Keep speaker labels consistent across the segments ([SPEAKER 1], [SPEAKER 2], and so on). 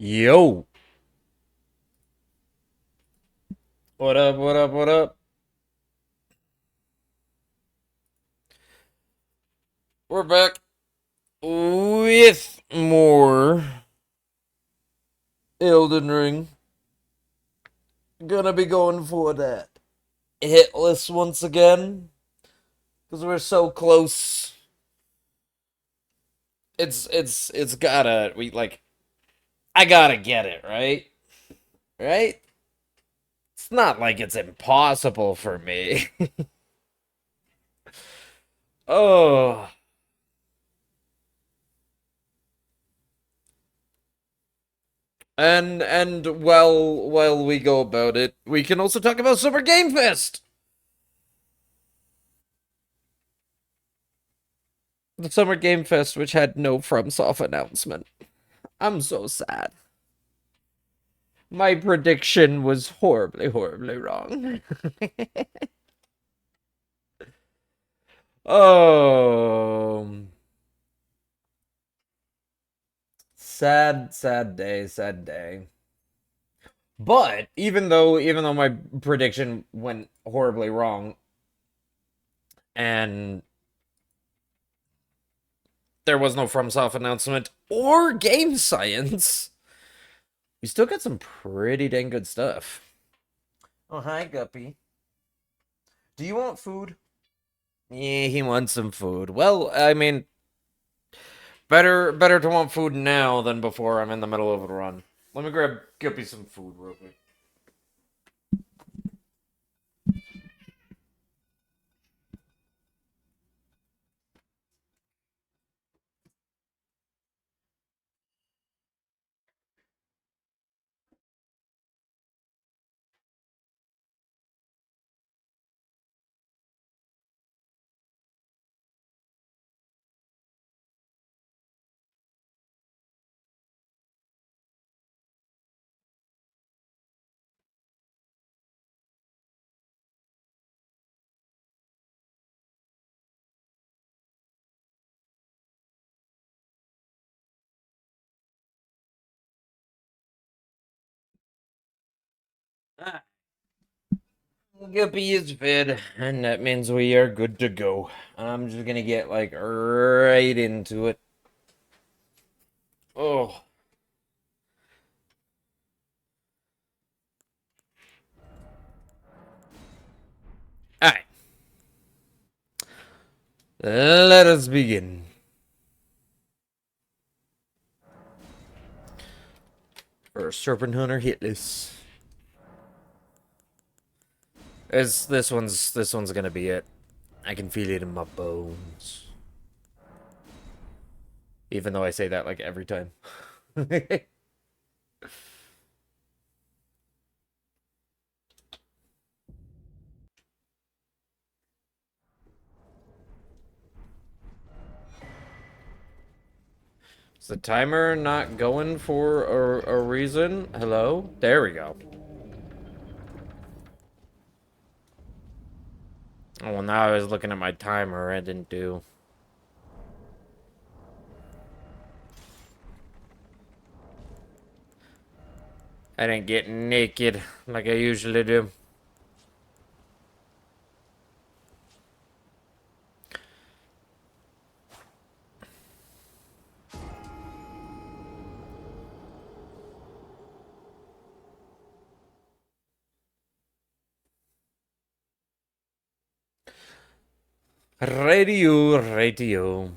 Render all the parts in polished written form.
[SPEAKER 1] Yo, what up, what up, what up? We're back with more Elden Ring. Gonna be going for that Hitless once again. Because we're so close. It's gotta, I gotta get it, right? Right? It's not like it's impossible for me. Oh. And while we go about it, we can also talk about Summer Game Fest. The Summer Game Fest, which had no FromSoft announcement. I'm so sad. My prediction was horribly, horribly wrong. Oh, sad, sad day, sad day. But even though my prediction went horribly wrong, and there was no FromSoft announcement or game science, we still got some pretty dang good stuff. Oh, hi, Guppy. Do you want food? Yeah, he wants some food. Well, I mean, better to want food now than before I'm in the middle of a run. Let me grab Guppy some food real quick. Ah, Guppy is fed, and that means we are good to go. I'm just gonna get like right into it. Oh, alright. Let us begin. For Serpent Hunter Hitless. This one's gonna be it. I can feel it in my bones. Even though I say that like every time. Is the timer not going for a reason? Hello? There we go. Oh, well, now I was looking at my timer. I didn't do. I didn't get naked like I usually do. Radio, radio.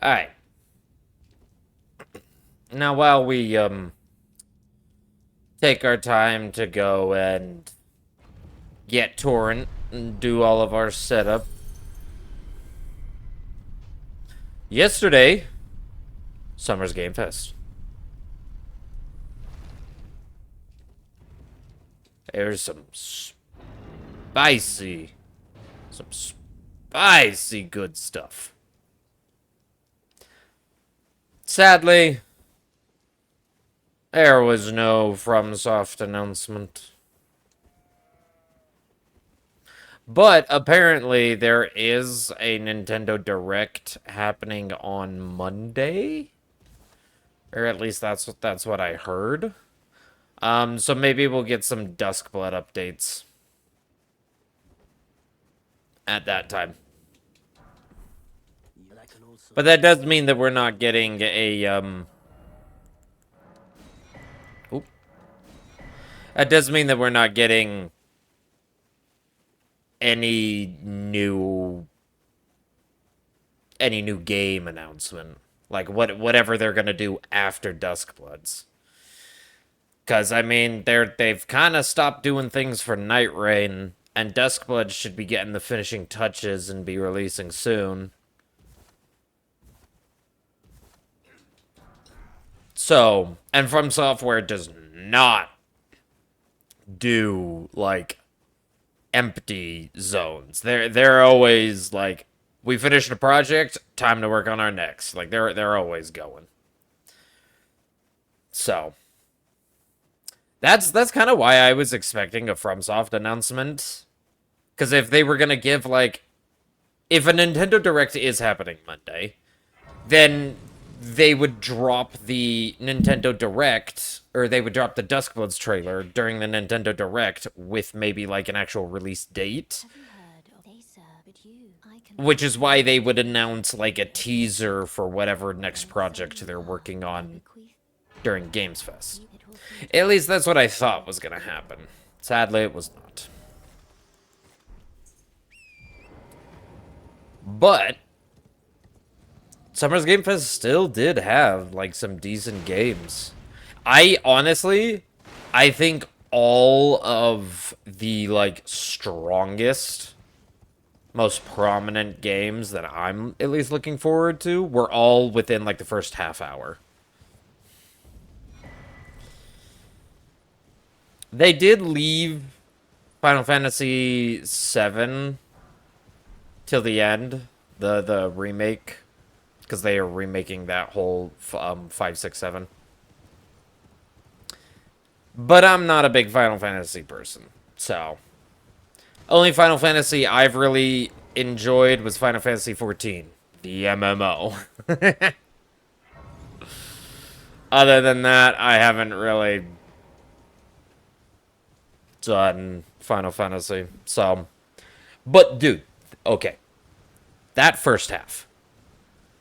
[SPEAKER 1] Alright. Now, while we, take our time to go and get Torrent and do all of our setup. Yesterday, Summer's Game Fest. There's some spicy good stuff. There was no FromSoft announcement. But apparently there is a Nintendo Direct happening on Monday. Or at least that's what I heard. So maybe we'll get some Duskblood updates at that time. But that does mean that we're not getting a Oop. That does mean that we're not getting any new game announcement. Like whatever they're gonna do after Duskbloods. Cause I mean they've kinda stopped doing things for Night Rain, and Duskblood should be getting the finishing touches and be releasing soon. So, and From Software does not do like empty zones. They're always like, we finished a project, time to work on our next. Like they're always going. So that's kind of why I was expecting a FromSoft announcement. Because if they were gonna give like, if a Nintendo Direct is happening Monday, then they would drop the Nintendo Direct, or they would drop the Duskbloods trailer during the Nintendo Direct with maybe like an actual release date. Which is why they would announce like a teaser for whatever next project they're working on during Games Fest. At least that's what I thought was gonna happen. Sadly, it was not. But Summer's Game Fest still did have, like, some decent games. I think all of the, like, strongest, most prominent games that I'm at least looking forward to were all within, like, the first half hour. They did leave Final Fantasy VII till the end, the remake. Because they are remaking that whole 5, 6, 7. But I'm not a big Final Fantasy person. So, only Final Fantasy I've really enjoyed was Final Fantasy 14. The MMO. Other than that, I haven't really done Final Fantasy. So, but dude, okay. That first half.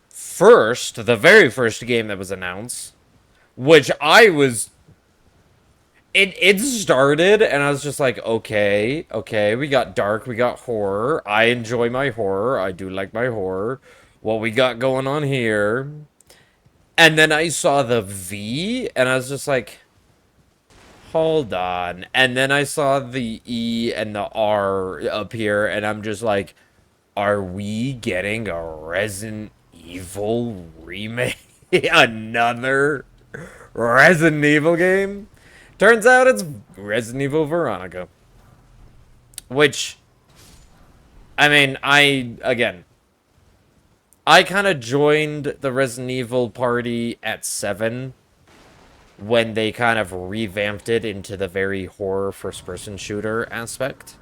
[SPEAKER 1] First, the very first game that was announced, which I was... It started, and I was just like, okay, we got dark, we got horror. I enjoy my horror. I do like my horror. What we got going on here? And then I saw the V, and I was just like, hold on. And then I saw the E and the R appear, and I'm just like, are we getting a Resident Evil remake? Another Resident Evil game? Turns out it's Resident Evil Veronica. Which, I mean, I kind of joined the Resident Evil party at 7 when they kind of revamped it into the very horror first-person shooter aspect.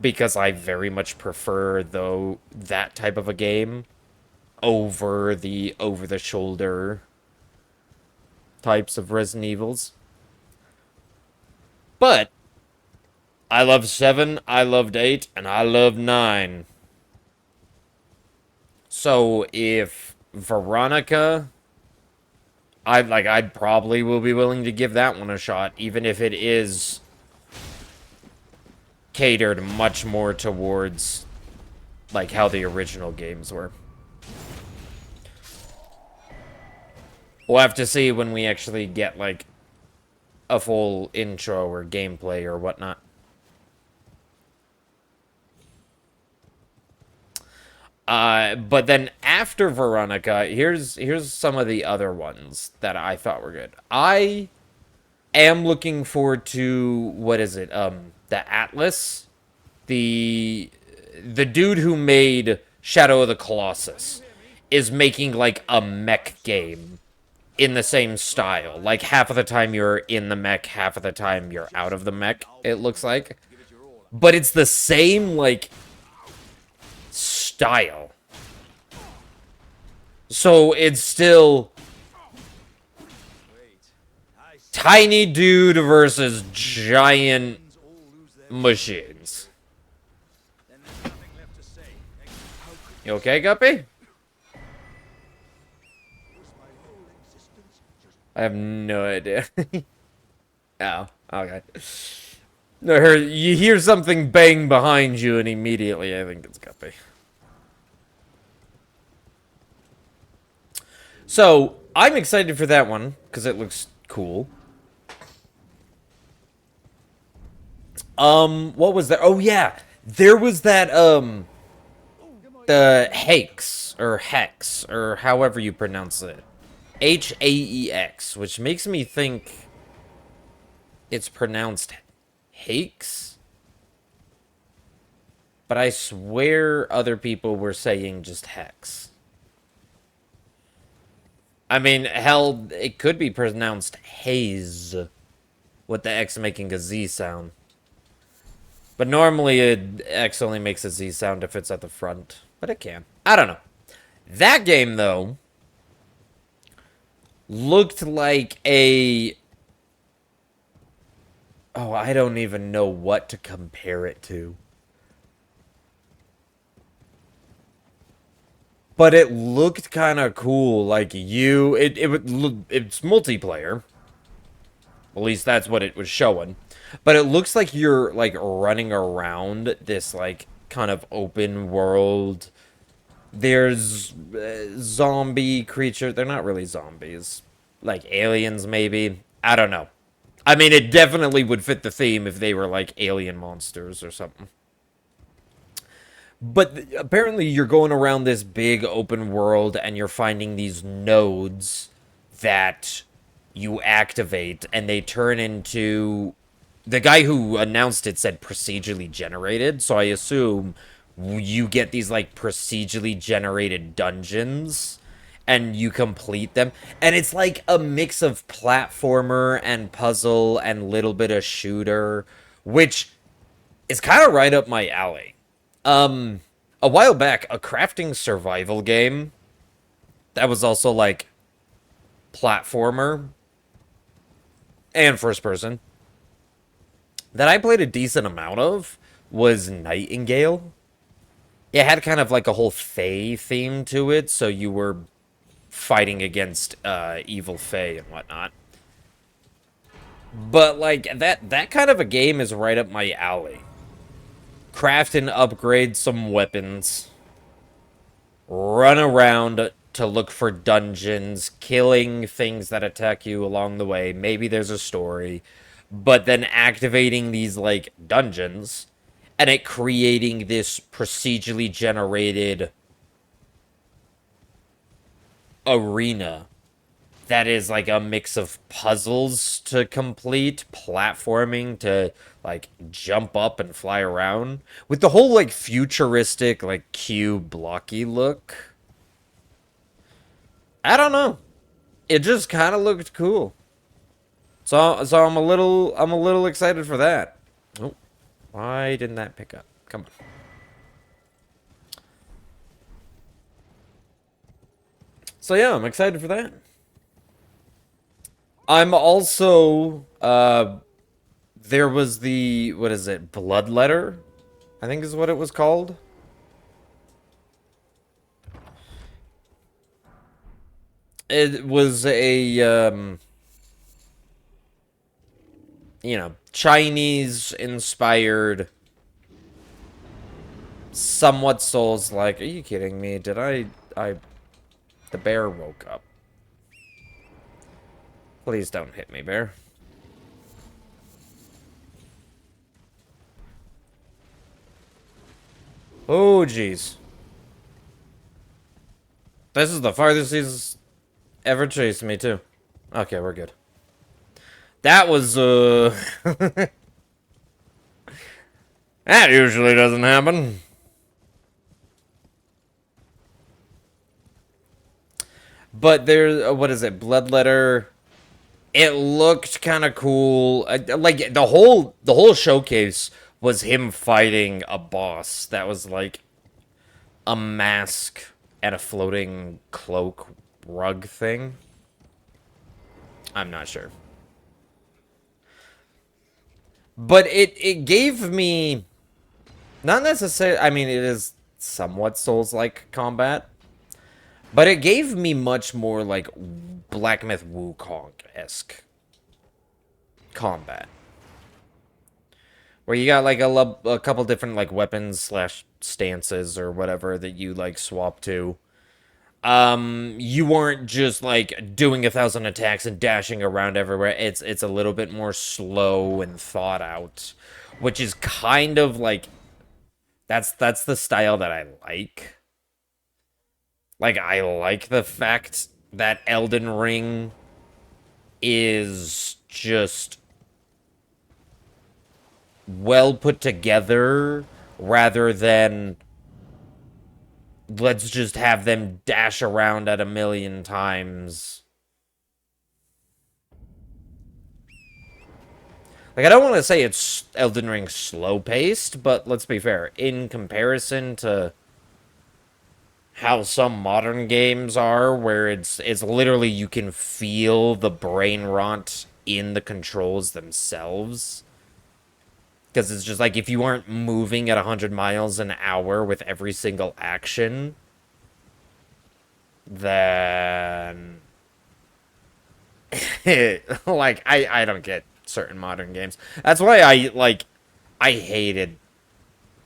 [SPEAKER 1] Because I very much prefer, though, that type of a game over the over-the-shoulder types of Resident Evils. But I loved 7, I loved 8, and I loved 9. So if Veronica, I'd probably will be willing to give that one a shot, even if it is catered much more towards like how the original games were. We'll have to see when we actually get like a full intro or gameplay or whatnot. But then after Veronica, here's some of the other ones that I thought were good. I am looking forward to, what is it? The Atlas, the dude who made Shadow of the Colossus is making like a mech game in the same style. Like, half of the time you're in the mech, half of the time you're out of the mech, it looks like. But it's the same, like, style. So it's still tiny dude versus giant machines. You okay, Guppy? I have no idea. Oh, okay. No, you hear something bang behind you, and immediately I think it's Guppy. So, I'm excited for that one, because it looks cool. What was there? Oh, yeah. There was that, the Hex, or however you pronounce it. Haex, which makes me think it's pronounced Hakes. But I swear other people were saying just Hex. I mean, hell, it could be pronounced Haze, with the X making a Z sound. But normally, X only makes a Z sound if it's at the front. But it can. I don't know. That game, though, looked like a... Oh, I don't even know what to compare it to. But it looked kind of cool. Like, it's multiplayer. At least that's what it was showing. But it looks like you're, like, running around this, like, kind of open world. There's zombie creatures. They're not really zombies. Like, aliens, maybe. I don't know. I mean, it definitely would fit the theme if they were, like, alien monsters or something. But apparently you're going around this big open world and you're finding these nodes that you activate and they turn into... The guy who announced it said procedurally generated, so I assume you get these, like, procedurally generated dungeons and you complete them. And it's like a mix of platformer and puzzle and little bit of shooter, which is kind of right up my alley. A while back, a crafting survival game that was also, like, platformer and first person that I played a decent amount of was Nightingale. It had kind of like a whole Fae theme to it, so you were fighting against evil Fae and whatnot. But, like, that kind of a game is right up my alley. Craft and upgrade some weapons. Run around to look for dungeons, killing things that attack you along the way. Maybe there's a story. But then activating these, like, dungeons and it creating this procedurally generated arena that is like a mix of puzzles to complete, platforming to, like, jump up and fly around, with the whole, like, futuristic, like, cube blocky look. I don't know. It just kind of looked cool. So I'm a little excited for that. Oh, why didn't that pick up? Come on. So yeah, I'm excited for that. I'm also, there was the, what is it, Blood Letter, I think is what it was called. It was a, you know, Chinese-inspired, somewhat Souls-like. Are you kidding me? Did the bear woke up. Please don't hit me, bear. Oh, jeez. This is the farthest he's ever chased me, too. Okay, we're good. That was, that usually doesn't happen. But there, what is it? Bloodletter. It looked kind of cool. Like the whole showcase was him fighting a boss that was like a mask and a floating cloak rug thing. I'm not sure. But it gave me not necessarily, I mean it is somewhat Souls-like combat, but it gave me much more like Black Myth Wukong-esque combat. Where you got like a couple different like weapons slash stances or whatever that you like swap to. You weren't just like doing 1,000 attacks and dashing around everywhere. It's a little bit more slow and thought out, which is kind of like that's the style that I like. Like I like the fact that Elden Ring is just well put together rather than let's just have them dash around at a million times. Like, I don't want to say it's Elden Ring slow-paced, but let's be fair. In comparison to how some modern games are, where it's literally you can feel the brain rot in the controls themselves. Because it's just like, if you aren't moving at 100 miles an hour with every single action, then like I don't get certain modern games. That's why I hated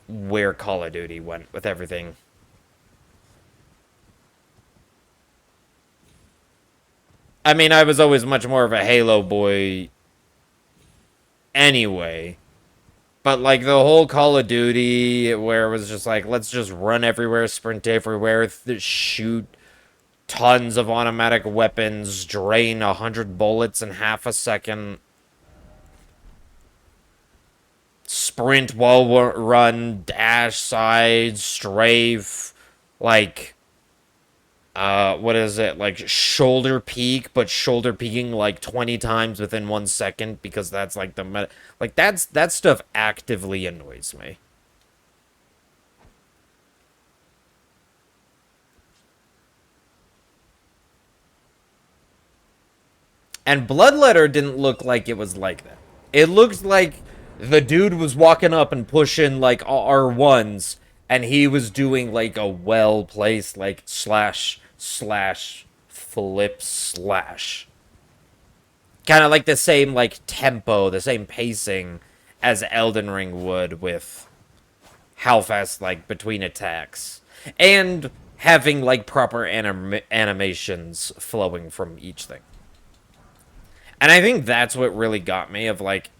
[SPEAKER 1] where Call of Duty went with everything. I mean, I was always much more of a Halo boy anyway. But like the whole Call of Duty where it was just like let's just run everywhere, sprint everywhere, shoot tons of automatic weapons, drain 100 bullets in half a second, sprint, wall run, dash, side, strafe, like, what is it? Like shoulder peek, but shoulder peeking like 20 times within 1 second because that's like the meta. Like that stuff actively annoys me. And Bloodletter didn't look like it was like that. It looked like the dude was walking up and pushing like R1s, and he was doing like a well placed like slash slash flip slash. Kind of like the same like tempo, the same pacing as Elden Ring would with how fast like between attacks. And having like proper animations flowing from each thing. And I think that's what really got me of like,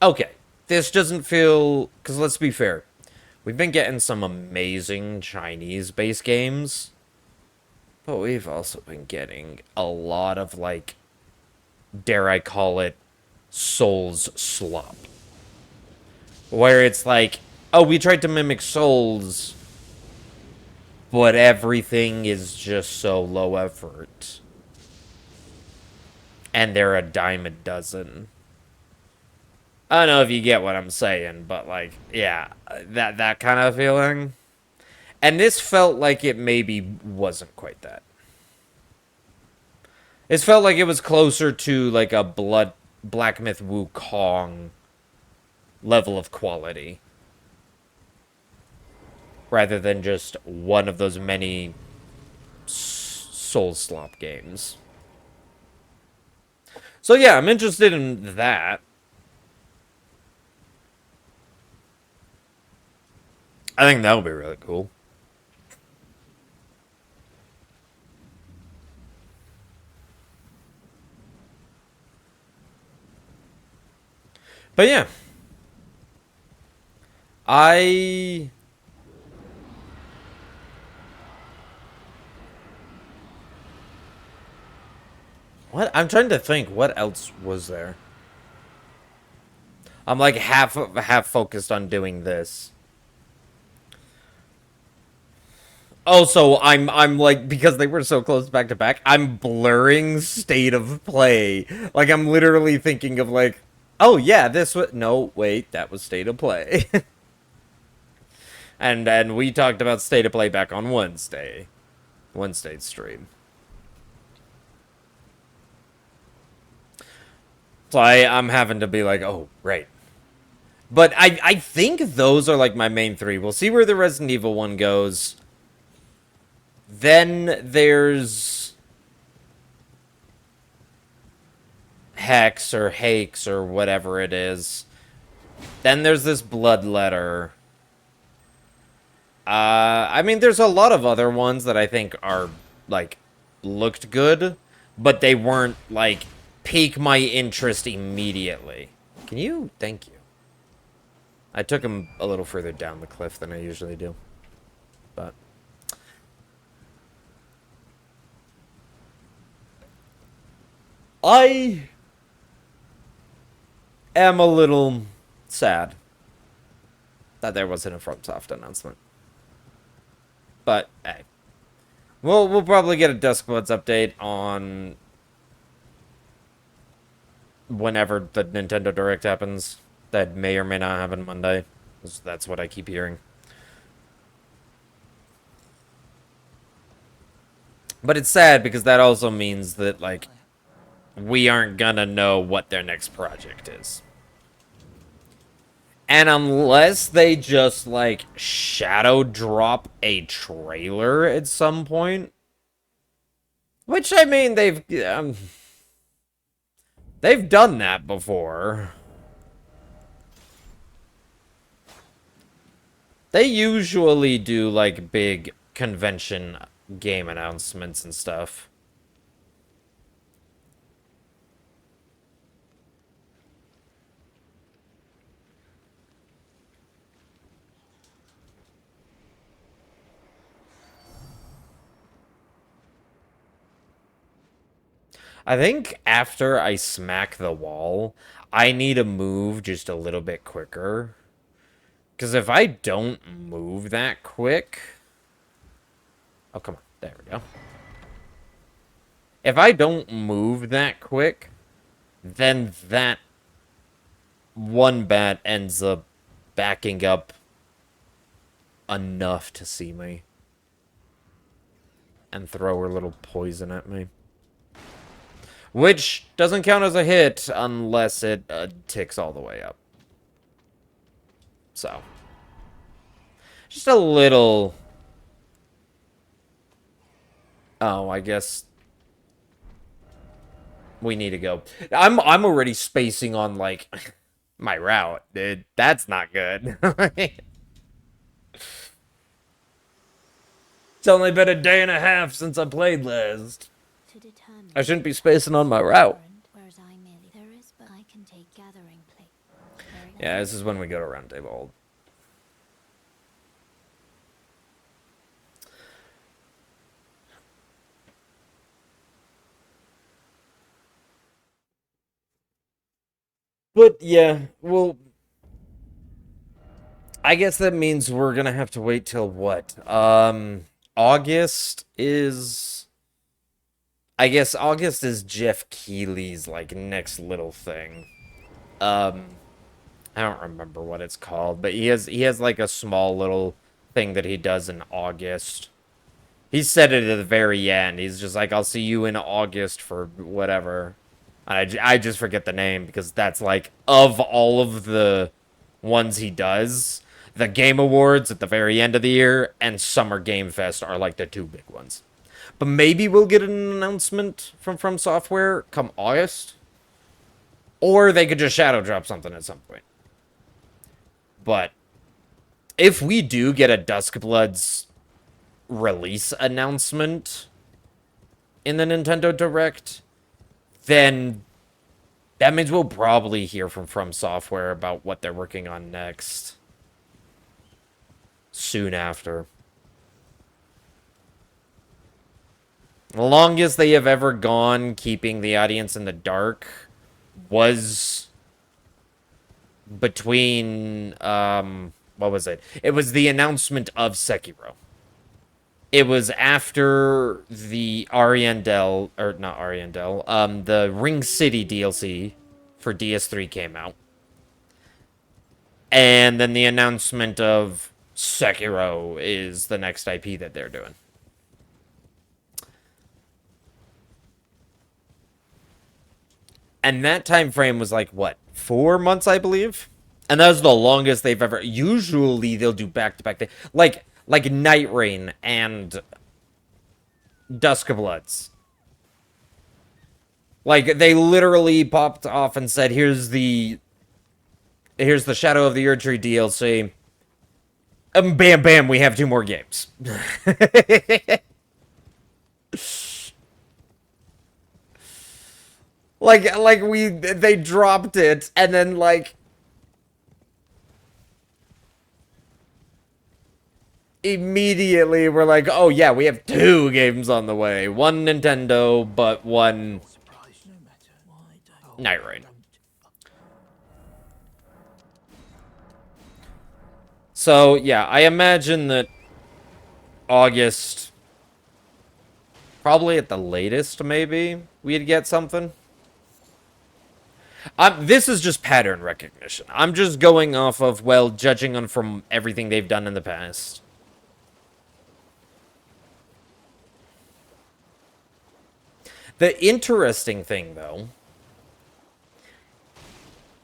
[SPEAKER 1] okay, this doesn't feel, because let's be fair, we've been getting some amazing Chinese-based games, but we've also been getting a lot of like, dare I call it, Souls slop. Where it's like, oh, we tried to mimic Souls, but everything is just so low effort. And they're a dime a dozen. I don't know if you get what I'm saying, but like, yeah, that kind of feeling. And this felt like it maybe wasn't quite that. It felt like it was closer to like a Black Myth Wukong level of quality. Rather than just one of those many soul slop games. So yeah, I'm interested in that. I think that would be really cool. But yeah. I... What? I'm trying to think. What else was there? I'm like half focused on doing this. Oh, so I'm like, because they were so close back to back, I'm blurring state of play. Like I'm literally thinking of like, oh yeah, this was no, wait, that was state of play. And we talked about state of play back on Wednesday's stream. So I'm having to be like, oh, right. But I think those are like my main three. We'll see where the Resident Evil one goes. Then there's Hex or Hakes or whatever it is. Then there's this Blood Letter. I mean, there's a lot of other ones that I think are, like, looked good, but they weren't, like, pique my interest immediately. Can you? Thank you. I took him a little further down the cliff than I usually do. But I am a little sad that there wasn't a FromSoft announcement. But hey, we'll probably get a Duskbloods update on whenever the Nintendo Direct happens. That may or may not happen Monday. That's what I keep hearing. But it's sad because that also means that, like, we aren't gonna know what their next project is. And unless they just, like, shadow drop a trailer at some point, which, I mean, they've done that before. They usually do, like, big convention game announcements and stuff. I think after I smack the wall, I need to move just a little bit quicker. Because if I don't move that quick... Oh, come on. There we go. If I don't move that quick, then that one bat ends up backing up enough to see me. And throw her little poison at me. Which doesn't count as a hit unless it ticks all the way up. So. Just a little... Oh, I guess... we need to go. I'm already spacing on, like, my route, dude. That's not good. It's only been a day and a half since I played last. I shouldn't be spacing on my route. Yeah, this is when we go to Round Table Hold. But yeah, well, I guess that means we're gonna have to wait till what? August is... I guess August is Jeff Keighley's, like, next little thing. I don't remember what it's called, but he has like a small little thing that he does in August. He said it at the very end. He's just like, I'll see you in August for whatever. I just forget the name because that's like, of all of the ones he does, the Game Awards at the very end of the year and Summer Game Fest are like the two big ones. But maybe we'll get an announcement from Software come August. Or they could just shadow drop something at some point. But if we do get a Duskbloods release announcement in the Nintendo Direct, then that means we'll probably hear from Software about what they're working on next. Soon after. The longest they have ever gone keeping the audience in the dark was between, what was it? It was the announcement of Sekiro. It was after the Ariandel, or not Ariandel, the Ring City DLC for DS3 came out. And then the announcement of Sekiro is the next IP that they're doing. And that time frame was like, what, 4 months, I believe? And that was the longest they've ever... Usually, they'll do back-to-back... Like Night Rain and Dusk of Bloods. Like, they literally popped off and said, here's the Shadow of the Erdtree DLC. Bam, bam, we have 2 more games. They dropped it, and then, like, immediately we're like, oh yeah, we have 2 games on the way. One Nintendo, but one Night Rain. So, yeah, I imagine that August, probably at the latest, maybe, we'd get something. This is just pattern recognition. I'm just going off of, well, judging on from everything they've done in the past. The interesting thing, though,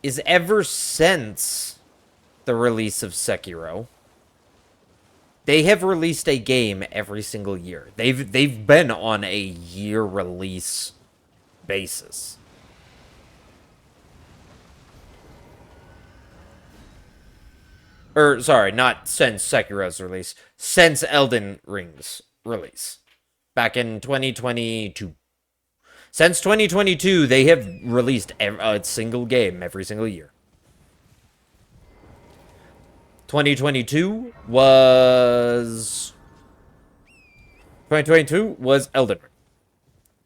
[SPEAKER 1] is ever since the release of Sekiro, they have released a game every single year. They've been on a year release basis. Or, sorry, not since Sekiro's release. Since Elden Ring's release. Back in 2022. Since 2022, they have released a single game every single year. 2022 was Elden Ring.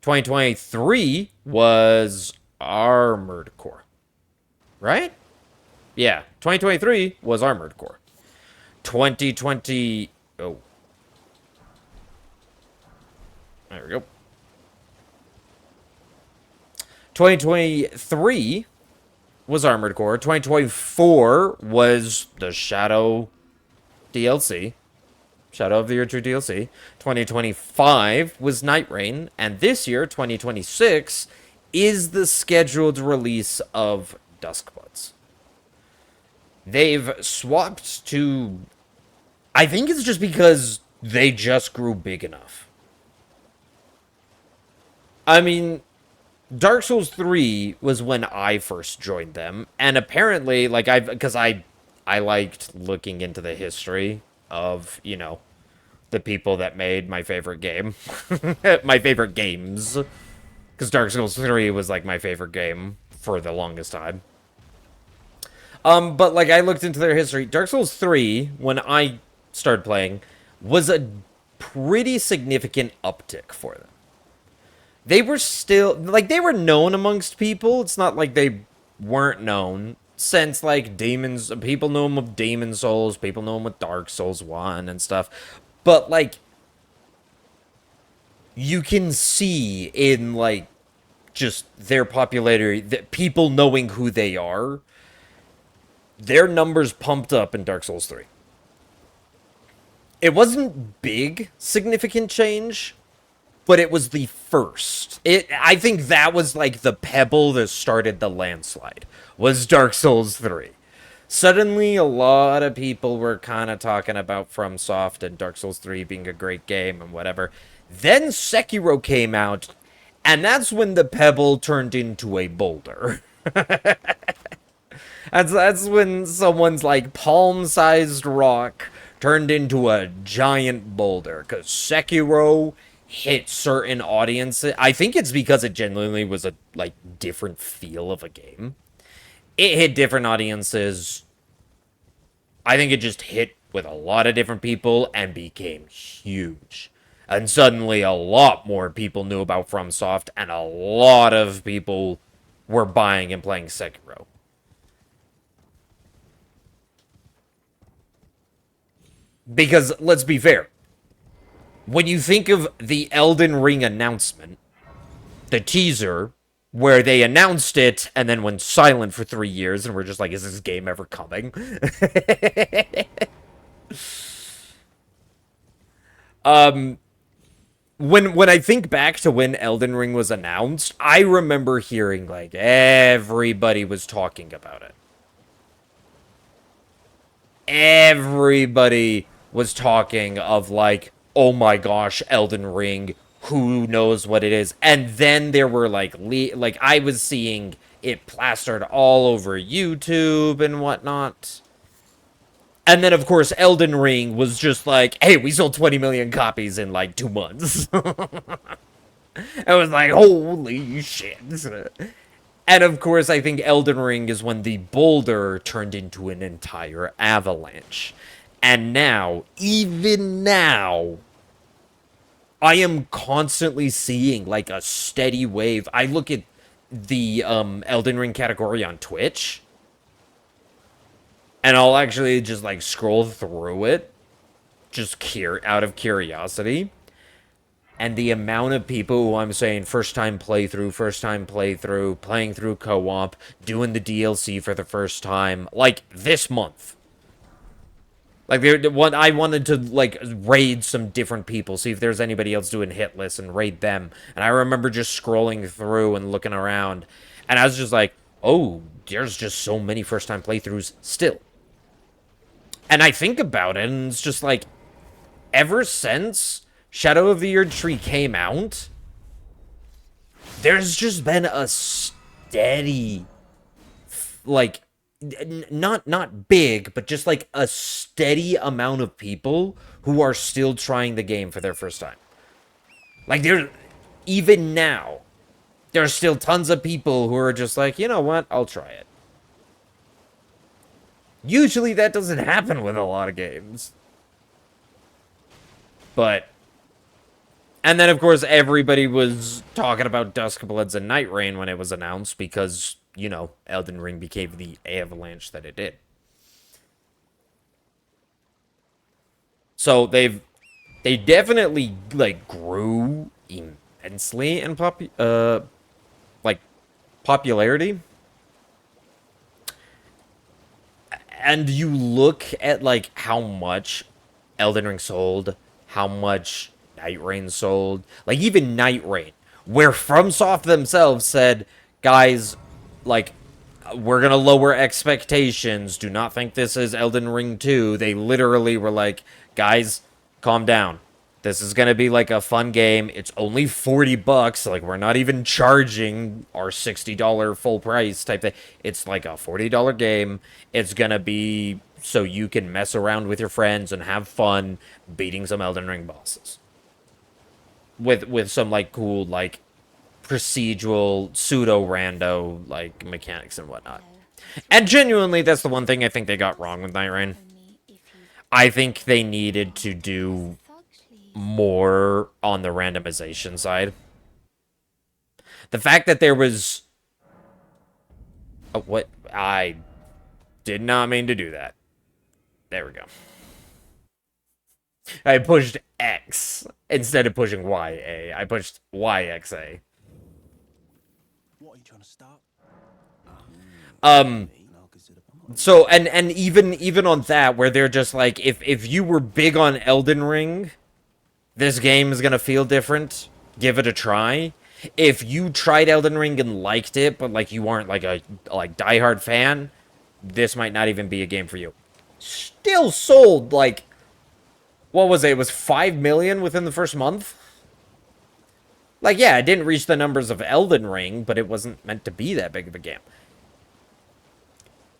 [SPEAKER 1] 2023 was Armored Core. Right? Yeah, 2023 was Armored Core. 2020... Oh. There we go. 2023 was Armored Core. 2024 was the Shadow DLC. Shadow of the Erdtree DLC. 2025 was Night Rain. And this year, 2026, is the scheduled release of Duskbloods. They've swapped to... I think it's just because they just grew big enough. I mean, Dark Souls 3 was when I first joined them, and apparently, like, because I liked looking into the history of, you know, the people that made my favorite game. My favorite games. Because Dark Souls 3 was, like, my favorite game for the longest time. But, like, I looked into their history. Dark Souls 3, when I started playing, was a pretty significant uptick for them. They were still, like, they were known amongst people. It's not like they weren't known. Since, like, people know them with Demon Souls, people know them with Dark Souls 1 and stuff. But, like, you can see in, like, just their popularity, that people knowing who they are, their numbers pumped up in Dark Souls 3. It wasn't big, significant change, but it was the first. I think that was, like, the pebble that started the landslide, was Dark Souls 3. Suddenly, a lot of people were kind of talking about FromSoft and Dark Souls 3 being a great game and whatever. Then Sekiro came out, and that's when the pebble turned into a boulder. That's when someone's, like, palm-sized rock turned into a giant boulder. Because Sekiro hit certain audiences. I think it's because it genuinely was a, like, different feel of a game. It hit different audiences. I think it just hit with a lot of different people and became huge. And suddenly a lot more people knew about FromSoft, and a lot of people were buying and playing Sekiro. Because, let's be fair, when you think of the Elden Ring announcement, the teaser, where they announced it and then went silent for 3 years, and we're just like, is this game ever coming? When I think back to when Elden Ring was announced, I remember hearing, like, everybody was talking about it. Everybody was talking of, like, oh my gosh, Elden Ring, who knows what it is. And then there were, like, I was seeing it plastered all over YouTube and whatnot. And then, of course, Elden Ring was just like, hey, we sold 20 million copies in, like, 2 months. I was like, holy shit. And, of course, I think Elden Ring is when the boulder turned into an entire avalanche. And now, even now, I am constantly seeing, like, a steady wave. I look at the Elden Ring category on Twitch, and I'll actually just, like, scroll through it, just out of curiosity. And the amount of people who I'm saying first time playthrough, playing through co-op, doing the DLC for the first time, like, this month. Like, I wanted to, like, raid some different people, see if there's anybody else doing Hitless and raid them. And I remember just scrolling through and looking around, and I was just like, oh, there's just so many first-time playthroughs still. And I think about it, and it's just like, ever since Shadow of the Erdtree came out, there's just been a steady, like, not big, but just like a steady amount of people who are still trying the game for their first time. Like, even now, there's still tons of people who are just like, you know what, I'll try it. Usually that doesn't happen with a lot of games. But, and then, of course, everybody was talking about Duskbloods and Night Rain when it was announced because, you know, Elden Ring became the avalanche that it did. So they definitely, like, grew immensely in popularity. And you look at, like, how much Elden Ring sold, how much Night Rain sold. Like, even Night Rain, where FromSoft themselves said, guys, like, we're gonna lower expectations. Do not think this is Elden Ring 2. They literally were like, guys, calm down. This is gonna be like a fun game. It's only $40. Like, we're not even charging our $60 full price type thing. It's like a $40 game. It's gonna be so you can mess around with your friends and have fun beating some Elden Ring bosses. With some, like, cool, like, procedural, pseudo-rando, like, mechanics and whatnot. And genuinely, that's the one thing I think they got wrong with Night Rain. I think they needed to do more on the randomization side. The fact that there was... Oh, what? I did not mean to do that. There we go. I pushed X instead of pushing YA. I pushed YXA.
[SPEAKER 2] What are you trying to start?
[SPEAKER 1] So, and even on that, where they're just like, if you were big on Elden Ring, this game is gonna feel different. Give it a try. If you tried Elden Ring and liked it, but, like, you aren't, like, a diehard fan, this might not even be a game for you. Still sold, like, what was it? It was 5 million within the first month? Like, yeah, it didn't reach the numbers of Elden Ring, but it wasn't meant to be that big of a game.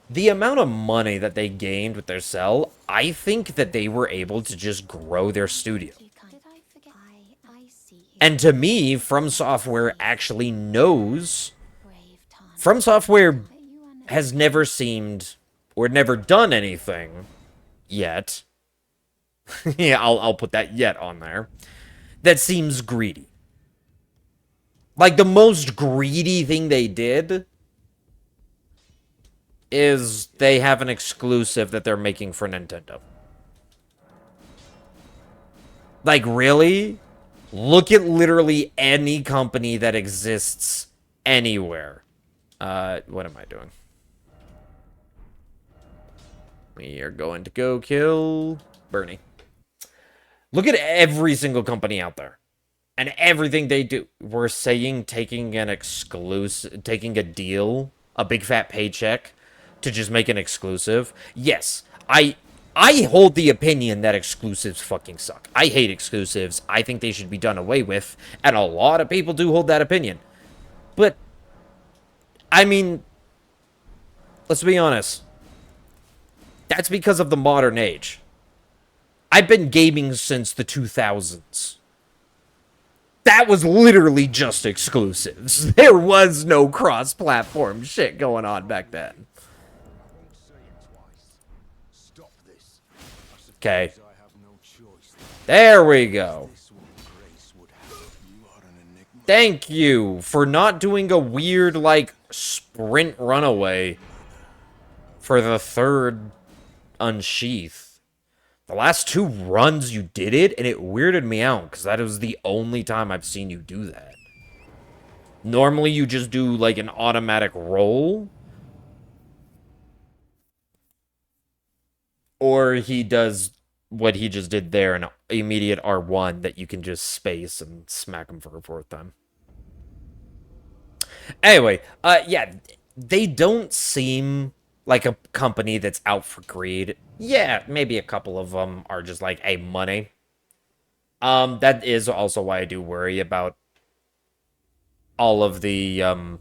[SPEAKER 1] The amount of money that they gained with their sell, I think that they were able to just grow their studio. And to me, From Software actually knows. From Software has never seemed, or never done anything yet. Yeah, I'll put that yet on there. That seems greedy. Like, the most greedy thing they did is they have an exclusive that they're making for Nintendo. Like, really? Look at literally any company that exists anywhere. What am I doing? We are going to go kill Bernie. Look at every single company out there. And everything they do. We're saying taking an exclusive, taking a deal, a big fat paycheck, to just make an exclusive. Yes, I hold the opinion that exclusives fucking suck. I hate exclusives. I think they should be done away with. And a lot of people do hold that opinion. But, I mean, let's be honest. That's because of the modern age. I've been gaming since the 2000s. That was literally just exclusives. There was no cross-platform shit going on back then. Okay. There we go. Thank you for not doing a weird, like, sprint runaway for the third unsheath. The last 2 runs you did it, and it weirded me out, because that was the only time I've seen you do that. Normally, you just do, like, an automatic roll. Or he does what he just did there, an immediate R1 that you can just space and smack him for a 4th time. Anyway, yeah, they don't seem like a company that's out for greed. Yeah, maybe a couple of them are just like, hey, money. That is also why I do worry about all of the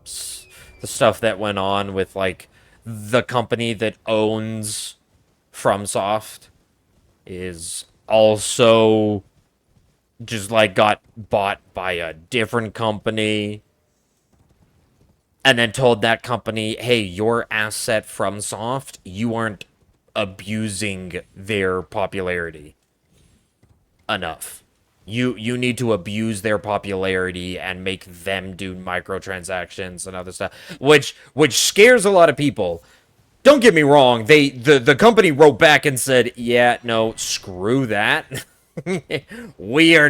[SPEAKER 1] stuff that went on with, like, the company that owns FromSoft is also just, like, got bought by a different company. And then told that company, hey, your asset FromSoft, you aren't abusing their popularity enough. You need to abuse their popularity and make them do microtransactions and other stuff, which scares a lot of people. Don't get me wrong, the company wrote back and said, yeah, no, screw that. We're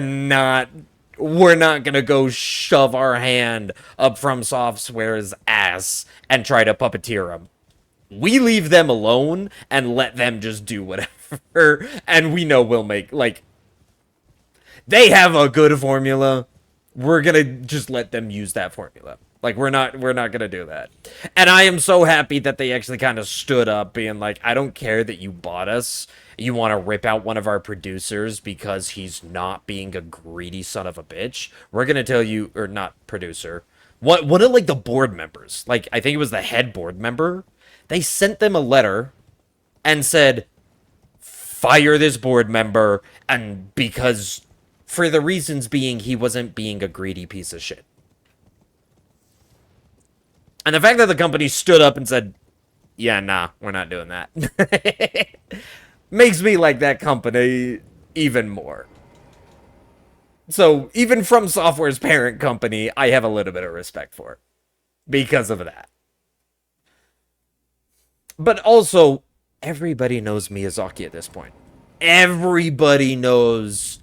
[SPEAKER 1] not gonna go shove our hand up FromSoftware's ass and try to puppeteer them. We leave them alone and let them just do whatever, and we know we'll make, like, they have a good formula. We're gonna just let them use that formula. Like, we're not gonna do that. And I am so happy that they actually kind of stood up being like, I don't care that you bought us. You want to rip out one of our producers because he's not being a greedy son of a bitch. We're gonna tell you, or not producer. One of, like, the board members, like, I think it was the head board member, they sent them a letter and said, fire this board member, and because, for the reasons being, he wasn't being a greedy piece of shit. And the fact that the company stood up and said, yeah, nah, we're not doing that, makes me like that company even more. So, even FromSoftware's parent company, I have a little bit of respect for. Because of that. But also, everybody knows Miyazaki at this point. Everybody knows.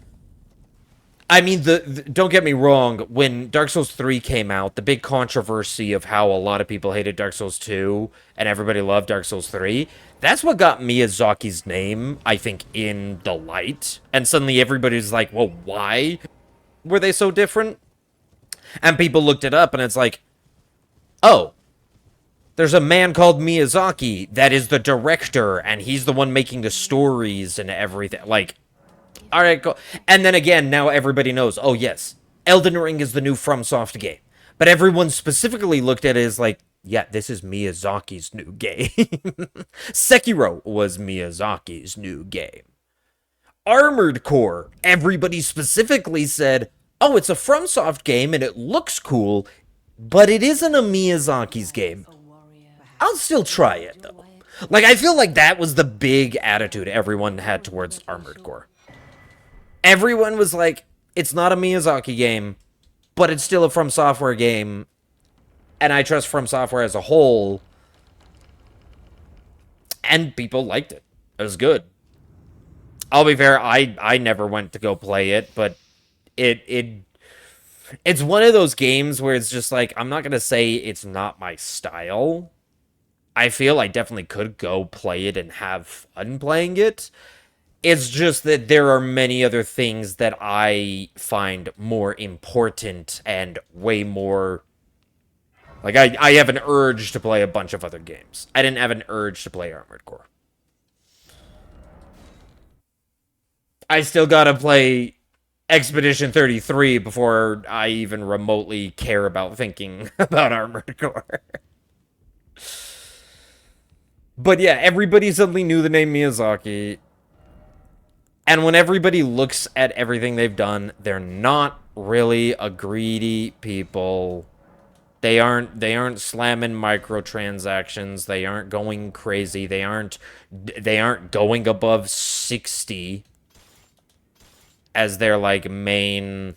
[SPEAKER 1] I mean, don't get me wrong, when Dark Souls 3 came out, the big controversy of how a lot of people hated Dark Souls 2 and everybody loved Dark Souls 3, that's what got Miyazaki's name, I think, in the light. And suddenly everybody's like, well, why were they so different? And people looked it up and it's like, oh, there's a man called Miyazaki that is the director and he's the one making the stories and everything. Like, all right, cool. And then again, now everybody knows, oh, yes, Elden Ring is the new FromSoft game. But everyone specifically looked at it as like, yeah, this is Miyazaki's new game. Sekiro was Miyazaki's new game. Armored Core, everybody specifically said, oh, it's a FromSoft game and it looks cool, but it isn't a Miyazaki's game. I'll still try it, though. Like, I feel like that was the big attitude everyone had towards Armored Core. Everyone was like, it's not a Miyazaki game, but it's still a FromSoftware game, and I trust FromSoftware as a whole. And people liked it. It was good. I'll be fair, I never went to go play it, but it's one of those games where it's just like, I'm not gonna say it's not my style. I feel I definitely could go play it and have fun playing it. It's just that there are many other things that I find more important and way more. Like, I have an urge to play a bunch of other games. I didn't have an urge to play Armored Core. I still gotta play Expedition 33 before I even remotely care about thinking about Armored Core. But yeah, everybody suddenly knew the name Miyazaki. And when everybody looks at everything they've done, they're not really a greedy people. They aren't slamming microtransactions. They aren't going crazy. They aren't going above 60 as their like main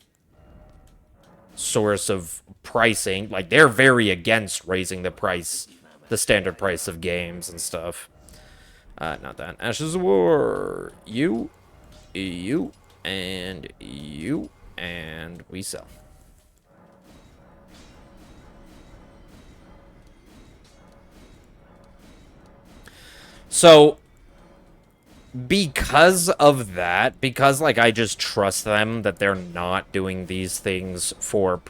[SPEAKER 1] source of pricing. Like, they're very against raising the standard price of games and stuff. Not that. Ashes of War. You, and we sell. So, because of that, because, like, I just trust them that they're not doing these things for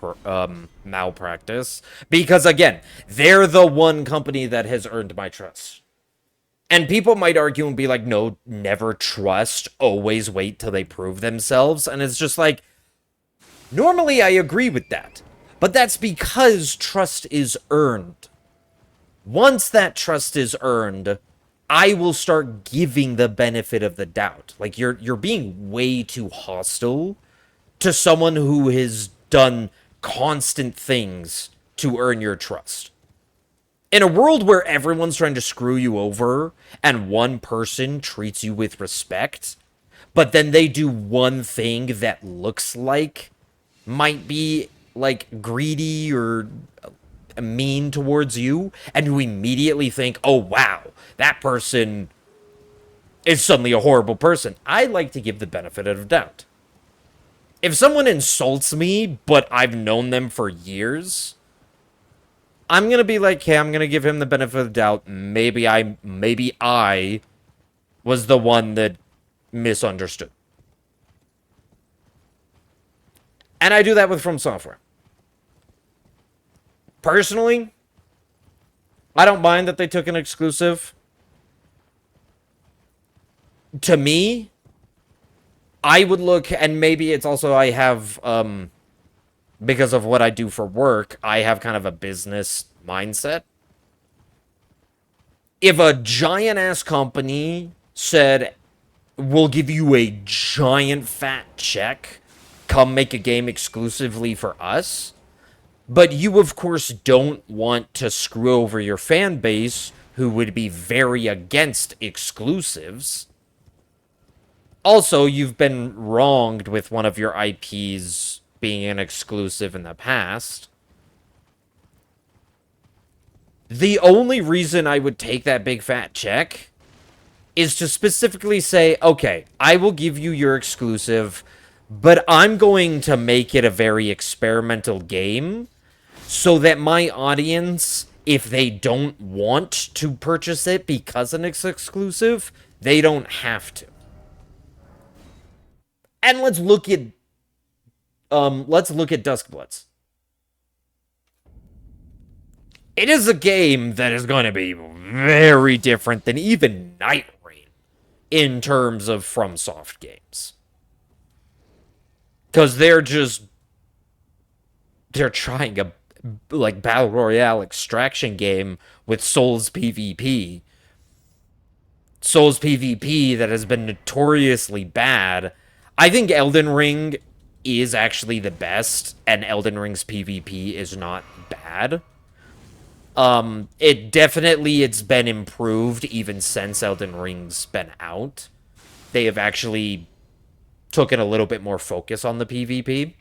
[SPEAKER 1] malpractice, because, again, they're the one company that has earned my trust. And people might argue and be like, no, never trust, always wait till they prove themselves, and it's just like, normally I agree with that, but that's because trust is earned. Once that trust is earned, I will start giving the benefit of the doubt. Like, you're being way too hostile to someone who has done constant things to earn your trust. In a world where everyone's trying to screw you over and one person treats you with respect, but then they do one thing that looks like might be like greedy or mean towards you, and you immediately think, oh wow, that person is suddenly a horrible person. I like to give the benefit of the doubt. If someone insults me, but I've known them for years, I'm gonna be like, hey, I'm gonna give him the benefit of the doubt. Maybe I was the one that misunderstood. And I do that with From Software. Personally, I don't mind that they took an exclusive. To me, I would look, and maybe it's also I have, because of what I do for work, I have kind of a business mindset. If a giant-ass company said, we'll give you a giant fat check, come make a game exclusively for us, but you, of course, don't want to screw over your fan base, who would be very against exclusives. Also, you've been wronged with one of your IPs being an exclusive in the past. The only reason I would take that big fat check is to specifically say, okay, I will give you your exclusive, but I'm going to make it a very experimental game so that my audience, if they don't want to purchase it because it's exclusive, they don't have to. And let's look at Duskbloods. It is a game that is going to be very different than even Night Rain in terms of FromSoft games. Because they're trying a like battle royale extraction game with Souls PvP. Souls PvP that has been notoriously bad. I think Elden Ring is actually the best, and Elden Ring's PvP is not bad. It's been improved even since Elden Ring's been out. They have actually taken a little bit more focus on the PvP.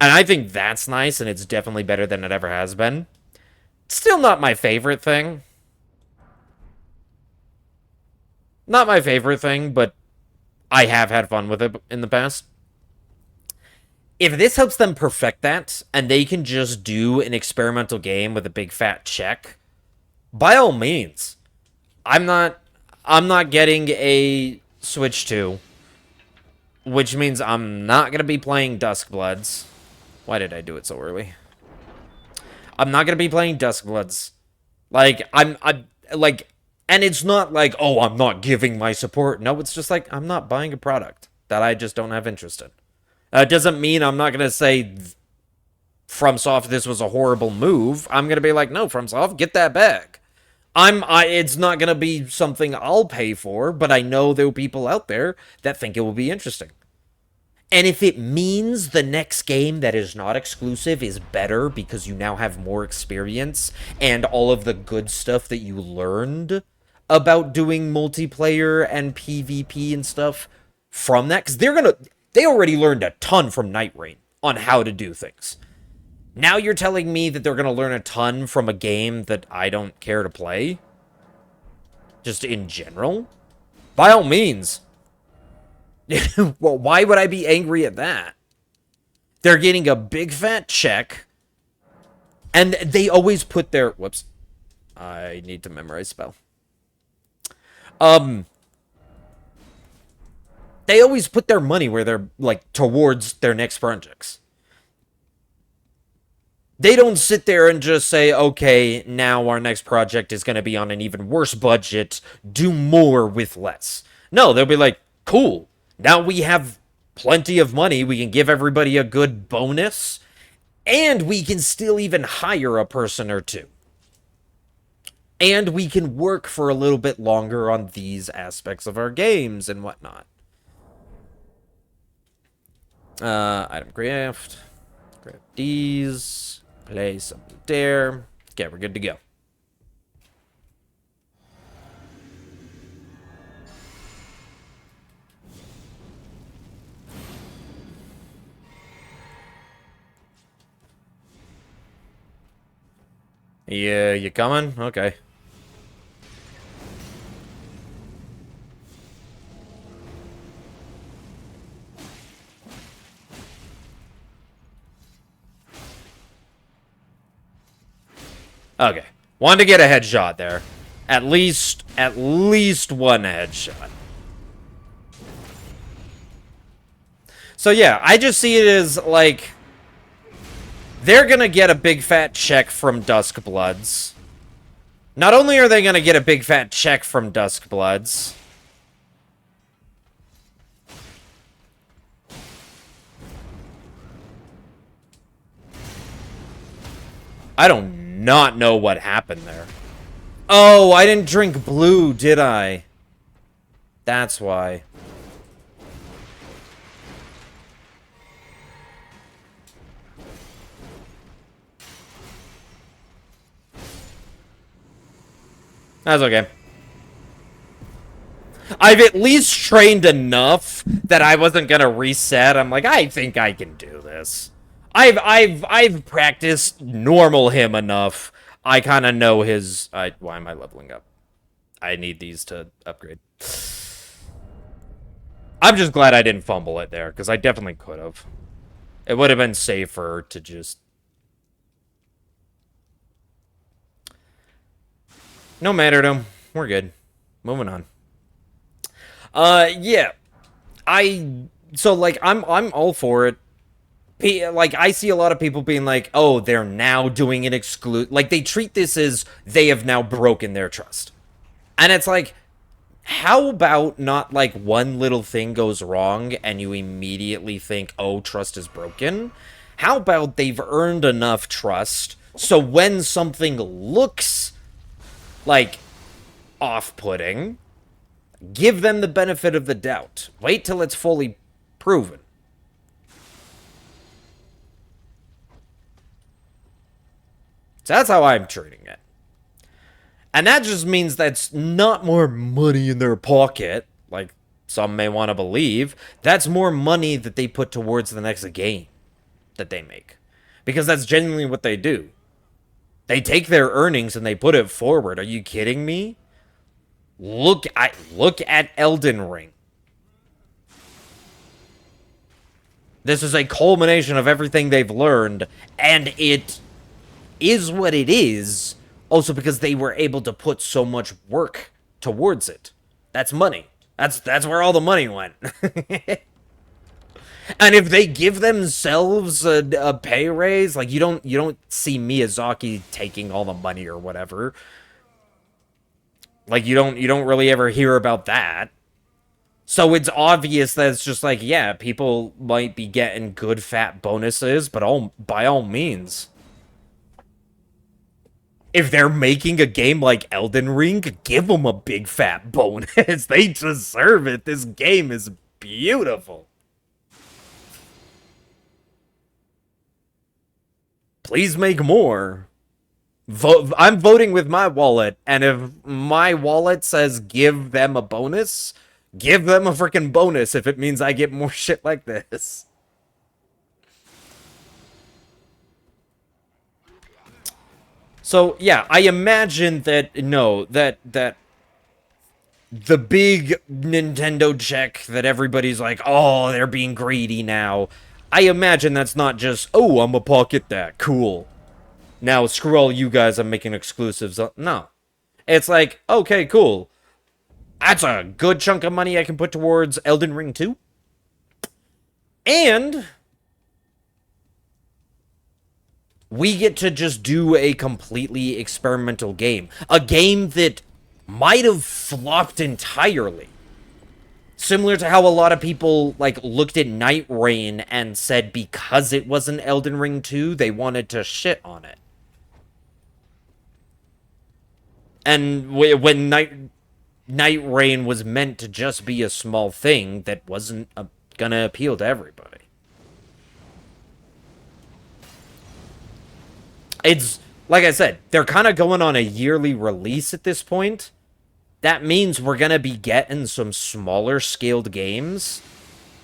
[SPEAKER 1] And I think that's nice, and it's definitely better than it ever has been. Still not my favorite thing. Not my favorite thing, but I have had fun with it in the past. If this helps them perfect that, and they can just do an experimental game with a big fat check, by all means. I'm not getting a Switch 2, which means I'm not gonna be playing Duskbloods. Why did I do it so early? I'm not gonna be playing Duskbloods. Like, I'm like, and it's not like, oh, I'm not giving my support. No, it's just like, I'm not buying a product that I just don't have interest in. It doesn't mean I'm not gonna say, FromSoft, this was a horrible move. I'm gonna be like, no, FromSoft, get that back. It's not gonna be something I'll pay for, but I know there are people out there that think it will be interesting. And if it means the next game that is not exclusive is better because you now have more experience and all of the good stuff that you learned about doing multiplayer and PvP and stuff from that, because they already learned a ton from Night Rain on how to do things. Now you're telling me that they're going to learn a ton from a game that I don't care to play? Just in general? By all means. Well, why would I be angry at that? They're getting a big fat check, and they always put their... Whoops. I need to memorize spell. They always put their money where they're, like, towards their next projects. They don't sit there and just say, okay, now our next project is going to be on an even worse budget, do more with less. No, they'll be like, cool, now we have plenty of money, we can give everybody a good bonus, and we can still even hire a person or two. And we can work for a little bit longer on these aspects of our games and whatnot. Item craft. Grab these. Play something there. Okay, we're good to go. Yeah, you coming? Okay. Okay. Wanted to get a headshot there. At least one headshot. So yeah, I just see it as, like, they're gonna get a big fat check from Duskbloods. Not only are they gonna get a big fat check from Duskbloods, I don't not know what happened there. Oh, I didn't drink blue, did I? That's why. That's okay. I've at least trained enough that I wasn't gonna reset. I'm like, I think I can do this. I've practiced normal him enough. I kind of know his... why am I leveling up? I need these to upgrade. I'm just glad I didn't fumble it there, because I definitely could have. It would have been safer to just... No matter, though. We're good. Moving on. Yeah. So, like, I'm all for it. Like, I see a lot of people being like, oh, they're now doing an like, they treat this as they have now broken their trust. And it's like, how about not, like, one little thing goes wrong and you immediately think, oh, trust is broken? How about they've earned enough trust, so when something looks, like, off-putting, give them the benefit of the doubt. Wait till it's fully proven. So that's how I'm treating it. And that just means that's not more money in their pocket, like some may want to believe. That's more money that they put towards the next game that they make. Because that's genuinely what they do. They take their earnings and they put it forward. Are you kidding me? Look at Elden Ring. This is a culmination of everything they've learned, and it is what it is, also because they were able to put so much work towards it. That's money. That's where all the money went. And if they give themselves a pay raise, like you don't see Miyazaki taking all the money or whatever. Like you don't really ever hear about that. So it's obvious that it's just like, yeah, people might be getting good fat bonuses, but by all means. If they're making a game like Elden Ring, give them a big fat bonus. They deserve it. This game is beautiful. Please make more. I'm voting with my wallet, and if my wallet says give them a bonus, give them a freaking bonus if it means I get more shit like this. So, yeah, I imagine that, no, that the big Nintendo check that everybody's like, oh, they're being greedy now. I imagine that's not just, oh, I'm gonna pocket that, cool. Now, screw all you guys, I'm making exclusives. No. It's like, okay, cool. That's a good chunk of money I can put towards Elden Ring 2. And we get to just do a completely experimental game. A game that might have flopped entirely. Similar to how a lot of people, like, looked at Night Rain and said because it was an Elden Ring 2, they wanted to shit on it. And when Night Rain was meant to just be a small thing that wasn't gonna appeal to everybody. It's, like I said, they're kind of going on a yearly release at this point. That means we're going to be getting some smaller scaled games.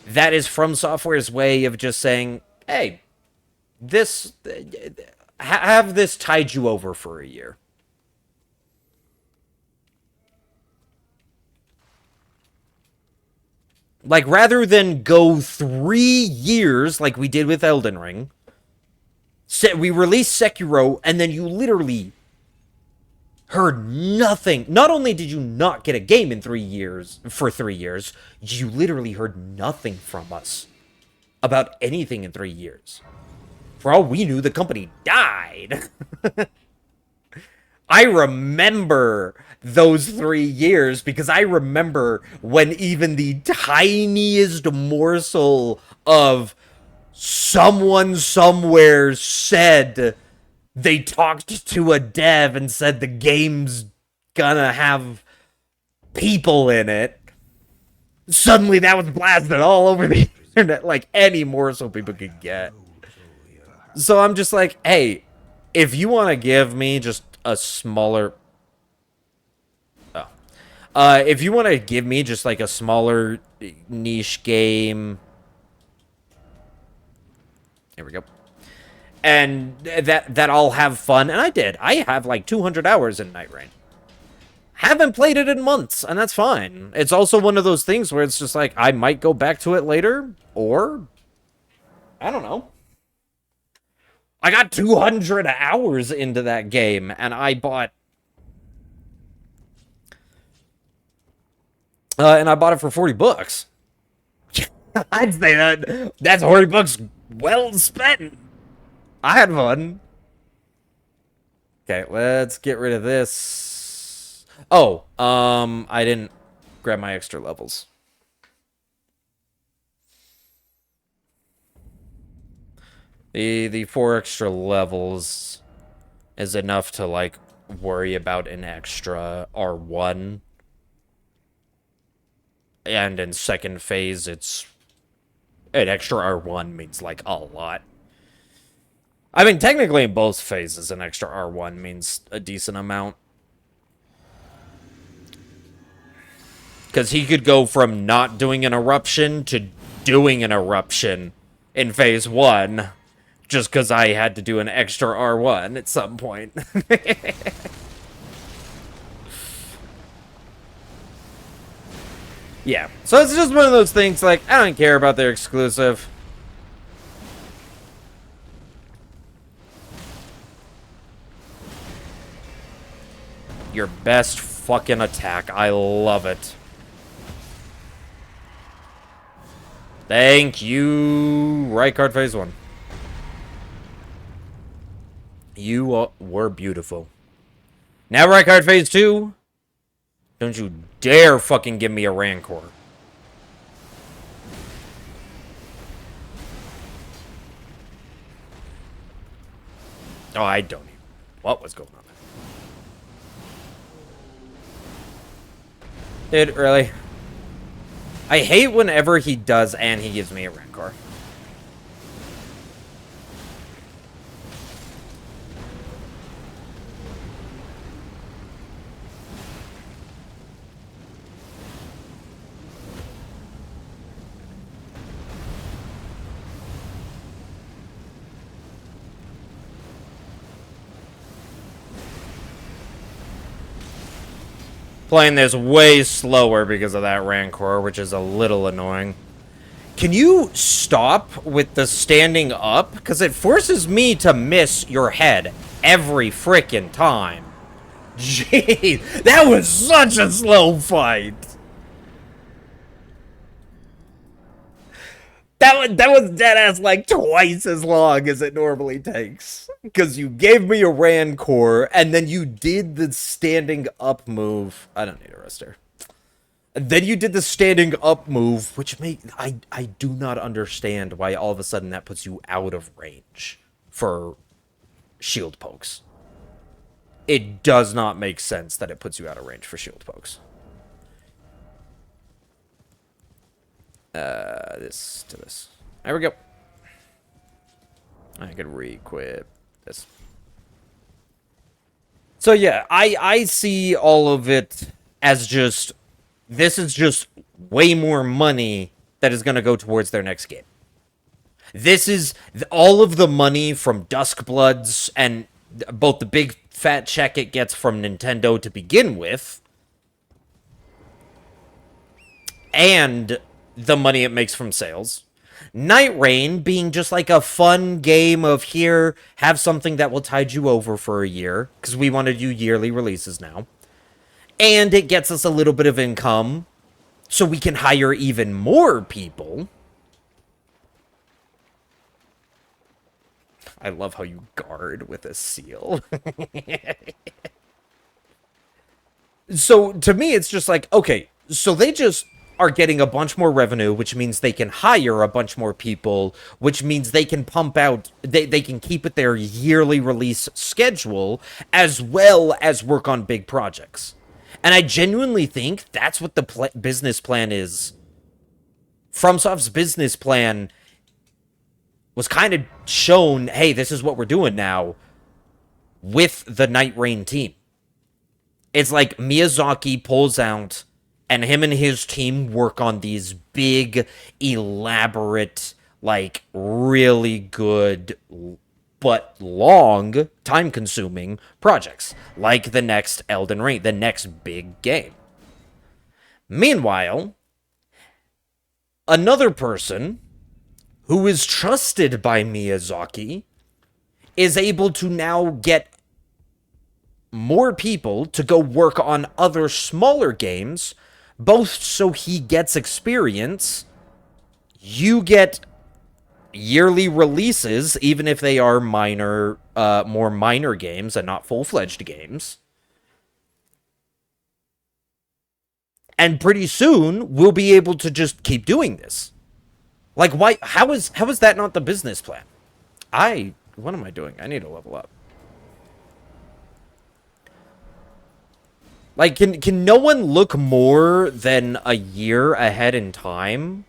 [SPEAKER 1] That is From Software's way of just saying, hey, have this tide you over for a year. Like, rather than go 3 years like we did with Elden Ring, we released Sekiro, and then you literally heard nothing. Not only did you not get a game in 3 years, for 3 years, you literally heard nothing from us about anything in 3 years. For all we knew, the company died. I remember those 3 years because I remember when even the tiniest morsel of someone somewhere said they talked to a dev and said the game's gonna have people in it. Suddenly that was blasted all over the internet like any morsel people could get. So I'm just like, hey, if you want to give me just a smaller... if you want to give me just like a smaller niche game... Here we go. And that I'll have fun. And I did. I have like 200 hours in Night Rain. Haven't played it in months, and that's fine. It's also one of those things where it's just like, I might go back to it later, or... I don't know. I got 200 hours into that game, and I bought... and I bought it for 40 bucks. I'd say that's 40 bucks well spent. I had fun. Okay, let's get rid of this. Oh, I didn't grab my extra levels. The 4 extra levels is enough to, like, worry about an extra R1. And in second phase, it's... an extra R1 means, like, a lot. I mean, technically in both phases, an extra R1 means a decent amount. Because he could go from not doing an eruption to doing an eruption in phase 1. Just because I had to do an extra R1 at some point. Yeah, so it's just one of those things, like, I don't care about their exclusive. best fucking attack. I love it. Thank you, right card phase 1. You were beautiful. Now right card phase 2. Don't you dare fucking give me a Rancor. Oh, I don't even. What was going on there? Dude, really? I hate whenever he does and he gives me a Rancor. Playing this way slower because of that Rancor, which is a little annoying. Can you stop with the standing up? Because it forces me to miss your head every frickin' time. Jeez, that was such a slow fight. That was deadass like twice as long as it normally takes. Because you gave me a Rancor, and then you did the standing up move. I don't need a rester. And then you did the standing up move, which I do not understand why all of a sudden that puts you out of range for shield pokes. It does not make sense that it puts you out of range for shield pokes. This to this. There we go. I can re-equip this. So yeah, I see all of it as just, this is just way more money that is going to go towards their next game. This is all of the money from Duskbloods and both the big fat check it gets from Nintendo to begin with, and the money it makes from sales. Night Rain being just like a fun game of here, have something that will tide you over for a year, because we want to do yearly releases now. And it gets us a little bit of income, so we can hire even more people. I love how you guard with a seal. So, to me, it's just like, okay, so they just are getting a bunch more revenue, which means they can hire a bunch more people, which means they can pump out, they can keep it their yearly release schedule, as well as work on big projects. And I genuinely think that's what the business plan is. FromSoft's business plan was kind of shown, hey, this is what we're doing now with the Night Rain team. It's like Miyazaki pulls out, and him and his team work on these big, elaborate, like, really good, but long, time-consuming projects. Like the next Elden Ring, the next big game. Meanwhile, another person who is trusted by Miyazaki is able to now get more people to go work on other smaller games, both so he gets experience, you get yearly releases, even if they are minor, more minor games and not full-fledged games. And pretty soon, we'll be able to just keep doing this. Like, why? How is that not the business plan? What am I doing? I need to level up. Like, can no one look more than a year ahead in time?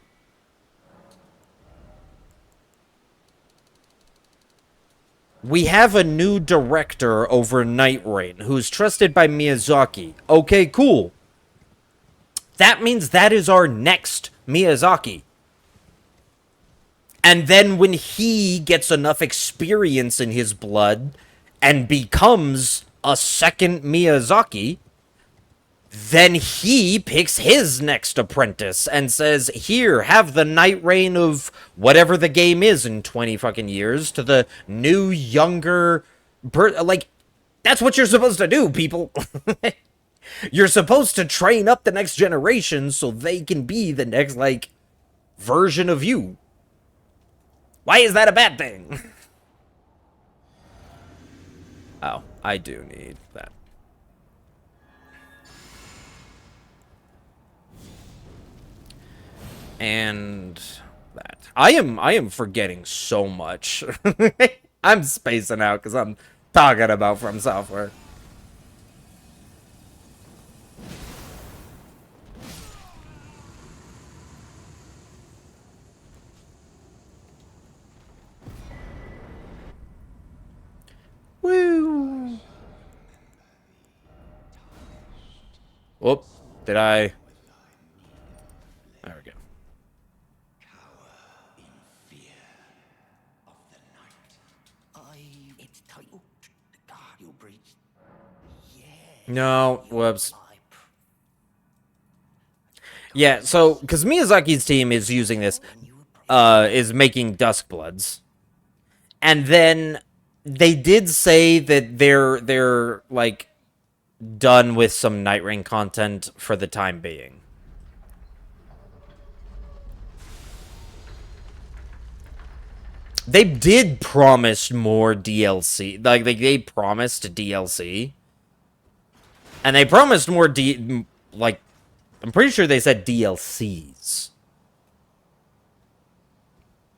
[SPEAKER 1] We have a new director over Night Rain who's trusted by Miyazaki. Okay, cool. That means that is our next Miyazaki. And then when he gets enough experience in his blood and becomes a second Miyazaki, then he picks his next apprentice and says, here, have the Night Rain of whatever the game is in 20 fucking years to the new, younger... like, that's what you're supposed to do, people. You're supposed to train up the next generation so they can be the next, like, version of you. Why is that a bad thing? Oh, I do need that. And that. I am forgetting so much. I'm spacing out because I'm talking about From Software. Woo! Whoop! Did I? There we go. No, whoops. Yeah, so, because Miyazaki's team is using this, is making Duskbloods. And then they did say that they're like, done with some Night Rain content for the time being. They did promise more DLC. Like, they promised DLC. And they promised more like, I'm pretty sure they said DLCs.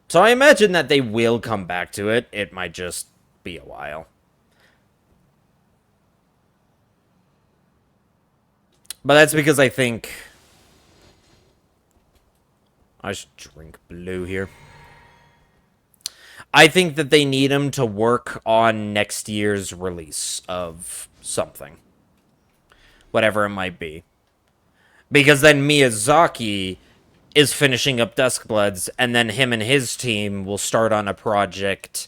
[SPEAKER 1] So I imagine that they will come back to it. It might just be a while. But that's because I think... I should drink blue here. I think that they need him to work on next year's release of something. Whatever it might be. Because then Miyazaki is finishing up Duskbloods, and then him and his team will start on a project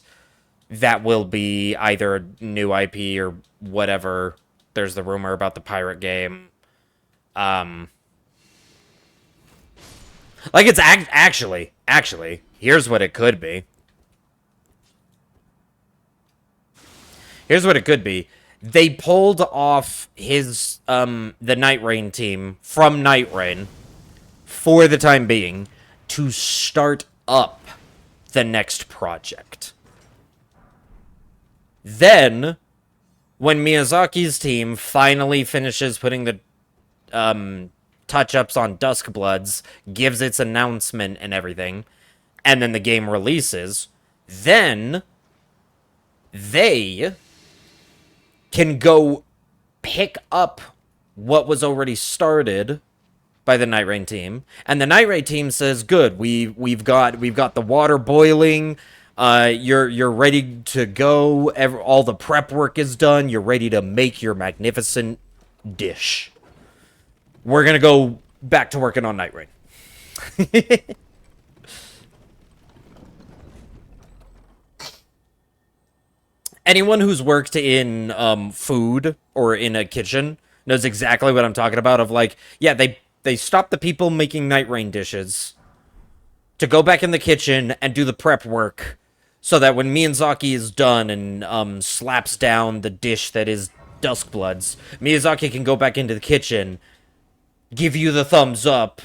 [SPEAKER 1] that will be either a new IP or whatever. There's the rumor about the pirate game. Like, it's actually, here's what it could be. Here's what it could be. They pulled off his, the Night Rain team from Night Rain for the time being to start up the next project. Then, when Miyazaki's team finally finishes putting the touch-ups on Duskbloods, gives its announcement and everything, and then the game releases, then they can go pick up what was already started by the Night Rain team, and the Night Rain team says, "Good, we've got the water boiling. You're ready to go. All the prep work is done. You're ready to make your magnificent dish. We're gonna go back to working on Night Rain." Anyone who's worked in food or in a kitchen knows exactly what I'm talking about. Of like, yeah, they stop the people making Night Rain dishes to go back in the kitchen and do the prep work, so that when Miyazaki is done and slaps down the dish that is Duskbloods, Miyazaki can go back into the kitchen, give you the thumbs up,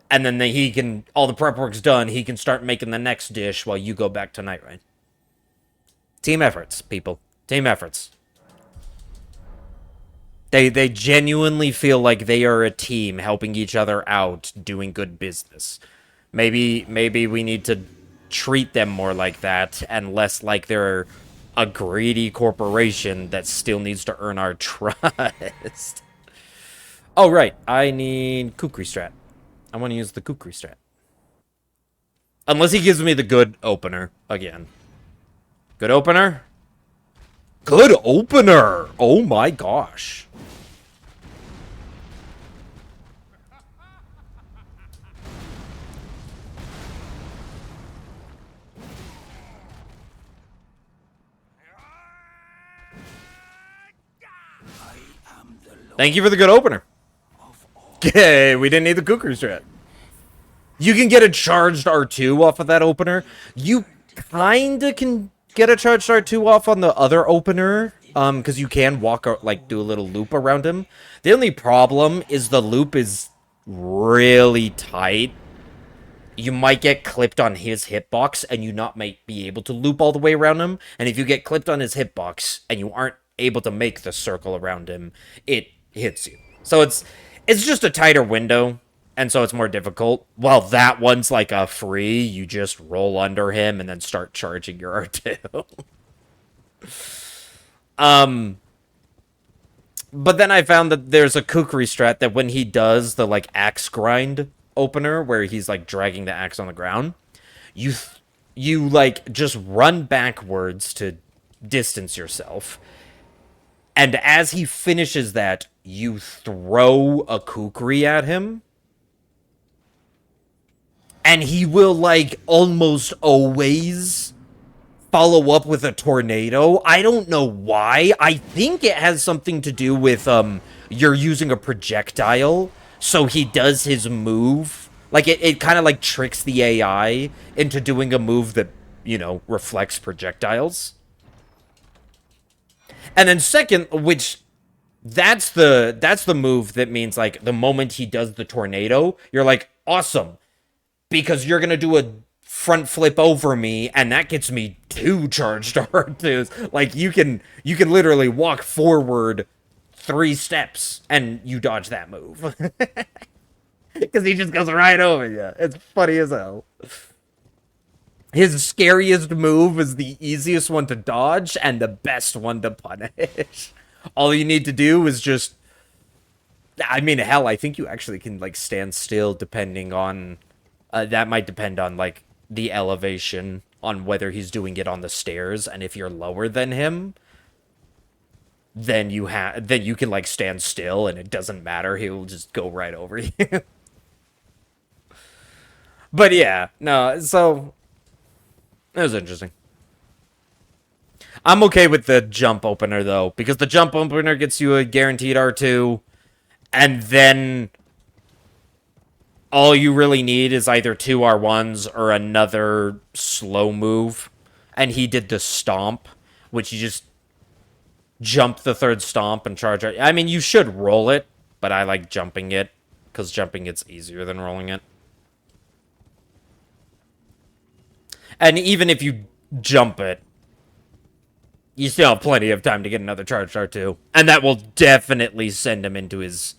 [SPEAKER 1] and then he can, all the prep work's done, he can start making the next dish while you go back to Night Rain. Team efforts, people. Team efforts. They genuinely feel like they are a team helping each other out, doing good business. Maybe we need to treat them more like that and less like they're a greedy corporation that still needs to earn our trust. Oh, right. I need Kukri strat. I want to use the Kukri strat. Unless he gives me the good opener again. Good opener? Good opener! Oh my gosh. Thank you for the good opener. Okay, we didn't need the Kukri strat. You can get a charged R2 off of that opener. You kinda can get a charged R2 off on the other opener because you can walk, like, do a little loop around him. The only problem is the loop is really tight. You might get clipped on his hitbox, and you not might be able to loop all the way around him. And if you get clipped on his hitbox, and you aren't able to make the circle around him, it hits you. So it's just a tighter window, and so it's more difficult. While that one's like a free, you just roll under him and then start charging your R2. But then I found that there's a kukri strat that when he does the, like, axe grind opener, where he's, like, dragging the axe on the ground, you like, just run backwards to distance yourself. And as he finishes that, you throw a kukri at him. And he will, like, almost always follow up with a tornado. I don't know why. I think it has something to do with you're using a projectile, so he does his move. Like, it kind of, like, tricks the AI into doing a move that, you know, reflects projectiles. And then second, which that's the move that means, like, the moment he does the tornado, you're like, awesome, because you're gonna do a front flip over me, and that gets me 2 charged R2s. Like, you can literally walk forward 3 steps and you dodge that move. Because he just goes right over you. It's funny as hell. His scariest move is the easiest one to dodge and the best one to punish. All you need to do is just... I mean, hell, I think you actually can, like, stand still depending on... that might depend on, like, the elevation, on whether he's doing it on the stairs, and if you're lower than him, then you can, like, stand still, and it doesn't matter, he'll just go right over you. But yeah, no, so it was interesting. I'm okay with the jump opener, though, because the jump opener gets you a guaranteed R2, and then all you really need is either 2 R1s or another slow move. And he did the stomp, which you just jump the 3rd stomp and charge it. I mean, you should roll it, but I like jumping it, because jumping it's easier than rolling it. And even if you jump it, you still have plenty of time to get another charged R2. And that will definitely send him into his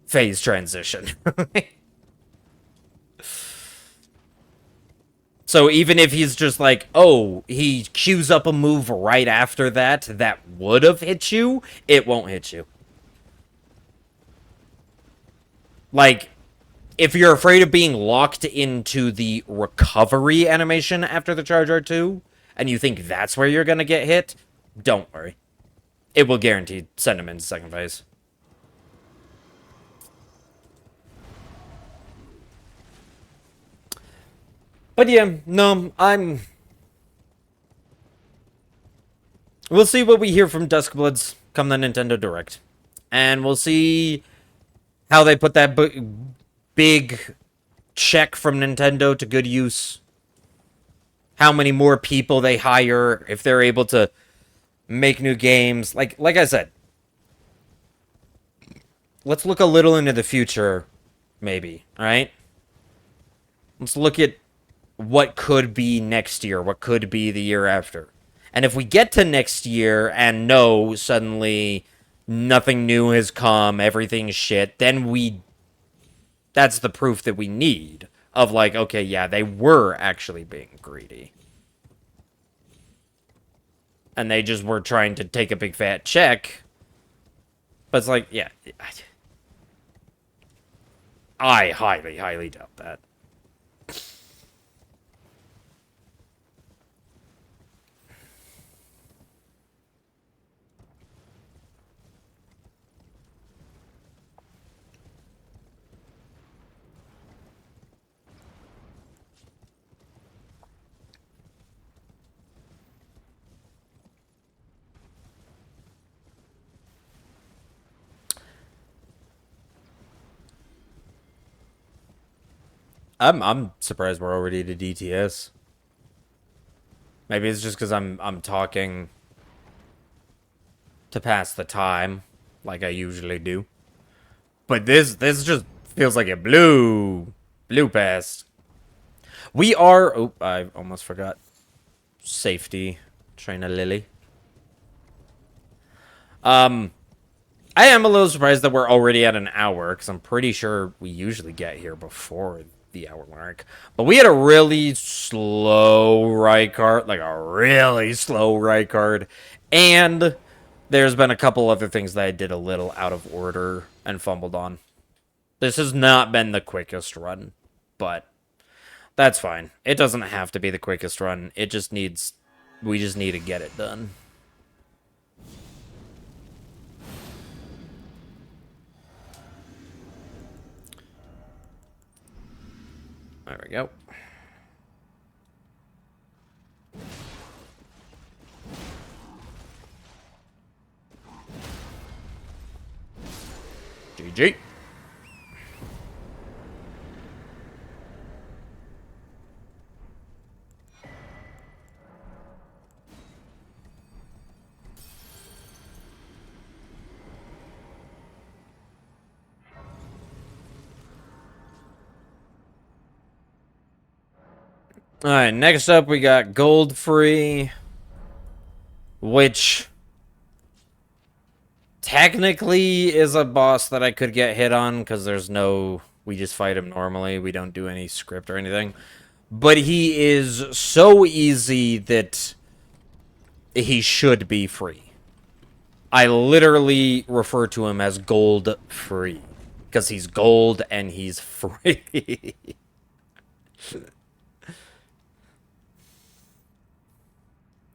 [SPEAKER 1] phase transition. So even if he's just like, oh, he queues up a move right after that that would have hit you, it won't hit you. Like, if you're afraid of being locked into the recovery animation after the charge R2, and you think that's where you're going to get hit, don't worry. It will guarantee send him into second phase. But yeah, no, we'll see what we hear from Duskbloods come the Nintendo Direct. And we'll see how they put that big check from Nintendo to good use. How many more people they hire, if they're able to make new games. Like I said, let's look a little into the future, maybe, alright? Let's look at what could be next year, what could be the year after. And if we get to next year and no, suddenly nothing new has come, everything's shit, then that's the proof that we need of, like, okay, yeah, they were actually being greedy. And they just were trying to take a big fat check. But it's like, yeah, I highly, highly doubt that. I'm surprised we're already to DTS. Maybe it's just because I'm talking to pass the time, like I usually do. But this just feels like a blew past. We are... Oh, I almost forgot. Safety. Trainer Lily. I am a little surprised that we're already at an hour, because I'm pretty sure we usually get here before the hour mark. But we had a really slow right card, like a really slow right card. And there's been a couple other things that I did a little out of order and fumbled on. This has not been the quickest run, but that's fine. It doesn't have to be the quickest run. It just needs... We just need to get it done. There we go. GG. Alright, next up we got Godfrey, which technically is a boss that I could get hit on, because there's no... We just fight him normally, we don't do any script or anything. But he is so easy that he should be free. I literally refer to him as gold free, because he's gold and he's free.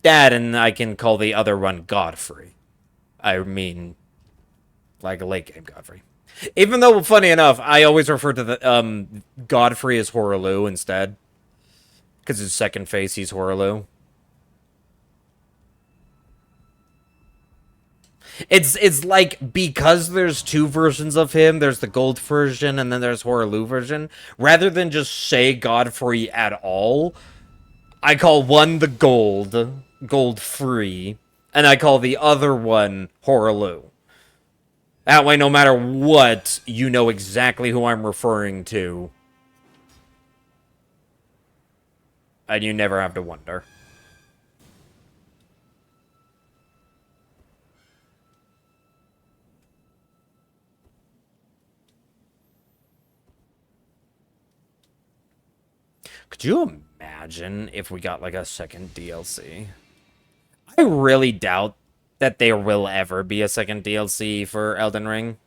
[SPEAKER 1] That, and I can call the other one Godfrey. I mean, like a late game Godfrey. Even though, funny enough, I always refer to the Godfrey as Horaloo instead. Because his second face, he's Horaloo. It's like, because there's two versions of him, there's the gold version and then there's Horaloo version. Rather than just say Godfrey at all, I call one the gold free, and I call the other one Horaloo. That way, no matter what, you know exactly who I'm referring to. And you never have to wonder. Could you imagine if we got, like, a second DLC? I really doubt that there will ever be a second DLC for Elden Ring.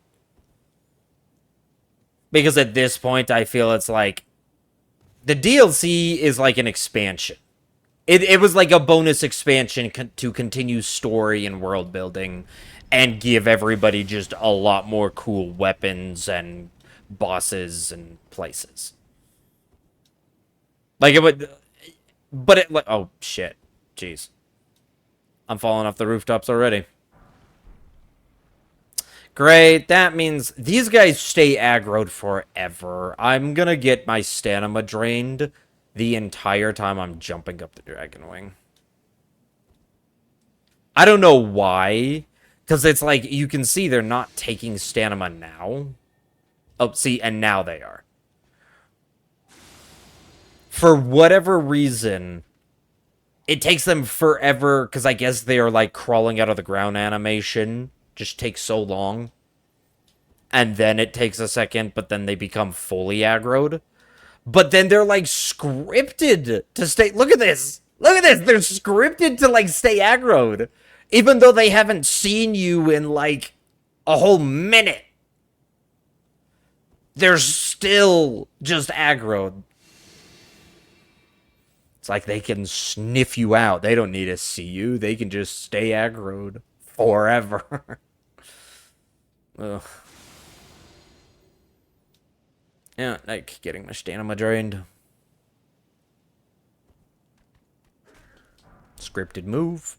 [SPEAKER 1] Because at this point, I feel it's like... The DLC is like an expansion. It was like a bonus expansion to continue story and world building. And give everybody just a lot more cool weapons and bosses and places. Like, it would... But it... Like, oh, shit. Jeez. I'm falling off the rooftops already. Great, that means these guys stay aggroed forever. I'm gonna get my stamina drained the entire time I'm jumping up the Dragon Wing. I don't know why, because it's like, you can see they're not taking stamina now. Oh, see, and now they are. For whatever reason, it takes them forever, because I guess they are, like, crawling out of the ground animation. Just takes so long. And then it takes a second, but then they become fully aggroed. But then they're, like, scripted to stay... Look at this! Look at this! They're scripted to, like, stay aggroed. Even though they haven't seen you in, like, a whole minute. They're still just aggroed. It's like they can sniff you out. They don't need to see you. They can just stay aggroed forever. Ugh. Yeah, like getting my stamina drained. Scripted move.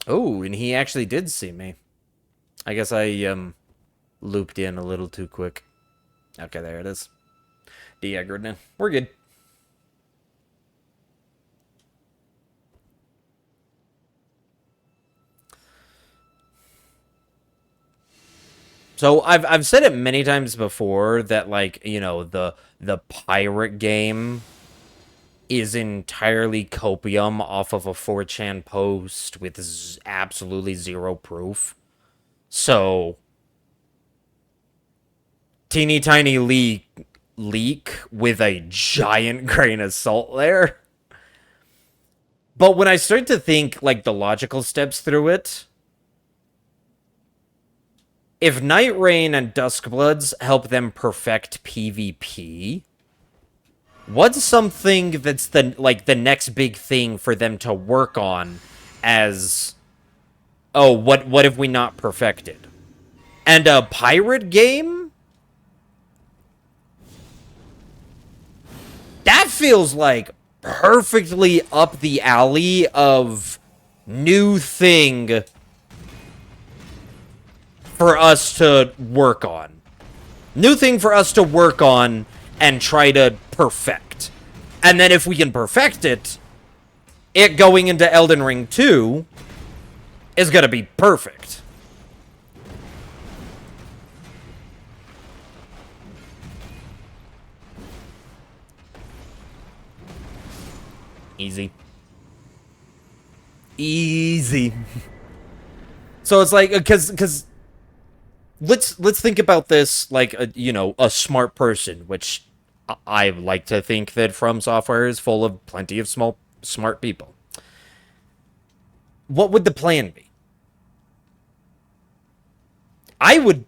[SPEAKER 1] Oh, and he actually did see me. I guess I looped in a little too quick. Okay, there it is. De-aggroed now. We're good. So I've said it many times before that, like, you know, the pirate game is entirely copium off of a 4chan post with absolutely zero proof. So teeny tiny leak with a giant grain of salt there. But when I start to think, like, the logical steps through it, if Night Rain and Duskbloods help them perfect PvP, what's something that's the next big thing for them to work on as, oh, what have we not perfected? And a pirate game? That feels like perfectly up the alley of new thing for us to work on. New thing for us to work on and try to perfect. And then if we can perfect it, it going into Elden Ring 2 is gonna be perfect. Easy. Easy. So it's like, because let's think about this like a smart person, which I like to think that From Software is full of plenty of smart people. What would the plan be? I would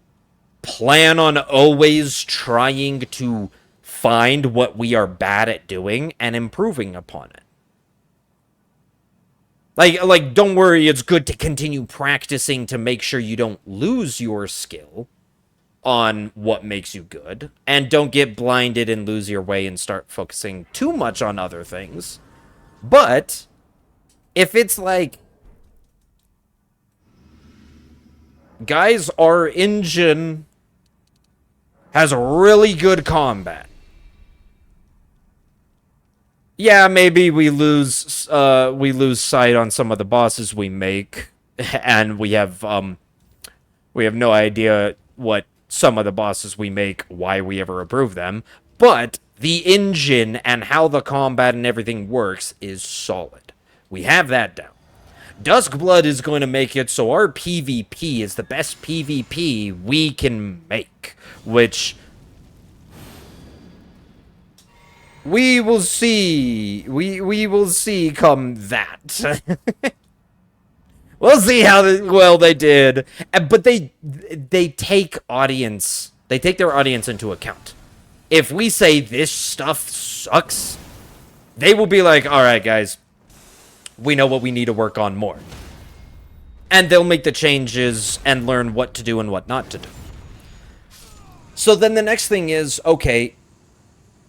[SPEAKER 1] plan on always trying to find what we are bad at doing and improving upon it. Like, don't worry, it's good to continue practicing to make sure you don't lose your skill on what makes you good. And don't get blinded and lose your way and start focusing too much on other things. But, if it's like, guys, our engine has really good combat. Yeah, maybe we lose sight on some of the bosses we make, and we have no idea what some of the bosses we make, why we ever approve them, but the engine and how the combat and everything works is solid. We have that down. Duskblood is going to make it so our PvP is the best PvP we can make, which we will see. We will see come that. We'll see how well they did. But they take audience. They take their audience into account. If we say this stuff sucks, they will be like, all right, guys, we know what we need to work on more. And they'll make the changes and learn what to do and what not to do. So then the next thing is, okay,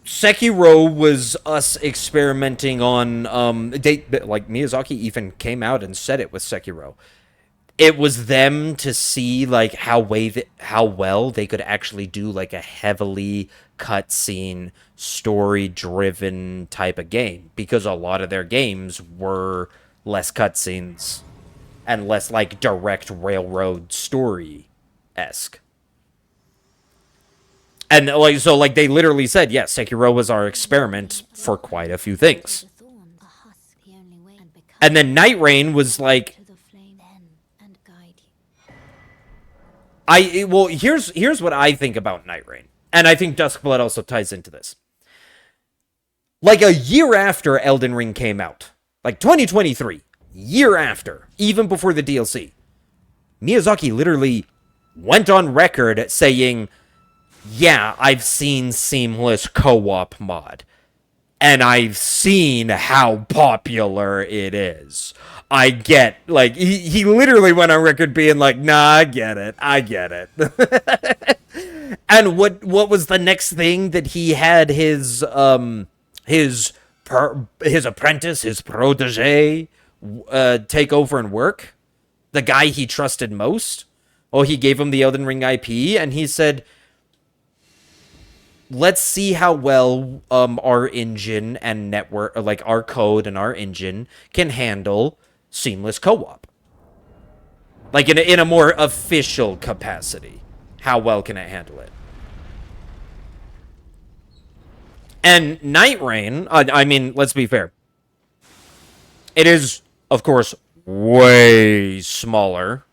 [SPEAKER 1] Sekiro was us experimenting on, like, Miyazaki even came out and said it with Sekiro. It was them to see, like, how well they could actually do, like, a heavily cutscene, story-driven type of game. Because a lot of their games were less cutscenes and less, like, direct railroad story-esque. And, like, so, like, they literally said, yes, Sekiro was our experiment for quite a few things. And then Night Rain was, like, well, here's what I think about Night Rain. And I think Duskblood also ties into this. Like, a year after Elden Ring came out, like, 2023, year after, even before the DLC, Miyazaki literally went on record saying, yeah, I've seen seamless co-op mod. And I've seen how popular it is. I get, like, he literally went on record being like, nah, I get it. And what was the next thing that he had his apprentice, his protege, take over and work? The guy he trusted most? Oh, he gave him the Elden Ring IP, and he said, let's see how well our engine and network, like our code and our engine, can handle seamless co-op. Like in a more official capacity. how well can it handle it. And Night Rain, I mean, let's be fair. It is, of course, way smaller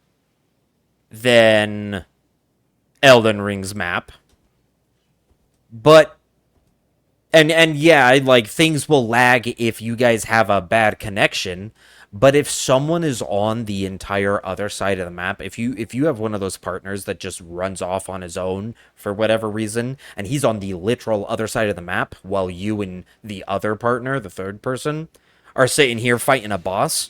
[SPEAKER 1] than Elden Ring's map. But and yeah, like things will lag if you guys have a bad connection, but if someone is on the entire other side of the map, if you have one of those partners that just runs off on his own for whatever reason and he's on the literal other side of the map while you and the other partner, the third person, are sitting here fighting a boss,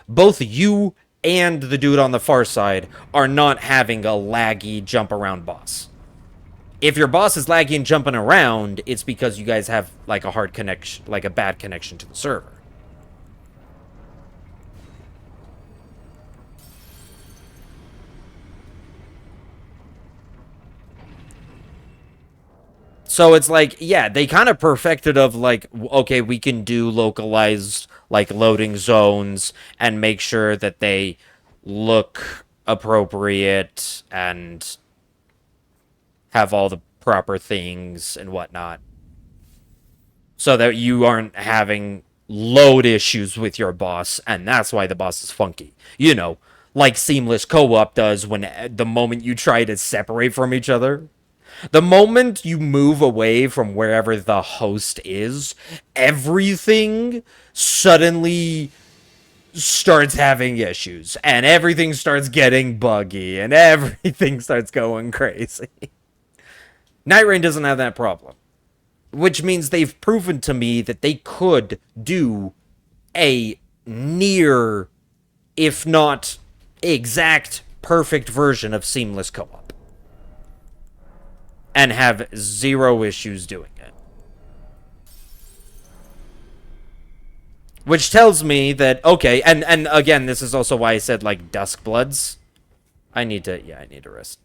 [SPEAKER 1] both you and the dude on the far side are not having a laggy jump around boss. If your boss is laggy and jumping around, it's because you guys have like a hard connection, like a bad connection to the server. So it's like, yeah, they kind of perfected of like, okay, we can do localized like loading zones and make sure that they look appropriate and have all the proper things and whatnot. So that you aren't having load issues with your boss, and that's why the boss is funky. You know, like seamless co-op does when the moment you try to separate from each other. The moment you move away from wherever the host is, everything suddenly starts having issues, and everything starts getting buggy, and everything starts going crazy. Night Rain doesn't have that problem, which means they've proven to me that they could do a near, if not exact, perfect version of seamless co-op. And have zero issues doing it. Which tells me that, okay, and again, this is also why I said, like, Duskbloods. I need to rest.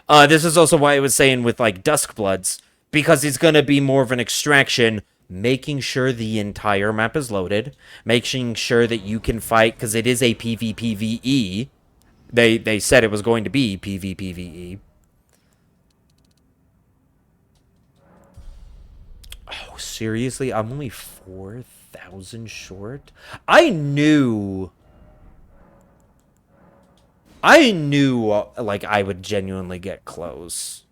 [SPEAKER 1] This is also why I was saying with, like, Duskbloods, because it's going to be more of an extraction, making sure the entire map is loaded, making sure that you can fight, because it is a PvPvE. They said it was going to be PvPvE. Oh, seriously? I'm only 4,000 short? I knew, like, I would genuinely get close.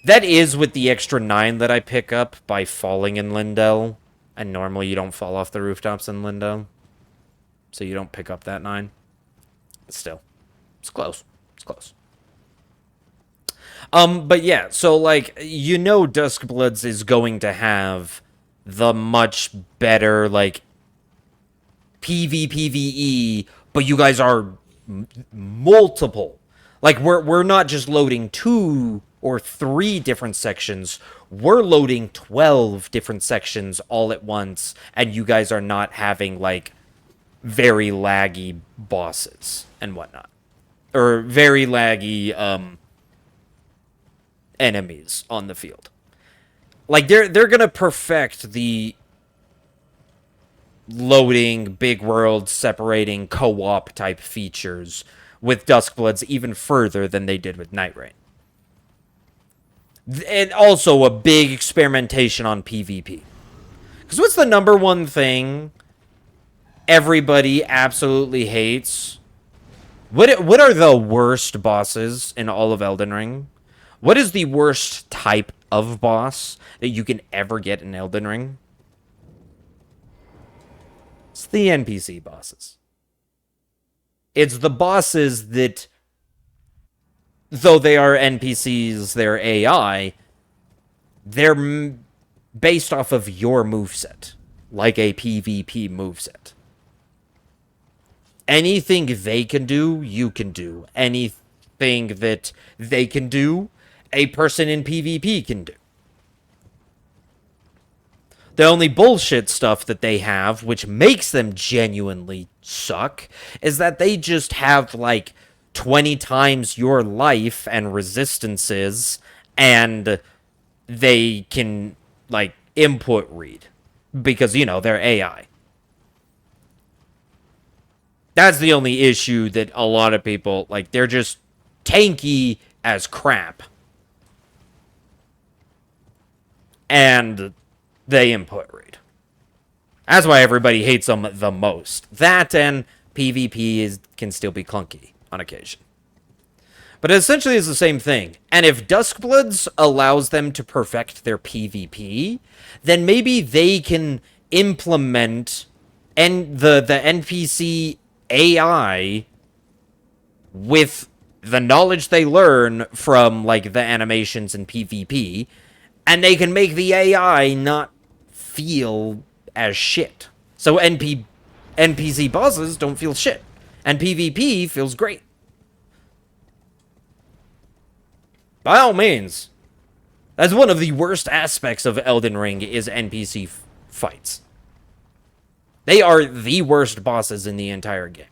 [SPEAKER 1] That is with the extra 9 that I pick up by falling in Lindell. And normally you don't fall off the rooftops in Lindell. So you don't pick up that 9. But still, it's close. It's close. But yeah, so, like, you know Duskbloods is going to have the much better, like, PvPvE, but you guys are multiple. Like, we're not just loading 2 or 3 different sections. We're loading 12 different sections all at once, and you guys are not having, like, very laggy bosses and whatnot. Or very laggy, enemies on the field. Like, they're gonna perfect the loading, big world, separating, co-op type features with Duskbloods even further than they did with Night Rain. And also a big experimentation on PvP. Because what's the number one thing everybody absolutely hates? What are the worst bosses in all of Elden Ring? What is the worst type of boss that you can ever get in Elden Ring? It's the NPC bosses. It's the bosses that, though they are NPCs, they're AI, they're based off of your moveset, like a PvP moveset. Anything they can do, you can do. Anything that they can do, a person in PvP can do. The only bullshit stuff that they have, which makes them genuinely suck, is that they just have, like, 20 times your life and resistances, and they can, like, input read. Because, you know, they're AI. That's the only issue that a lot of people, like, they're just tanky as crap. And they input rate. That's why everybody hates them the most. That and PvP can still be clunky on occasion. But it essentially is the same thing. And if Duskbloods allows them to perfect their PvP, then maybe they can implement the NPC AI with the knowledge they learn from, like, the animations and PvP, and they can make the AI not feel as shit. So NPC bosses don't feel shit, and PvP feels great. By all means. That's one of the worst aspects of Elden Ring is NPC fights. They are the worst bosses in the entire game.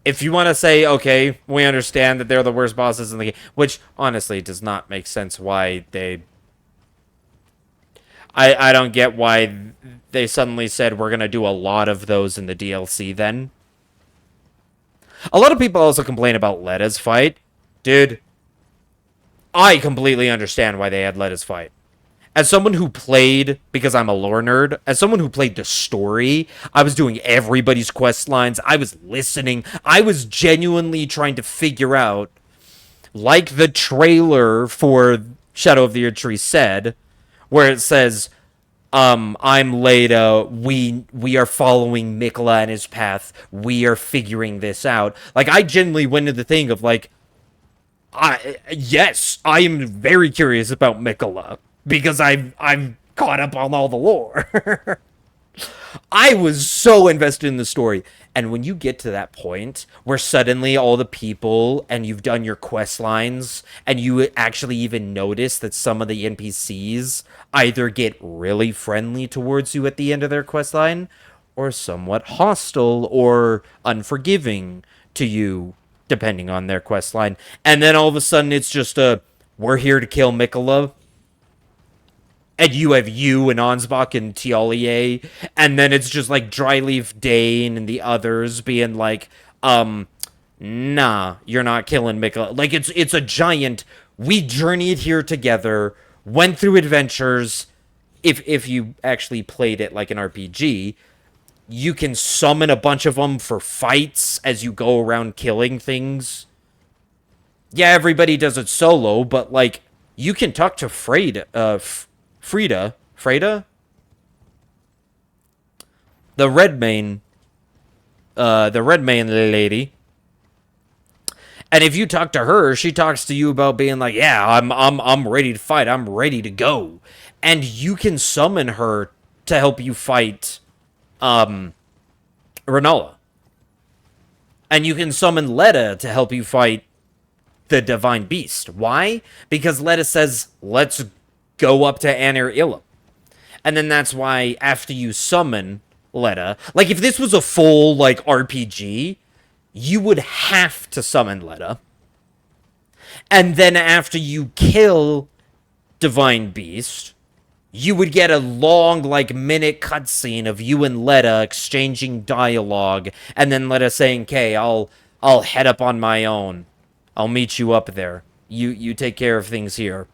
[SPEAKER 1] If you want to say, okay, we understand that they're the worst bosses in the game, which honestly does not make sense why they... I don't get why they suddenly said we're going to do a lot of those in the DLC then. A lot of people also complain about Letta's fight. Dude, I completely understand why they had Letta's fight. As someone who played, because I'm a lore nerd, as someone who played the story, I was doing everybody's quest lines. I was listening. I was genuinely trying to figure out, like the trailer for Shadow of the Erdtree said, where it says, I'm Leda, we are following Mikola and his path, we are figuring this out. Like, I genuinely went into the thing of, like, yes, I am very curious about Mikola, because I'm caught up on all the lore. I was so invested in the story. And when you get to that point where suddenly all the people and you've done your quest lines and you actually even notice that some of the NPCs either get really friendly towards you at the end of their quest line or somewhat hostile or unforgiving to you, depending on their quest line. And then all of a sudden it's just we're here to kill Mikola. And you have you and Ansbach and Tialier, and then it's just like Dryleaf Dane and the others being like, nah, you're not killing Mikola. Like, it's a giant, we journeyed here together, went through adventures. If you actually played it like an RPG, you can summon a bunch of them for fights as you go around killing things. Yeah, everybody does it solo, but, like, you can talk to Frida, the red mane lady. And if you talk to her, she talks to you about being like, yeah, I'm ready to fight. I'm ready to go. And you can summon her to help you fight Rennala. And you can summon Letta to help you fight the Divine Beast. Why? Because Letta says, let's go up to Anir Ilum. And then that's why after you summon Letta, like, if this was a full, like, RPG, you would have to summon Letta. And then after you kill Divine Beast, you would get a long, like, minute cutscene of you and Letta exchanging dialogue, and then Letta saying, okay, I'll head up on my own. I'll meet you up there. You take care of things here.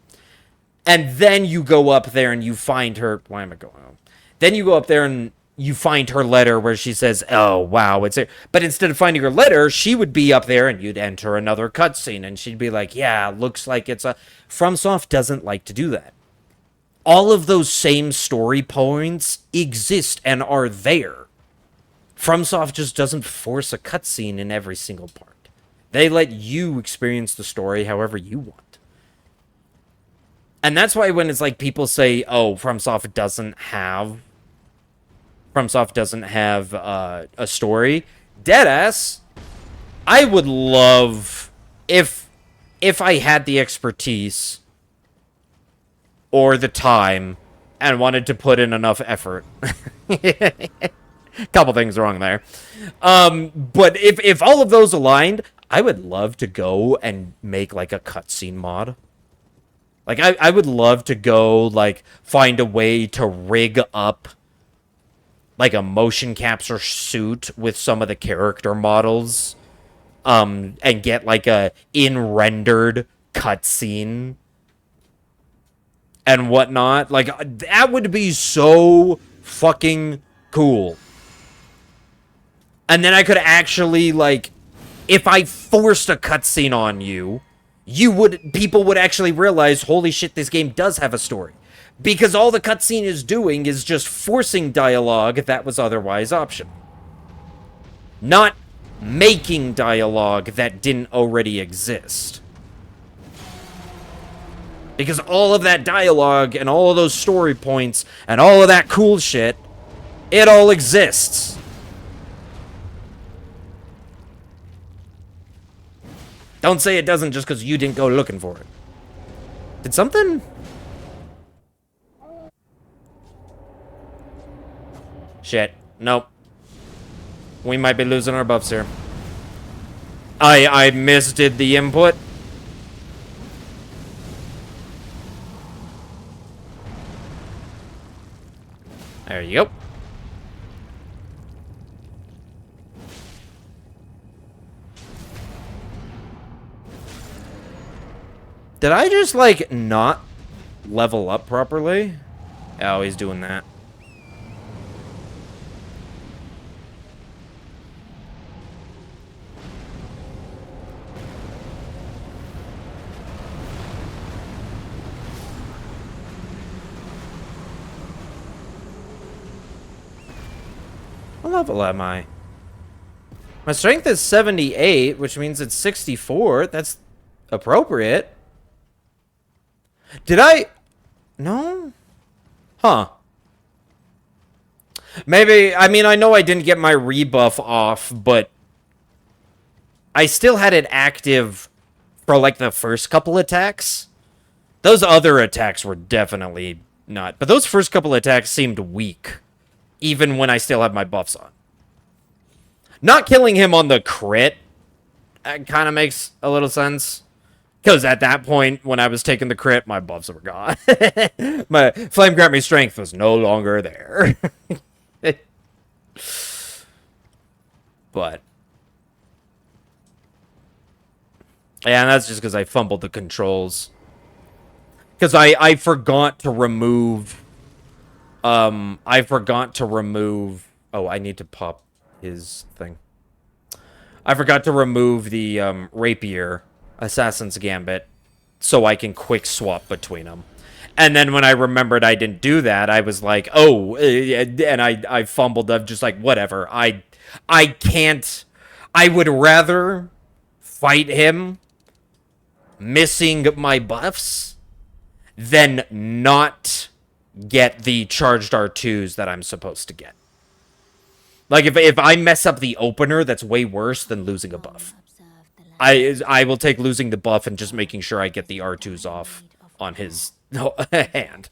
[SPEAKER 1] And then you go up there and you find her... Why am I going on? Then you go up there and you find her letter where she says, oh, wow, it's... But instead of finding her letter, she would be up there and you'd enter another cutscene. And she'd be like, yeah, looks like it's a... FromSoft doesn't like to do that. All of those same story points exist and are there. FromSoft just doesn't force a cutscene in every single part. They let you experience the story however you want. And that's why when it's like people say, oh, FromSoft doesn't have a story, deadass, I would love if I had the expertise or the time and wanted to put in enough effort. Couple things wrong there. But if all of those aligned, I would love to go and make like a cutscene mod. Like, I would love to go, like, find a way to rig up like a motion capture suit with some of the character models, and get like a in-rendered cutscene and whatnot. Like, that would be so fucking cool. And then I could actually, like, if I forced a cutscene on you, people would actually realize, holy shit, this game does have a story. Because all the cutscene is doing is just forcing dialogue that was otherwise optional. Not making dialogue that didn't already exist. Because all of that dialogue and all of those story points and all of that cool shit, it all exists. Don't say it doesn't just because you didn't go looking for it. Did something? Shit. Nope. We might be losing our buffs here. I misdid the input. There you go. Did I just, like, not level up properly? Oh, he's doing that. What level am I? My strength is 78, which means it's 64. That's appropriate. Did I? No? Huh. Maybe, I mean, I know I didn't get my rebuff off, but I still had it active for, like, the first couple attacks. Those other attacks were definitely not. But those first couple attacks seemed weak, even when I still had my buffs on. Not killing him on the crit kind of makes a little sense. Because at that point, when I was taking the crit, my buffs were gone. My Flame Grant Me Strength was no longer there. But yeah, and that's just because I fumbled the controls. Because I forgot to remove... I forgot to remove... Oh, I need to pop his thing. I forgot to remove the Rapier Assassin's Gambit so I can quick swap between them. And then when I remembered I didn't do that, I was like, oh, and I fumbled. I'm just like, whatever. I can't... I would rather fight him missing my buffs than not get the charged R2s that I'm supposed to get. Like, if I mess up the opener, that's way worse than losing a buff. I will take losing the buff and just making sure I get the R2s off on his hand.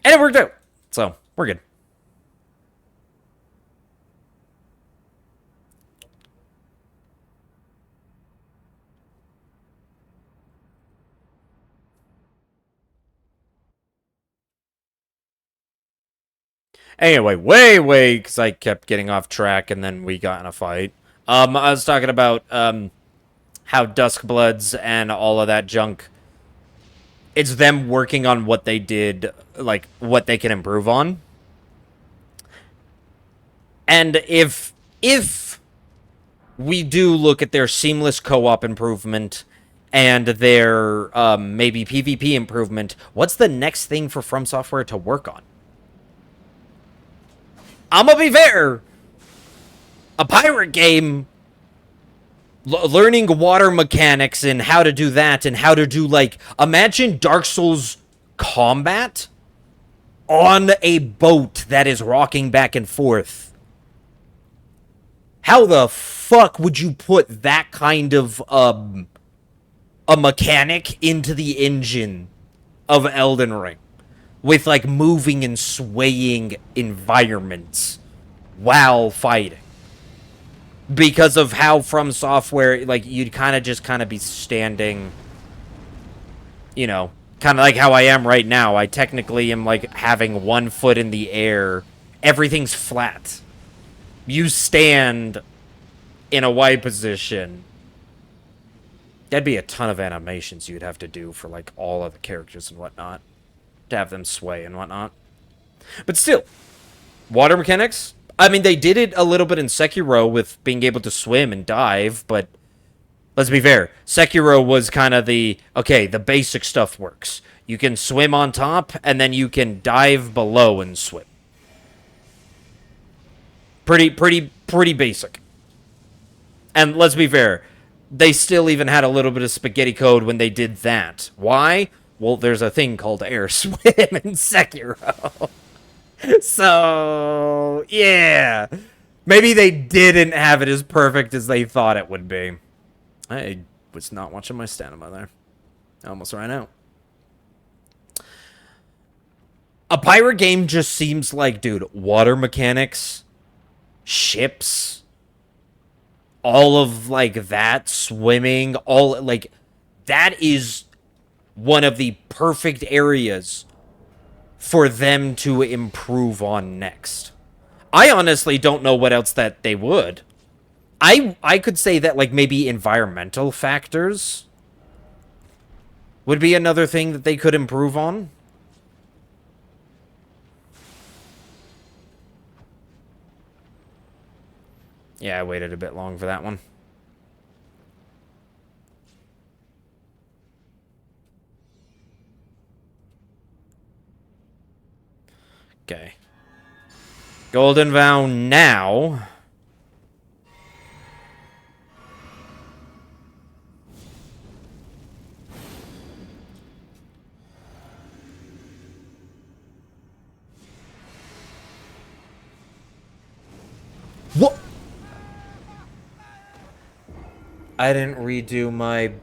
[SPEAKER 1] And it worked out. So, we're good. Anyway, way, because I kept getting off track and then we got in a fight. I was talking about how Duskbloods and all of that junk, it's them working on what they did, like, what they can improve on. And if we do look at their seamless co-op improvement and their maybe PvP improvement, what's the next thing for From Software to work on? I'm gonna be fair. A pirate game, learning water mechanics and how to do that and how to do, like, imagine Dark Souls combat on a boat that is rocking back and forth. How the fuck would you put that kind of a mechanic into the engine of Elden Ring? With, like, moving and swaying environments while fighting. Because of how From Software, like, you'd kind of be standing, you know, Kind of like how I am right now. I technically am like having 1 foot in the air. Everything's flat. You stand in a Y position. That'd be a ton of animations you'd have to do for like all of the characters and whatnot. To have them sway and whatnot. But still, water mechanics? I mean, they did it a little bit in Sekiro with being able to swim and dive, but let's be fair. Sekiro was kind of the, okay, the basic stuff works. You can swim on top, and then you can dive below and swim. Pretty basic. And let's be fair, they still even had a little bit of spaghetti code when they did that. Why? Well, there's a thing called air swim in Sekiro. So, yeah. Maybe they didn't have it as perfect as they thought it would be. I was not watching my stamina there. I almost ran out. A pirate game just seems like, dude, water mechanics, ships, all of, like, that, swimming, all, like, that is one of the perfect areas for them to improve on next. I honestly don't know what else that they would. I could say that, like, maybe environmental factors would be another thing that they could improve on. Yeah, I waited a bit long for that one. Okay. Golden Vow now. What? I didn't redo my...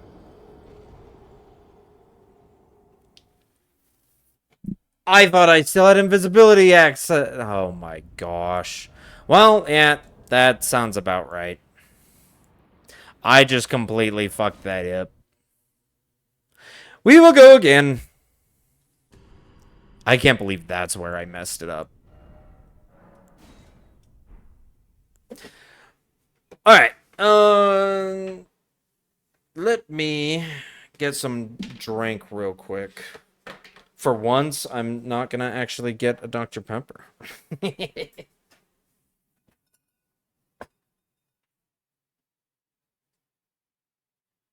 [SPEAKER 1] I thought I still had invisibility access. Oh my gosh. Well, yeah, that sounds about right. I just completely fucked that up. We will go again. I can't believe that's where I messed it up. Alright. Let me get some drink real quick. For once, I'm not gonna actually get a Dr. Pepper.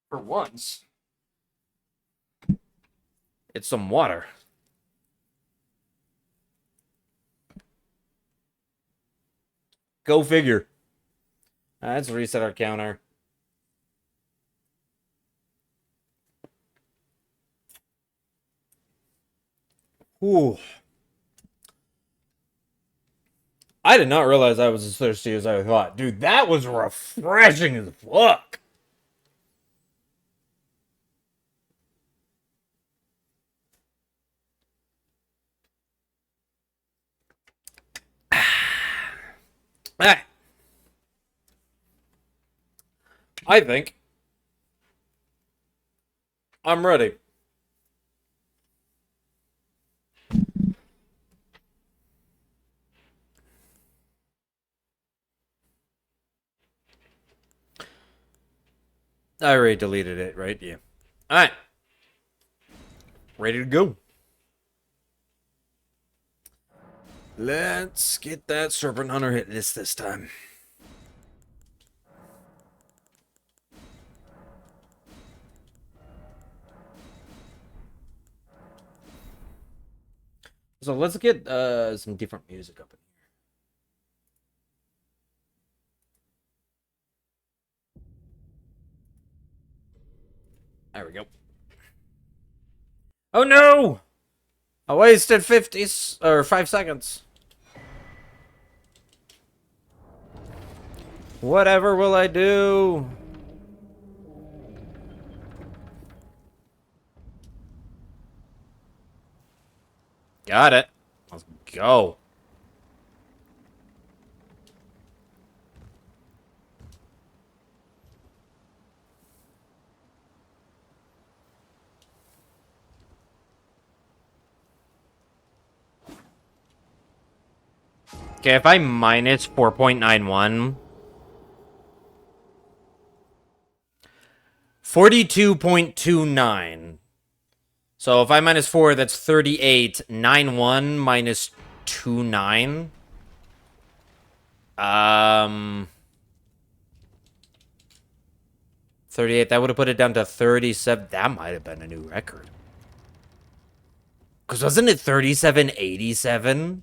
[SPEAKER 1] For once. It's some water. Go figure. Let's reset our counter. Ooh. I did not realize I was as thirsty as I thought. Dude, that was refreshing as fuck. Alright. I think I'm ready. I already deleted it, right? Yeah. Alright. Ready to go. Let's get that Serpent Hunter Hitless this time. So let's get some different music up in here. There we go. Oh no! I wasted 5 seconds. Whatever will I do? Got it. Let's go. Okay, if I minus 4.91... 42.29. So if I minus 4, that's 38. 91 minus 29. 38. That would have put it down to 37. That might have been a new record. Because wasn't it 37.87?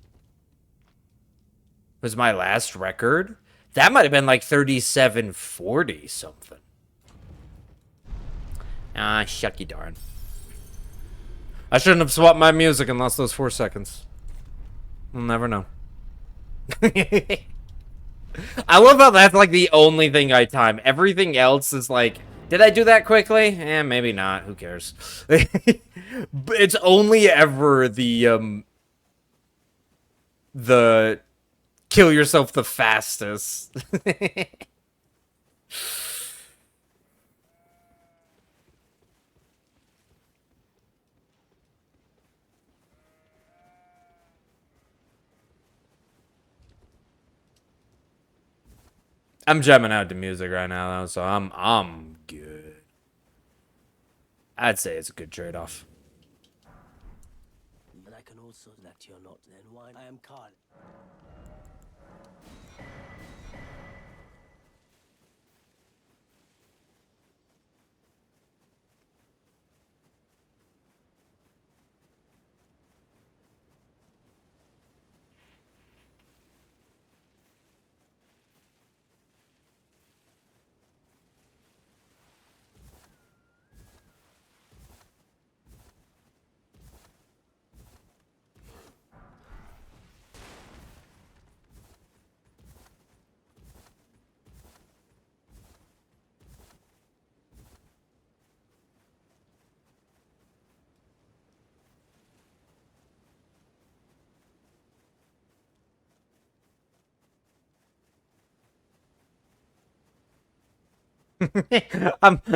[SPEAKER 1] Was my last record? That might have been like 37.40 something. Ah, shucky darn. I shouldn't have swapped my music and lost those 4 seconds. We'll never know. I love how that's like the only thing I time. Everything else is like, did I do that quickly? Eh, maybe not. Who cares? It's only ever the kill yourself the fastest. I'm jamming out to music right now, though, so I'm good. I'd say it's a good trade-off.
[SPEAKER 2] And I can also that you're not then why I am Carl.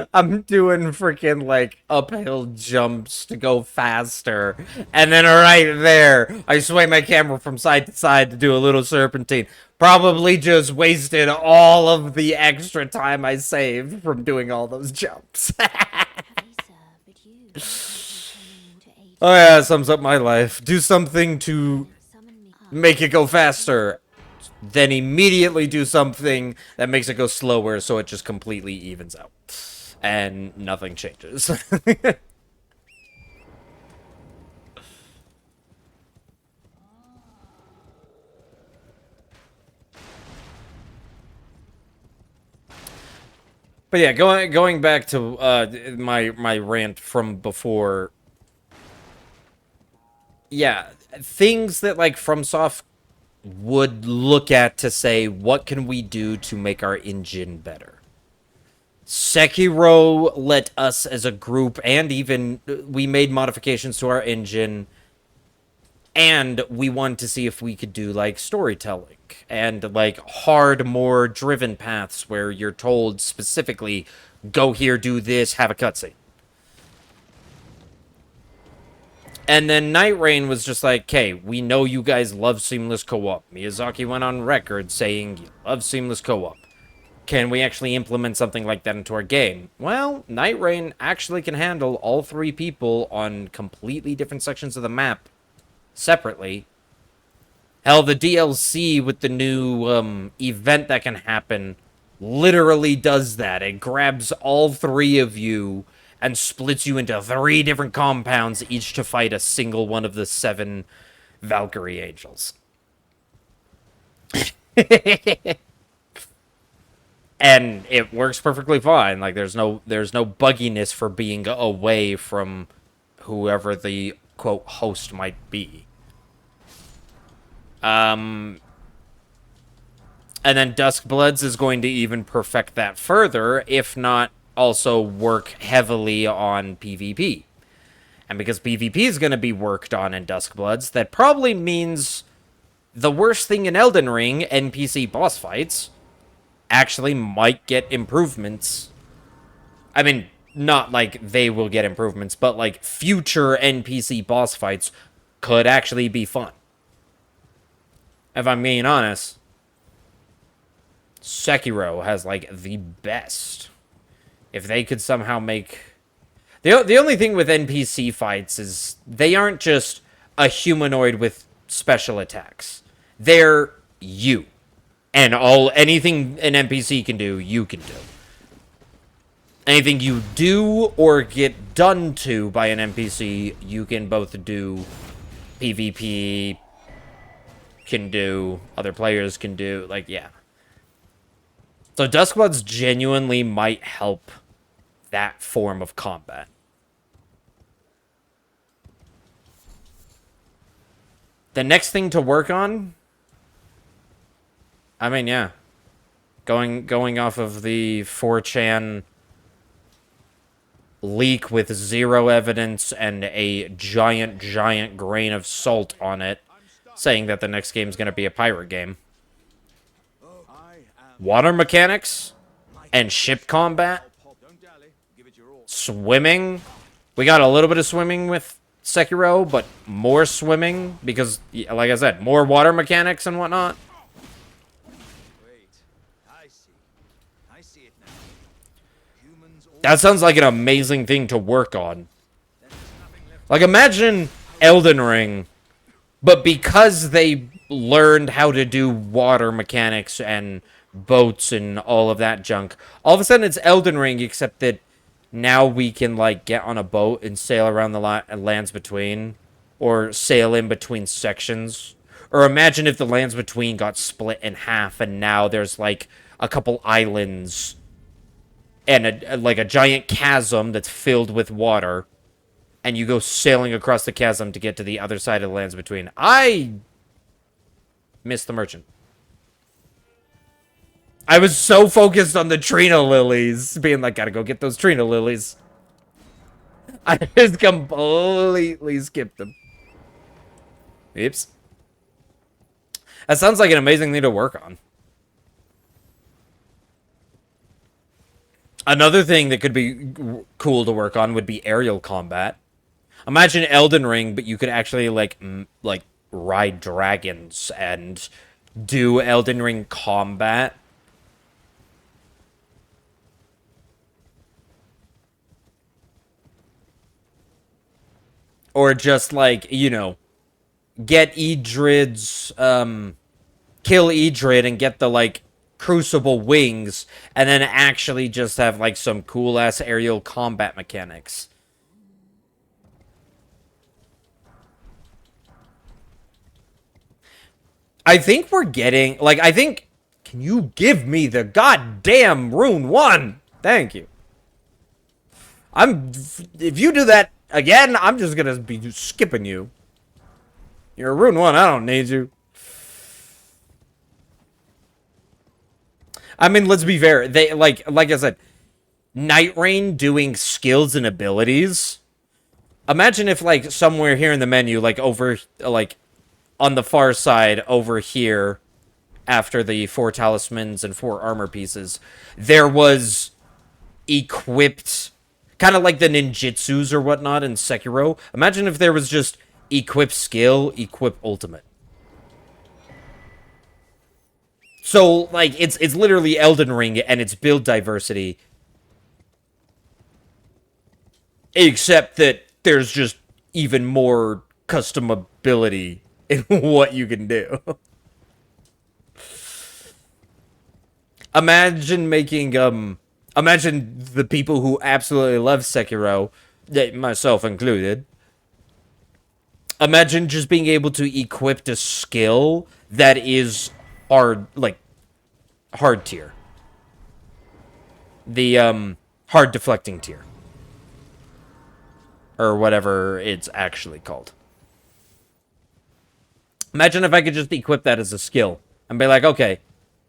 [SPEAKER 1] I'm doing freaking like uphill jumps to go faster, and then right there, I sway my camera from side to side to do a little serpentine. Probably just wasted all of the extra time I saved from doing all those jumps. Oh yeah, sums up my life. Do something to make it go faster, then immediately do something that makes it go slower, so it just completely evens out. And nothing changes. But yeah, going back to my rant from before. Yeah, things that like FromSoft would look at to say, what can we do to make our engine better? Sekiro let us as a group, and even we made modifications to our engine, and we wanted to see if we could do like storytelling and like hard, more driven paths where you're told specifically, go here, do this, have a cutscene. And then Night Rain was just like, okay, we know you guys love seamless co-op. Miyazaki went on record saying you love seamless co-op. Can we actually implement something like that into our game? Well, Night Rain actually can handle all 3 people on completely different sections of the map separately. Hell, the DLC with the new event that can happen literally does that. It grabs all 3 of you and splits you into 3 different compounds, each to fight a single one of the 7 Valkyrie angels. And it works perfectly fine. Like there's no bugginess for being away from whoever the quote host might be. And then Duskbloods is going to even perfect that further, if not also work heavily on PvP. And because PvP is going to be worked on in Duskbloods, that probably means the worst thing in Elden Ring, NPC boss fights, actually might get improvements. I mean, not like they will get improvements, but like future NPC boss fights could actually be fun. If I'm being honest, Sekiro has, like, the best. If they could somehow make... The only thing with NPC fights is they aren't just a humanoid with special attacks. They're you. And anything an NPC can do, you can do. Anything you do or get done to by an NPC, you can both do. PvP can do. Other players can do. Like, yeah. So Duskbloods genuinely might help that form of combat. The next thing to work on... I mean, yeah. Going off of the 4chan leak with zero evidence and a giant grain of salt on it, saying that the next game is going to be a pirate game. Water mechanics and ship combat. Swimming. We got a little bit of swimming with Sekiro, but more swimming because, like I said, more water mechanics and whatnot. That sounds like an amazing thing to work on. Like, imagine Elden Ring, but because they learned how to do water mechanics and boats and all of that junk, all of a sudden it's Elden Ring, except that now we can, like, get on a boat and sail around the lands between, or sail in between sections. Or imagine if the lands between got split in half and now there's, like, a couple islands and a giant chasm that's filled with water, and you go sailing across the chasm to get to the other side of the lands between. I miss the merchant. I was so focused on the Trina lilies, being like, gotta go get those Trina lilies. I just completely skipped them. Oops. That sounds like an amazing thing to work on. Another thing that could be cool to work on would be aerial combat. Imagine Elden Ring, but you could actually, like ride dragons and do Elden Ring combat. Or just, like, you know, get Idrid's, kill Idrid and get the, like, Crucible wings, and then actually just have, like, some cool-ass aerial combat mechanics. I think we're getting, like, I think... Can you give me the goddamn Rune 1? Thank you. If you do that again, I'm just gonna be skipping you. You're a Rune 1, I don't need you. I mean, let's be fair. They, like I said, Night Rain doing skills and abilities. Imagine if, like, somewhere here in the menu, like, over, like, on the far side, over here, after the 4 talismans and 4 armor pieces, there was equipped, kind of like the ninjutsus or whatnot in Sekiro. Imagine if there was just equip skill, equip ultimate. So, like, it's literally Elden Ring and it's build diversity. Except that there's just even more customability in what you can do. Imagine making, imagine the people who absolutely love Sekiro, myself included. Imagine just being able to equip a skill that is hard, like, hard tier. The, hard deflecting tier. Or whatever it's actually called. Imagine if I could just equip that as a skill. And be like, okay,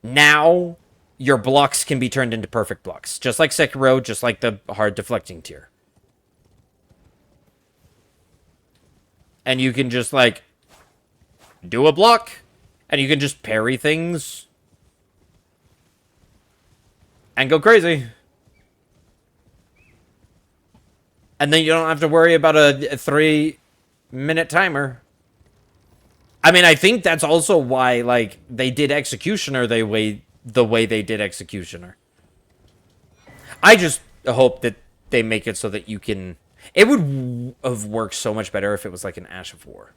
[SPEAKER 1] now your blocks can be turned into perfect blocks. Just like Sekiro, just like the hard deflecting tier. And you can just, like, do a block. And you can just parry things. And go crazy. And then you don't have to worry about a 3-minute timer. I mean, I think that's also why, like, they did Executioner the way they did Executioner. I just hope that they make it so that you can... It would have worked so much better if it was like an Ash of War.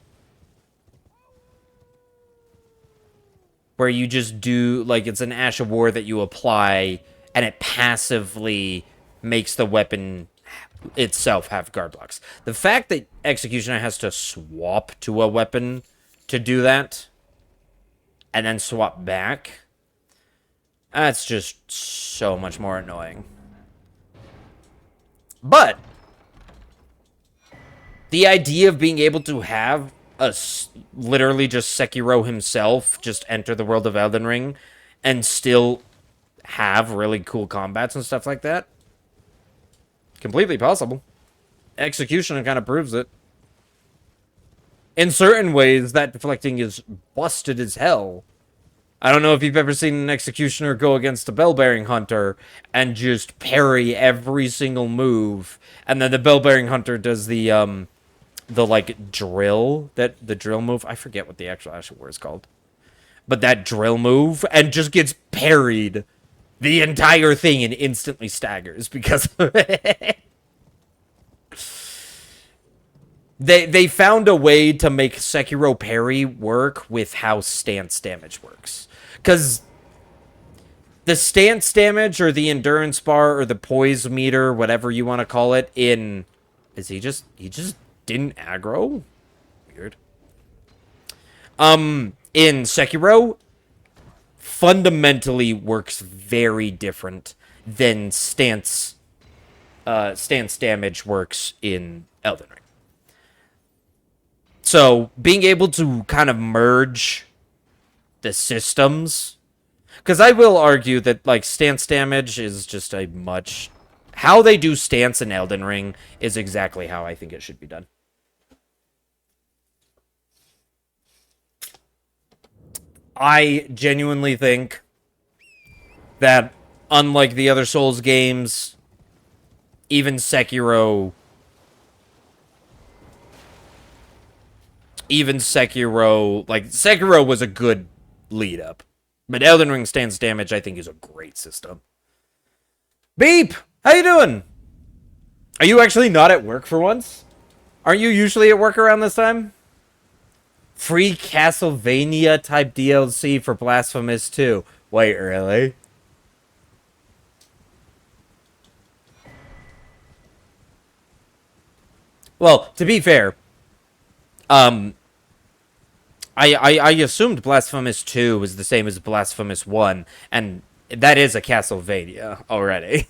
[SPEAKER 1] Where you just do, like, it's an Ash of War that you apply, and it passively makes the weapon itself have guard blocks. The fact that Executioner has to swap to a weapon to do that, and then swap back, that's just so much more annoying. But the idea of being able to have literally just Sekiro himself just enter the world of Elden Ring and still have really cool combats and stuff like that, completely possible. Executioner kind of proves it. In certain ways, that deflecting is busted as hell. I don't know if you've ever seen an Executioner go against a Bell-Bearing Hunter and just parry every single move, and then the Bell-Bearing Hunter does the like drill, the drill move. I forget what the actual Ash of War is called, but that drill move, and just gets parried the entire thing and instantly staggers because of it. They found a way to make Sekiro parry work with how stance damage works. Because the stance damage, or the endurance bar, or the poise meter, whatever you want to call it, he just didn't aggro? Weird. In Sekiro, fundamentally works very different than stance damage works in Elden Ring. So, being able to kind of merge the systems... Because I will argue that, like, stance damage is just a much... How they do stance in Elden Ring is exactly how I think it should be done. I genuinely think that, unlike the other Souls games, even Sekiro... Like, Sekiro was a good lead-up. But Elden Ring stance damage, I think, is a great system. Beep! How you doing? Are you actually not at work for once? Aren't you usually at work around this time? Free Castlevania-type DLC for Blasphemous 2. Wait, really? Well, to be fair... I assumed Blasphemous 2 was the same as Blasphemous 1, and that is a Castlevania already.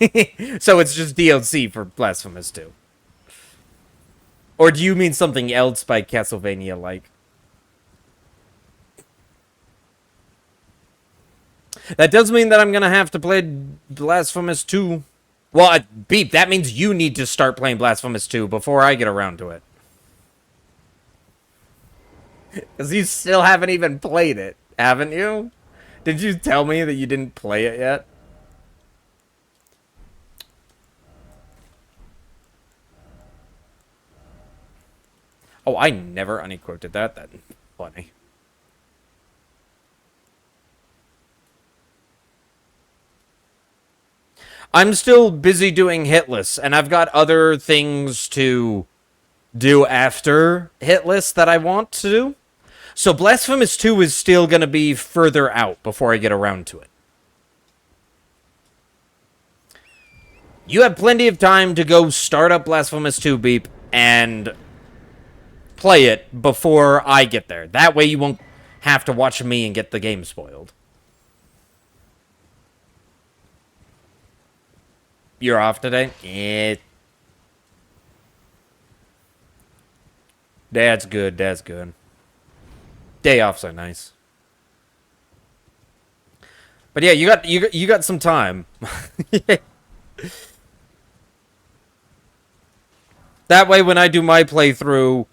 [SPEAKER 1] So it's just DLC for Blasphemous 2. Or do you mean something else by Castlevania-like? That does mean that I'm gonna have to play Blasphemous 2. Well, Beep, that means you need to start playing Blasphemous 2 before I get around to it. Because you still haven't even played it, haven't you? Did you tell me that you didn't play it yet? Oh, I never unquoted that then. Funny. I'm still busy doing Hitless, and I've got other things to do after Hitless that I want to do. So Blasphemous 2 is still going to be further out before I get around to it. You have plenty of time to go start up Blasphemous 2, Beep, and play it before I get there. That way you won't have to watch me and get the game spoiled. You're off today? That's good, that's good. Day offs are nice. But yeah, you got some time. That way when I do my playthrough,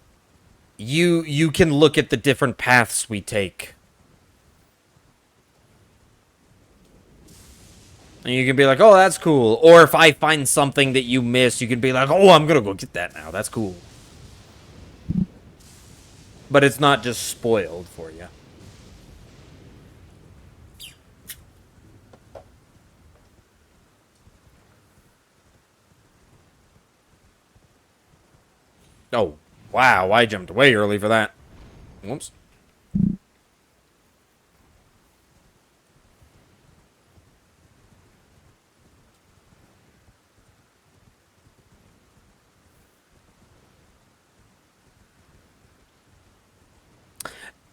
[SPEAKER 1] you can look at the different paths we take. And you can be like, oh, that's cool. Or if I find something that you missed, you can be like, oh, I'm gonna go get that now. That's cool. but it's not just spoiled for you. Oh, wow, I jumped way early for that. Whoops.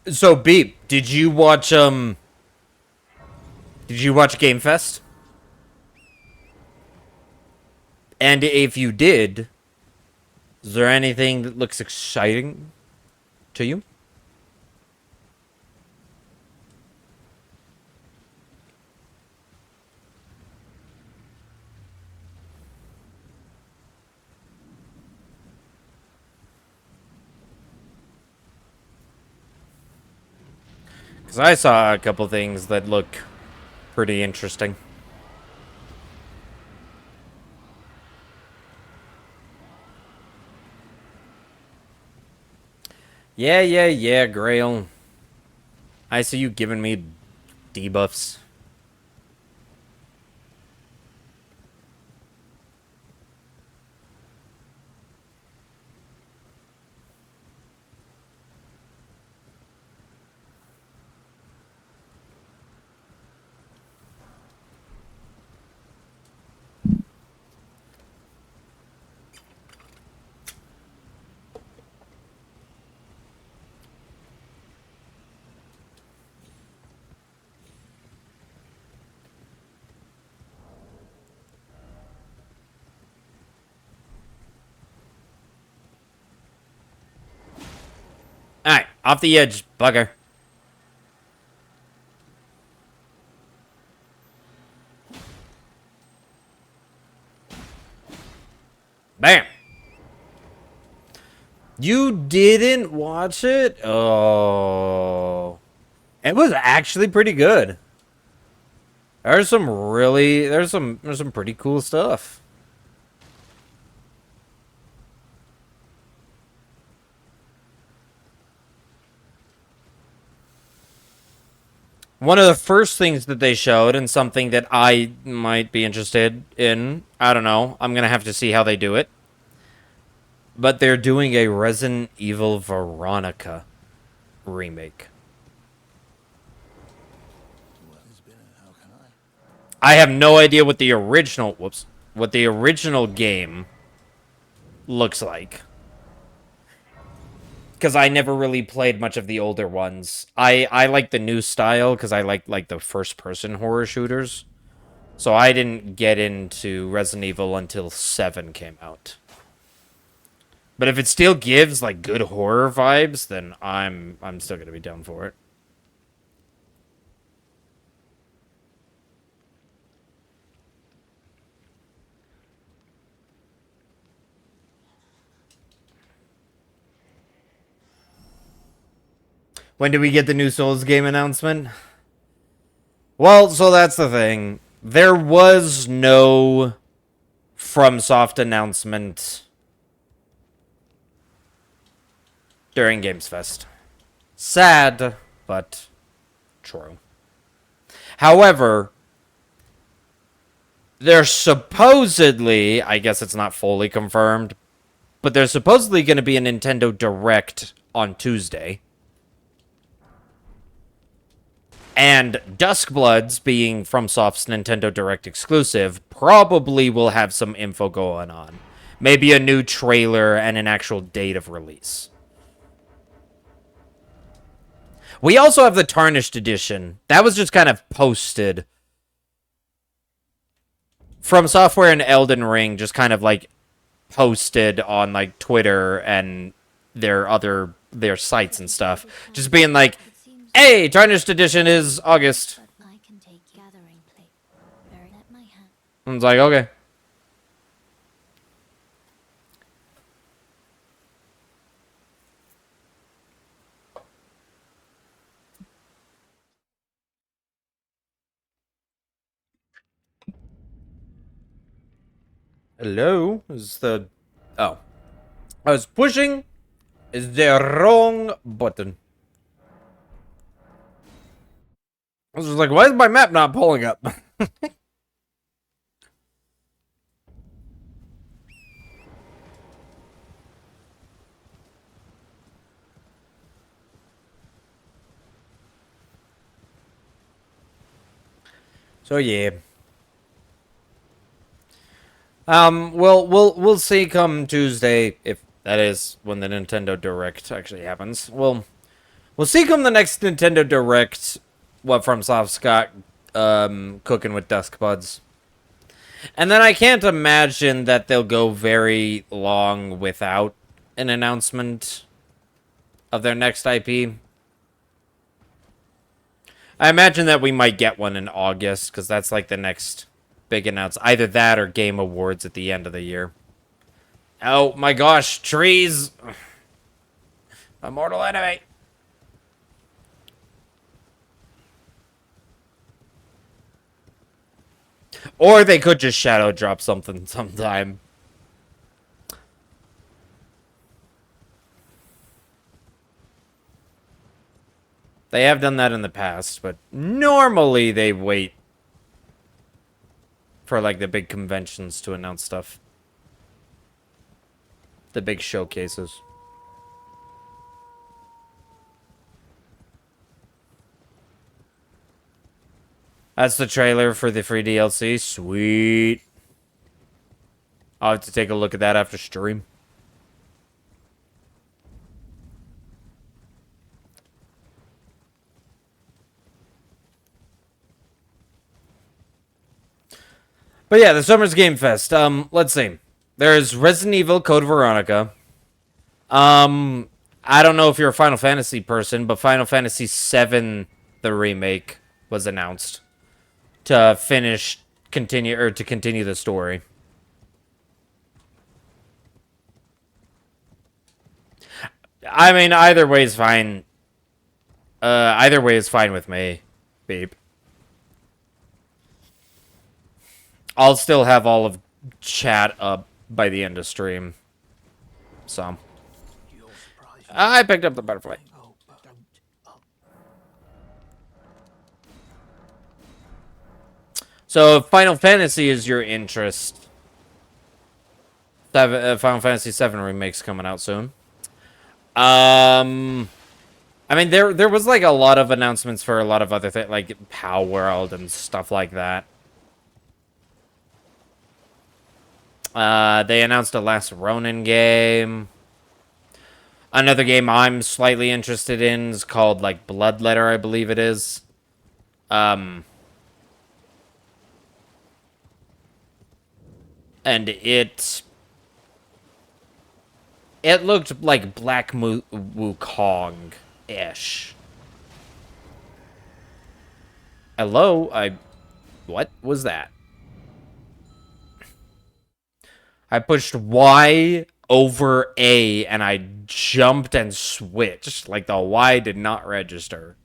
[SPEAKER 1] So, Beep, did you watch Game Fest? And if you did, is there anything that looks exciting to you? Because I saw a couple things that look pretty interesting. Yeah, Grail. I see you giving me debuffs. Alright, off the edge, bugger. Bam! You didn't watch it? Oh. It was actually pretty good. There's some pretty cool stuff. One of the first things that they showed, and something that I might be interested in, I don't know, I'm gonna have to see how they do it. But they're doing a Resident Evil Veronica remake. I have no idea what the original, what the original game looks like. Because I never really played much of the older ones. I like the new style because I like the first-person horror shooters. So I didn't get into Resident Evil until 7 came out. But if it still gives like good horror vibes, then I'm still gonna be down for it. When do we get the new Souls game announcement? Well, so that's the thing. There was no FromSoft announcement during Games Fest. Sad, but true. However, there's supposedly, I guess it's not fully confirmed, but there's supposedly going to be a Nintendo Direct on Tuesday. And Duskbloods, being FromSoft's Nintendo Direct exclusive, probably will have some info going on. Maybe a new trailer and an actual date of release. We also have the Tarnished Edition. That was just kind of posted. From Software and Elden Ring just kind of like posted on like Twitter and their sites and stuff. Just being like, hey, Tarnished Edition is August. I was like, okay. Hello? Is the... Oh. I was pushing is the wrong button. I was just like, why is my map not pulling up? So yeah. We'll see come Tuesday, if that is when the Nintendo Direct actually happens. We'll see come the next Nintendo Direct what FromSoft's got cooking with Dusk Buds. And then I can't imagine that they'll go very long without an announcement of their next IP. I imagine that we might get one in August, because that's like the next big announcement. Either that or Game Awards at the end of the year. Oh my gosh, trees! A mortal enemy! Or they could just shadow drop something sometime. They have done that in the past, but normally they wait for like the big conventions to announce stuff. The big showcases. That's the trailer for the free DLC. Sweet. I'll have to take a look at that after stream. But yeah, the Summer's Game Fest. Let's see. There's Resident Evil Code Veronica. I don't know if you're a Final Fantasy person, but Final Fantasy VII, the remake, was announced to continue the story. I mean, either way is fine. Either way is fine with me, babe. I'll still have all of chat up by the end of stream. So. I picked up the butterfly. So, if Final Fantasy is your interest, Final Fantasy VII Remake's coming out soon. I mean, there was like a lot of announcements for a lot of other things, like Power World and stuff like that. They announced a Last Ronin game. Another game I'm slightly interested in is called, like, Bloodletter, I believe it is. And it looked like Black Wukong-ish. Hello? What was that? I pushed Y over A, and I jumped and switched. Like, the Y did not register.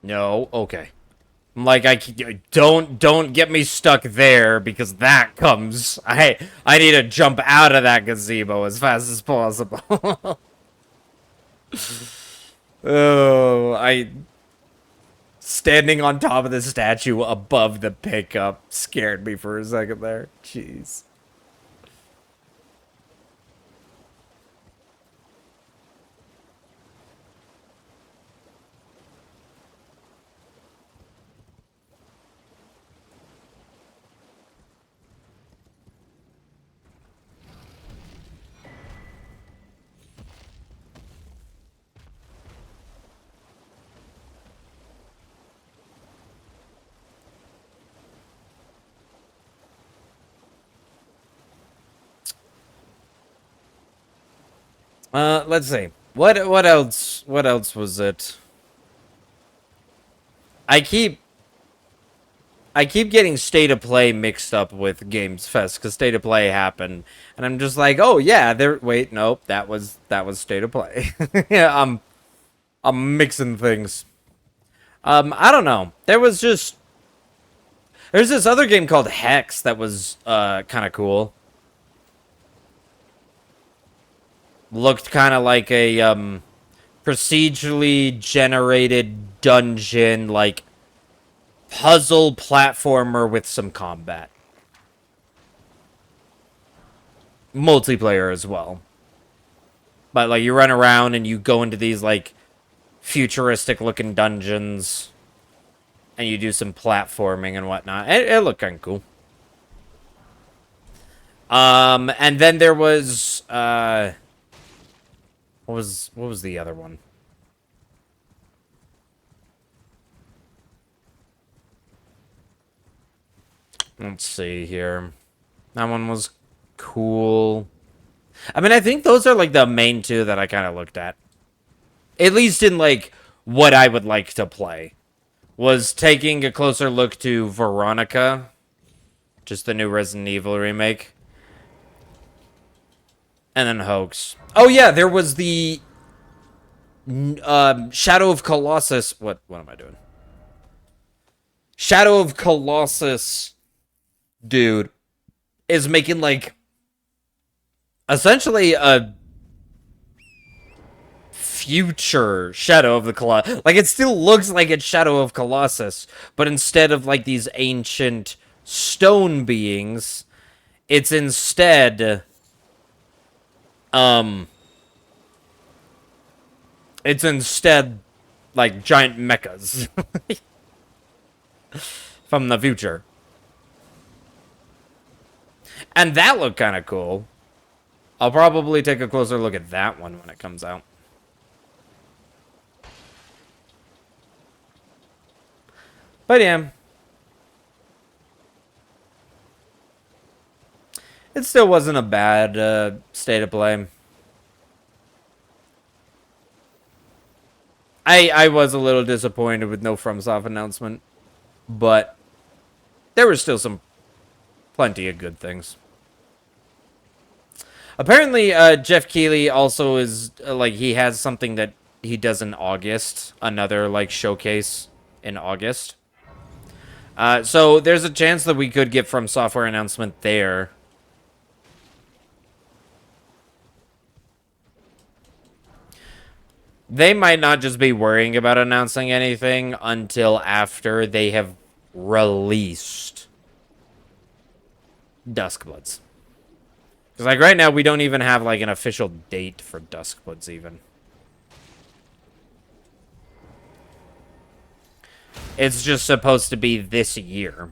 [SPEAKER 1] No, okay. I'm like, don't get me stuck there, because that comes. I need to jump out of that gazebo as fast as possible. Oh, standing on top of the statue above the pickup scared me for a second there. Jeez. Let's see. What else? What else was it? I keep getting State of Play mixed up with Games Fest because State of Play happened, and I'm just like, oh yeah, there. Wait, nope, that was State of Play. Yeah, I'm mixing things. I don't know. There's this other game called Hex that was kind of cool. Looked kind of like a procedurally generated dungeon, like puzzle platformer with some combat. Multiplayer as well. But like you run around and you go into these like futuristic looking dungeons and you do some platforming and whatnot. It looked kind of cool. And then there was what was the other one? Let's see here. That one was cool. I mean, I think those are like the main two that I kind of looked at. At least in like what I would like to play. Was taking a closer look to Veronica, just the new Resident Evil remake. And then Hoax. Oh yeah, there was the Shadow of Colossus. What am I doing? Shadow of Colossus dude is making like essentially a future Shadow of the Colossus. Like, it still looks like it's Shadow of Colossus, but instead of like these ancient stone beings, it's instead like giant mechas from the future. And that looked kind of cool. I'll probably take a closer look at that one when it comes out. But yeah. It still wasn't a bad state of play. I was a little disappointed with no FromSoft announcement, but there were still some plenty of good things. Apparently, Jeff Keighley also is like he has something that he does in August, another like showcase in August. So there's a chance that we could get From Software announcement there. They might not just be worrying about announcing anything until after they have released Duskbloods. Because, like, right now, we don't even have, like, an official date for Duskbloods, even. It's just supposed to be this year.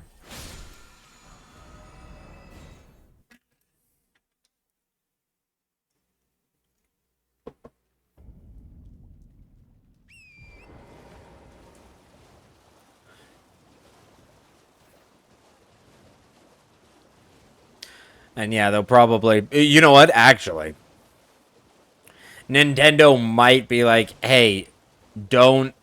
[SPEAKER 1] And yeah, they'll probably... You know what? Actually, Nintendo might be like, hey, don't...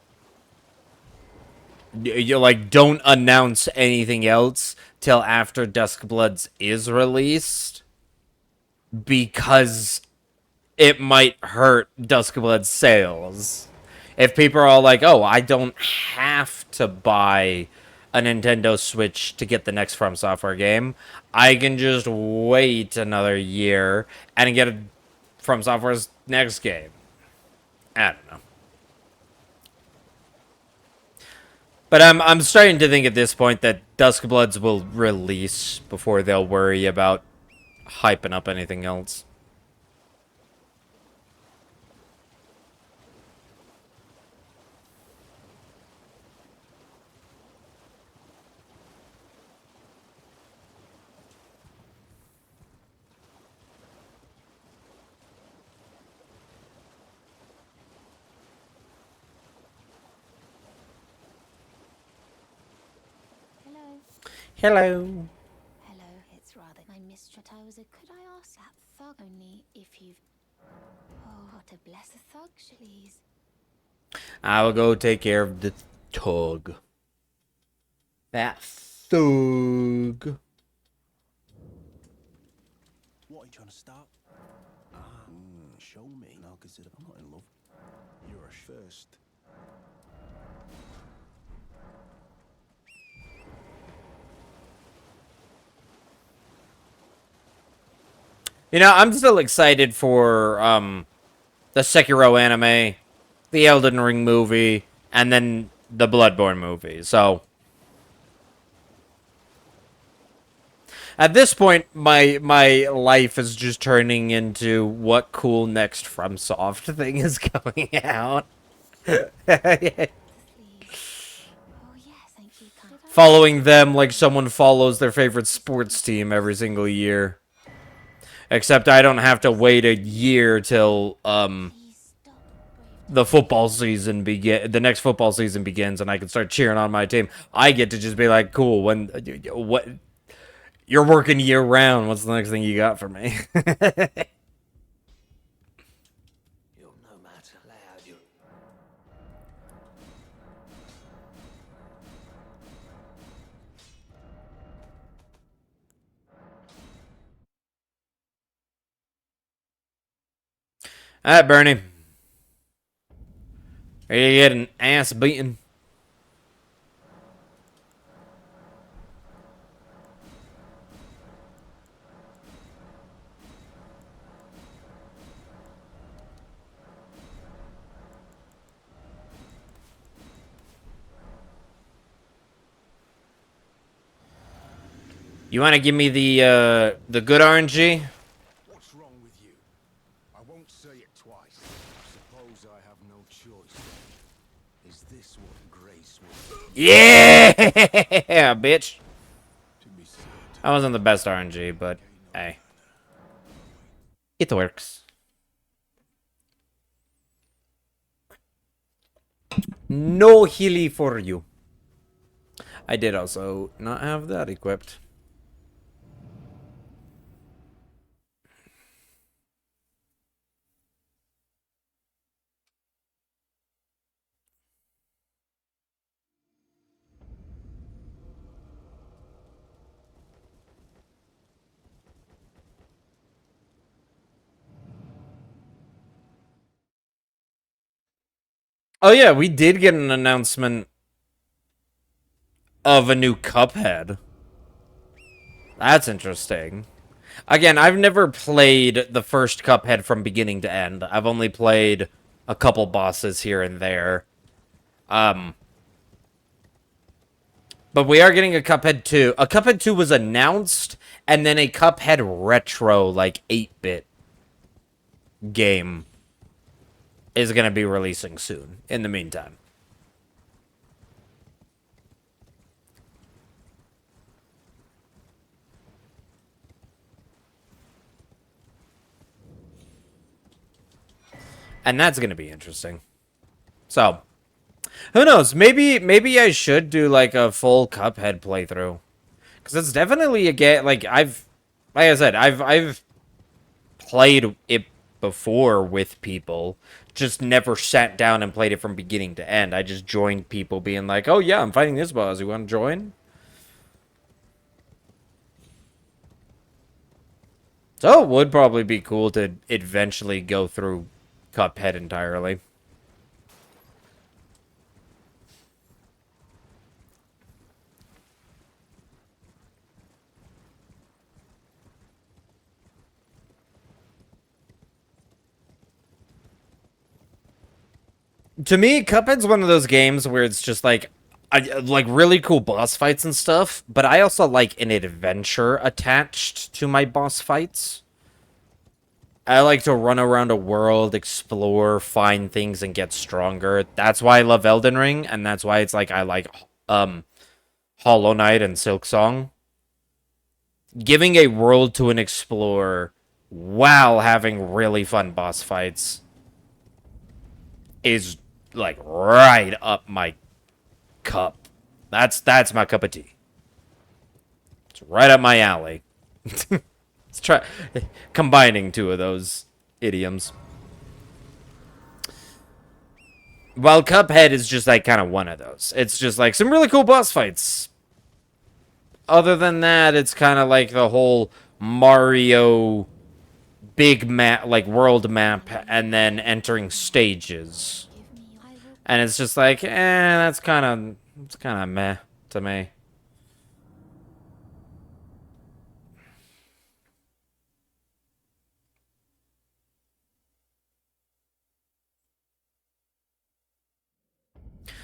[SPEAKER 1] don't announce anything else till after Duskbloods is released. Because it might hurt Duskblood's sales. If people are all like, oh, I don't have to buy a Nintendo Switch to get the next From Software game, I can just wait another year and get From Software's next game. I don't know. But I'm starting to think at this point that Duskbloods will release before they'll worry about hyping up anything else.
[SPEAKER 3] Hello.
[SPEAKER 1] Hello.
[SPEAKER 3] Hello, it's rather. I misjudged. I was a. Could I ask that thug only if you've. Oh, to bless a thug, please.
[SPEAKER 1] I will go take care of the tug. That thug.
[SPEAKER 2] What are you trying to start? Show me. And I'll consider. I'm not in love. You're a first.
[SPEAKER 1] You know, I'm still excited for the Sekiro anime, the Elden Ring movie, and then the Bloodborne movie. So at this point, my life is just turning into what cool next FromSoft thing is coming out.
[SPEAKER 3] Please. Oh, yes, thank you, kind.
[SPEAKER 1] Following them like someone follows their favorite sports team every single year. Except I don't have to wait a year till
[SPEAKER 3] Please stop, brave.
[SPEAKER 1] the football season the next football season begins, and I can start cheering on my team. I get to just be like, cool, when what you're working year round, what's the next thing you got for me?
[SPEAKER 2] You're no matter loud. You.
[SPEAKER 1] Alright, Bernie. Are you getting ass beaten? You want to give me the good RNG?
[SPEAKER 4] What's wrong with you? I won't say it twice. I suppose I have no choice. Is this what grace was?
[SPEAKER 1] Yeah, bitch.
[SPEAKER 4] To be said,
[SPEAKER 1] That wasn't the best RNG, but hey, it works. No healy for you. I did also not have that equipped. Oh yeah, we did get an announcement of a new Cuphead. That's interesting. Again, I've never played the first Cuphead from beginning to end. I've only played a couple bosses here and there. But we are getting a Cuphead 2. A Cuphead 2 was announced, and then a Cuphead retro, like, 8-bit game is going to be releasing soon, in the meantime. And that's going to be interesting. So, who knows? Maybe I should do, like, a full Cuphead playthrough. Because it's definitely a game, like I said, I've played it before with people, just never sat down and played it from beginning to end. I just joined people being like, oh yeah, I'm fighting this boss, you want to join? So it would probably be cool to eventually go through Cuphead entirely. To me, Cuphead's one of those games where it's just like, I like really cool boss fights and stuff, but I also like an adventure attached to my boss fights. I like to run around a world, explore, find things, and get stronger. That's why I love Elden Ring, and that's why it's like I like Hollow Knight and Silksong. Giving a world to an explorer while having really fun boss fights is like right up my cup. That's my cup of tea. It's right up my alley. Let's try combining two of those idioms. While Cuphead is just like kind of one of those. It's just like some really cool boss fights. Other than that, it's kind of like the whole Mario big map, like world map, and then entering stages. And it's just like, it's kind of meh to me.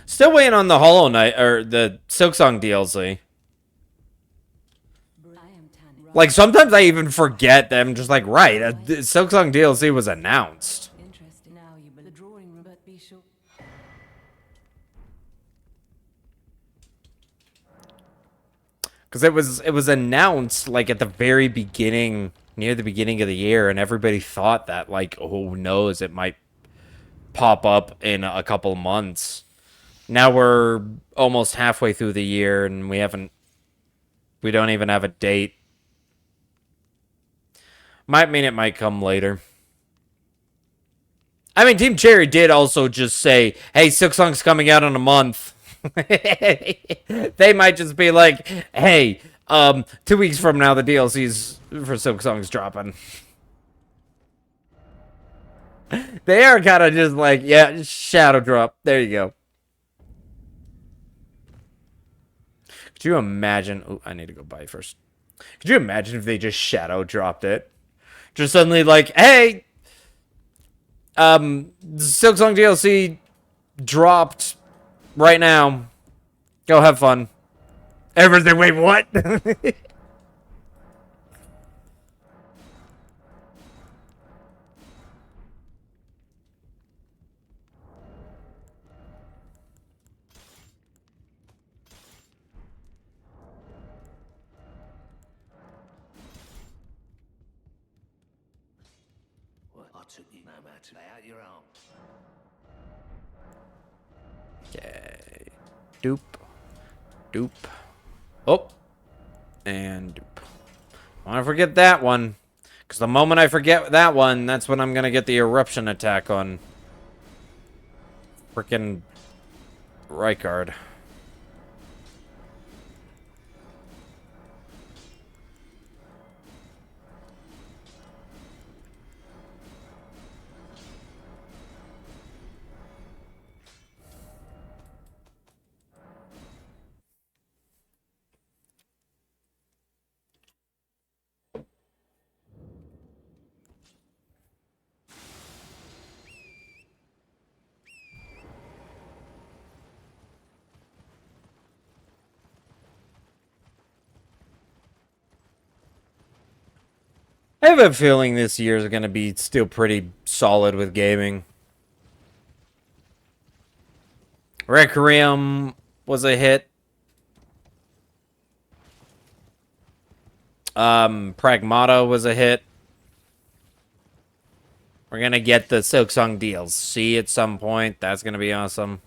[SPEAKER 1] Still waiting on the Hollow Knight, or the Silksong DLC. Like, sometimes I even forget that I'm just like, right, Silksong DLC was announced.
[SPEAKER 5] Interesting now, you the drawing room, but be sure.
[SPEAKER 1] Because it was announced, like, at the very beginning, near the beginning of the year, and everybody thought that, like, oh, who knows, it might pop up in a couple months. Now we're almost halfway through the year, and we don't even have a date. Might mean it might come later. I mean, Team Cherry did also just say, hey, Silksong's coming out in a month. They might just be like, hey, 2 weeks from now, the DLC's for Silksong's dropping. They are kind of just like, yeah, shadow drop. There you go. Could you imagine? Oh, I need to go buy first. Could you imagine if they just shadow dropped it? Just suddenly like, hey, Silksong DLC dropped right now. Go have fun. Everything. Wait, what?
[SPEAKER 2] I took you no matter. Lay out your arm.
[SPEAKER 1] Okay. Doop. Doop. Oh. And doop. I want to forget that one. Because the moment I forget that one, that's when I'm going to get the eruption attack on frickin' Rykard. I have a feeling this year is going to be still pretty solid with gaming. Requiem was a hit. Pragmata was a hit. We're going to get the Silksong DLC at some point. That's going to be awesome.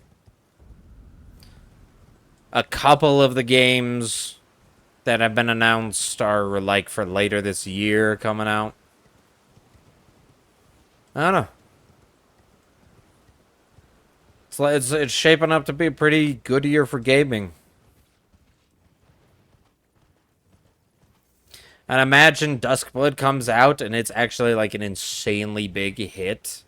[SPEAKER 1] A couple of the games that have been announced are like for later this year coming out. I don't know. It's shaping up to be a pretty good year for gaming. And imagine Duskblood comes out and it's actually like an insanely big hit.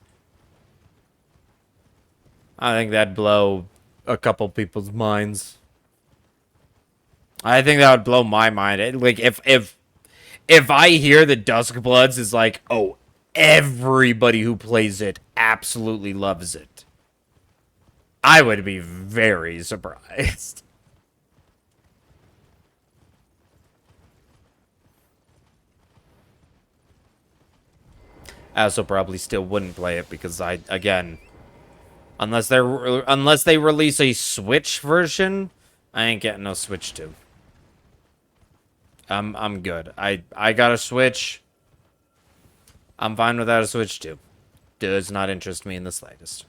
[SPEAKER 1] I think that'd blow a couple people's minds. I think that would blow my mind. Like if I hear that Duskbloods is like, oh, everybody who plays it absolutely loves it, I would be very surprised. I also probably still wouldn't play it because again, unless they release a Switch version, I ain't getting no Switch 2. I'm good. I got a Switch. I'm fine without a Switch 2. Does not interest me in the slightest.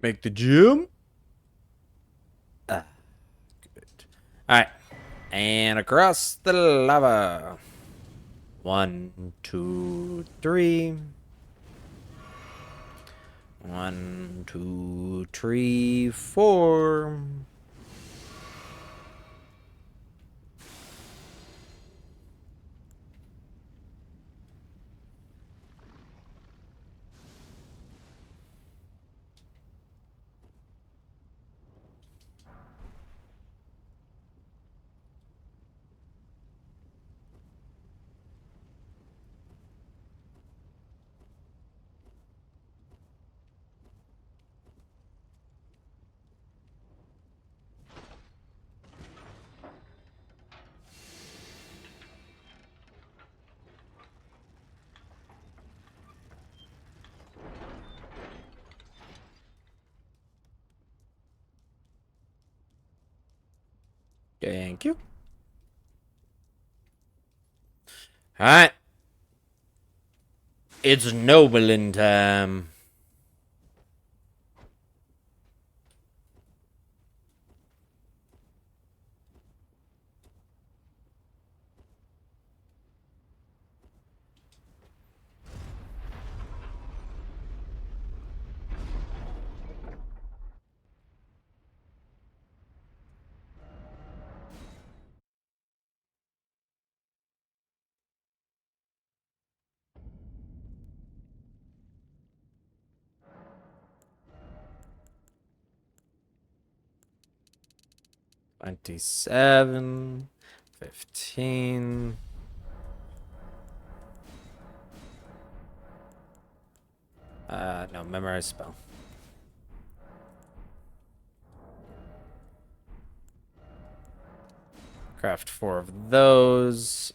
[SPEAKER 1] Make the jump. Good. Alright. And across the lava. 1, 2, 3. 1, 2, 3, 4. Thank you. Alright. It's Nobelin time. $27, $15. No, memorize spell. Craft 4 of those.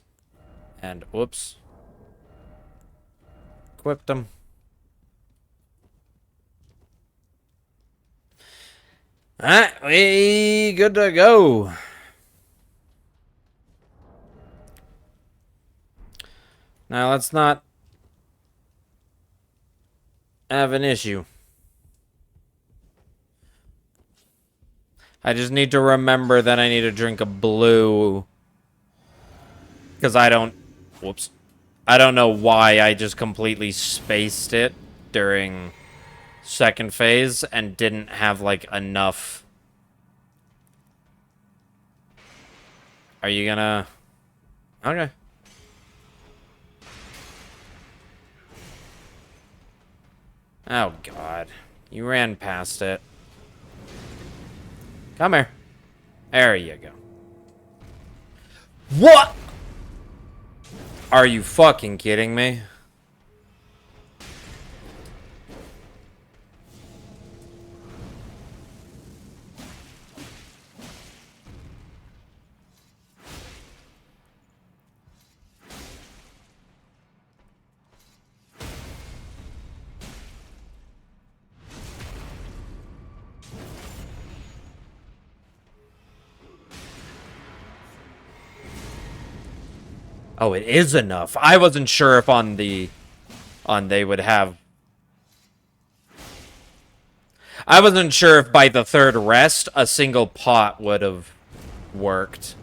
[SPEAKER 1] And whoops. Equipped them. Alright, we good to go. Now let's not have an issue. I just need to remember that I need to drink a blue. Because I don't... Whoops. I don't know why I just completely spaced it during second phase and didn't have, like, enough. Are you gonna... Okay. Oh, God. You ran past it. Come here. There you go. What? Are you fucking kidding me? Oh, it is enough. I wasn't sure if on they would have... I wasn't sure if by the third rest, a single pot would have worked.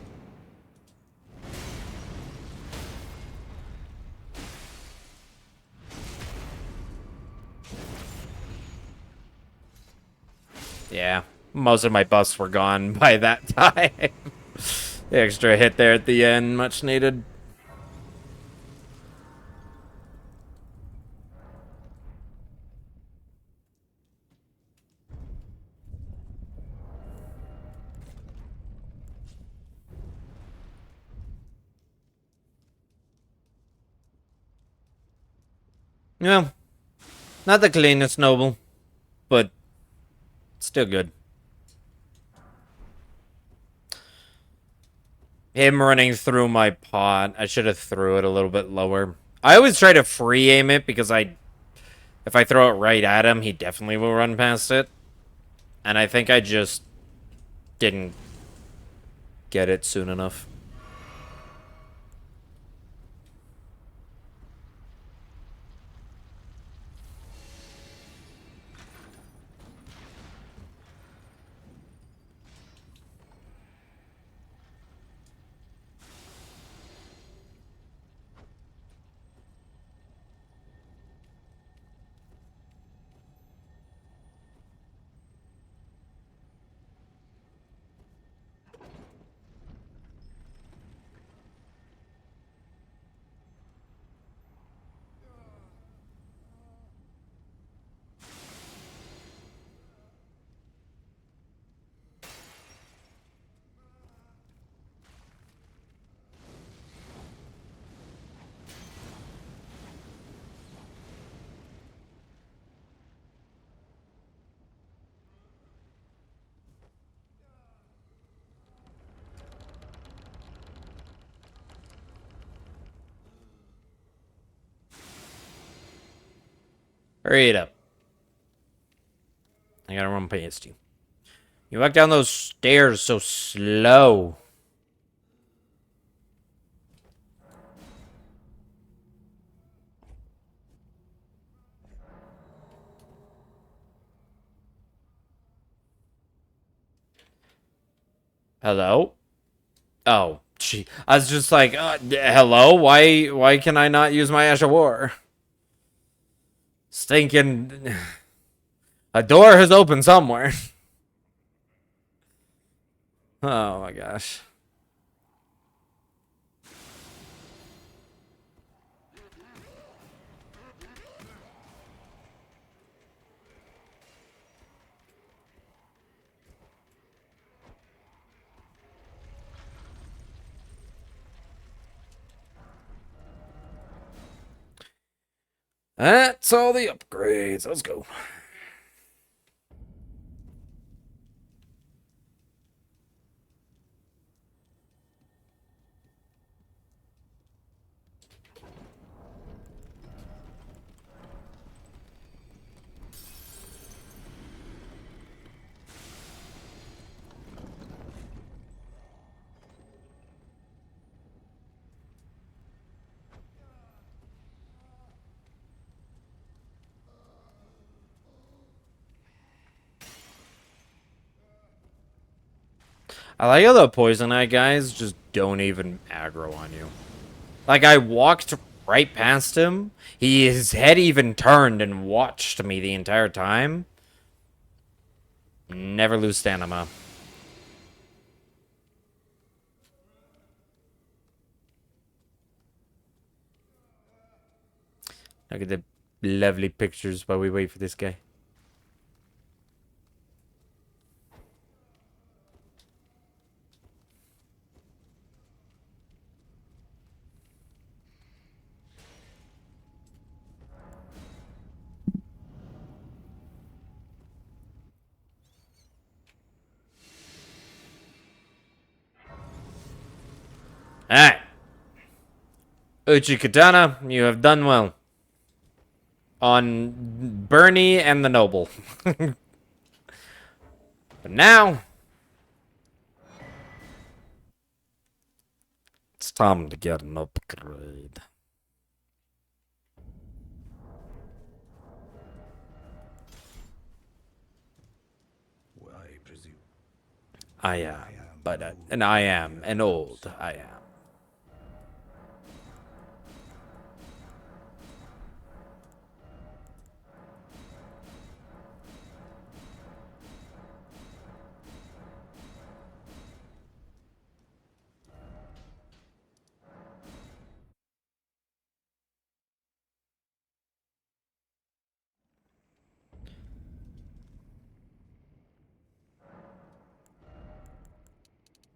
[SPEAKER 1] Yeah, most of my buffs were gone by that time. The extra hit there at the end, much needed. Yeah, not the cleanest noble, but still good. Him running through my pot, I should have threw it a little bit lower. I always try to free aim it because if I throw it right at him, he definitely will run past it. And I think I just didn't get it soon enough. Hurry it up. I gotta run past you. You walk down those stairs so slow. Hello? Oh, gee. I was just like, hello? Why can I not use my Ash of War? Stinking... A door has opened somewhere. Oh my gosh. That's all the upgrades. Let's go. I like how the Poison Eye guys just don't even aggro on you. Like, I walked right past him. His head even turned and watched me the entire time. Never lose stamina. Look at the lovely pictures while we wait for this guy. Alright. Uchi Katana, you have done well. On Bernie and the Noble. But now... it's time to get an upgrade.
[SPEAKER 2] Well, I presume.
[SPEAKER 1] I am, but and I am an old. I am.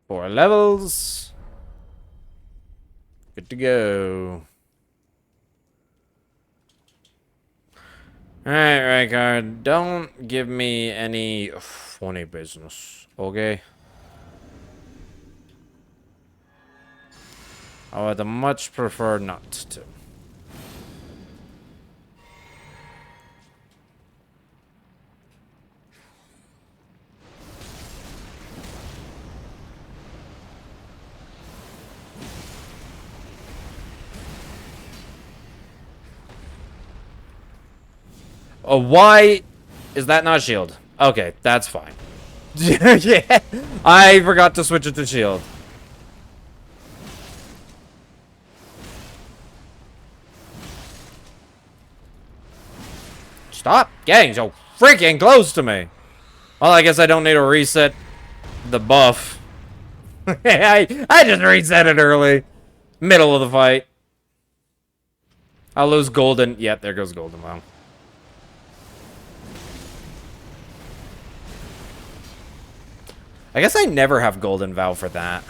[SPEAKER 1] Four levels. Good to go. Alright, Rykard, don't give me any funny business, okay? I would much prefer not to. Oh, why is that not shield? Okay, that's fine. Yeah, I forgot to switch it to shield. Stop getting so freaking close to me. Well, I guess I don't need to reset the buff. I just reset it early. Middle of the fight. I'll lose golden. Yep, there goes golden. Wow. I guess I never have golden vow for that.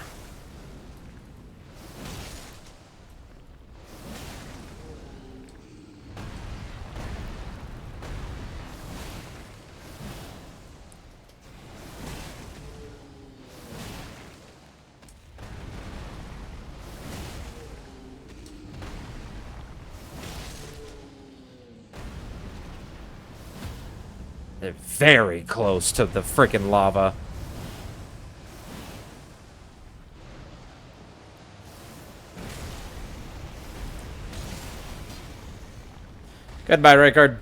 [SPEAKER 1] They're very close to the freaking lava. Goodbye, Rickard.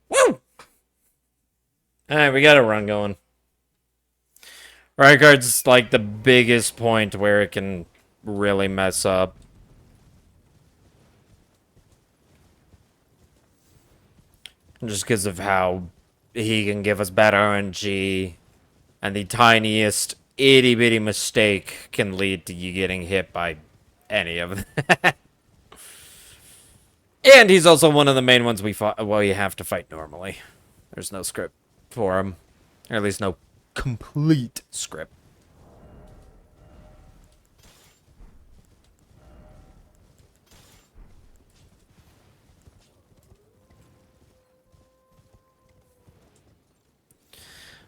[SPEAKER 1] Woo! Alright, we got a run going. Rickard's like the biggest point where it can really mess up. Just because of how he can give us bad RNG, and the tiniest itty bitty mistake can lead to you getting hit by any of them. And he's also one of the main ones we have to fight normally. There's no script for him, or at least no complete script.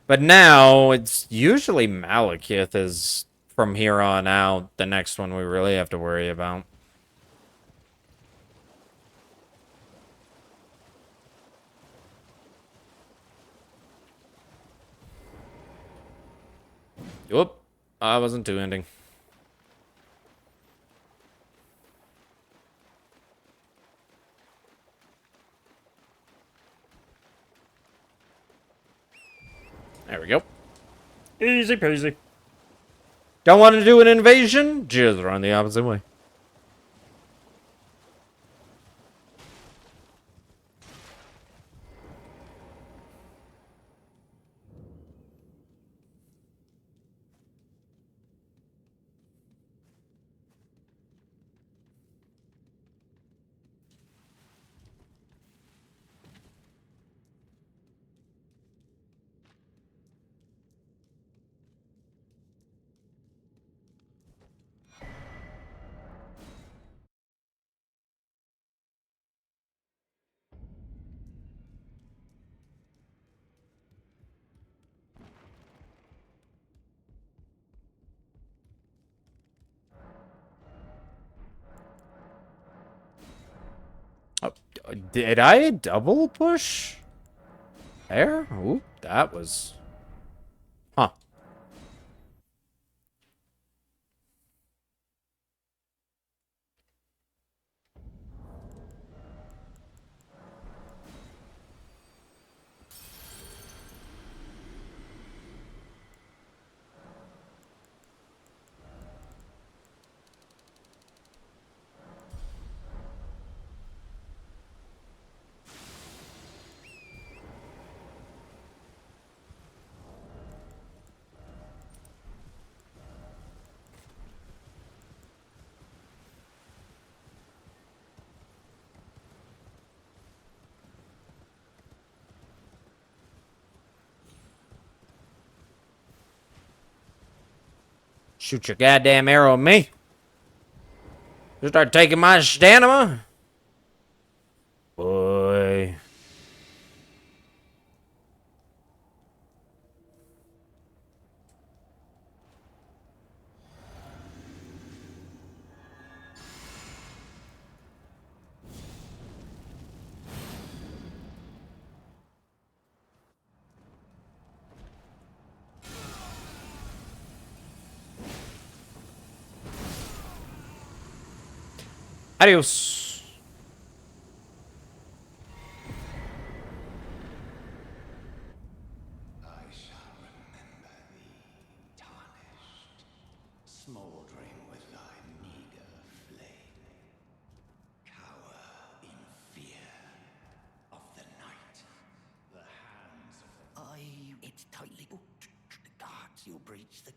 [SPEAKER 1] But now, it's usually Malekith is, from here on out, the next one we really have to worry about. Whoop. I wasn't too ending. There we go. Easy peasy. Don't want to do an invasion? Just run the opposite way. Oh, did I double push? There? Ooh, that was... Huh. Shoot your goddamn arrow at me. You start taking my stamina. Boy. Adios.
[SPEAKER 2] I shall remember thee, tarnished, smouldering with thy meager flame. Cower in fear of the night. The hands of it's tightly booked. The guards, you'll breach the...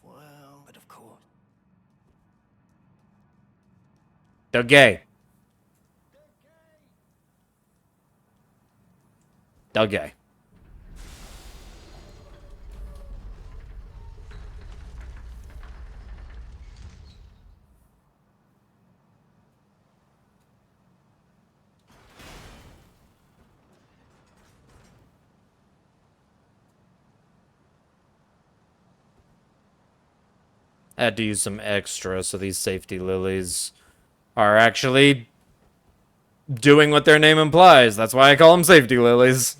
[SPEAKER 2] Well, but of course...
[SPEAKER 1] They're gay. They're gay. I had to use some extra, so these safety lilies are actually doing what their name implies. That's why I call them safety lilies.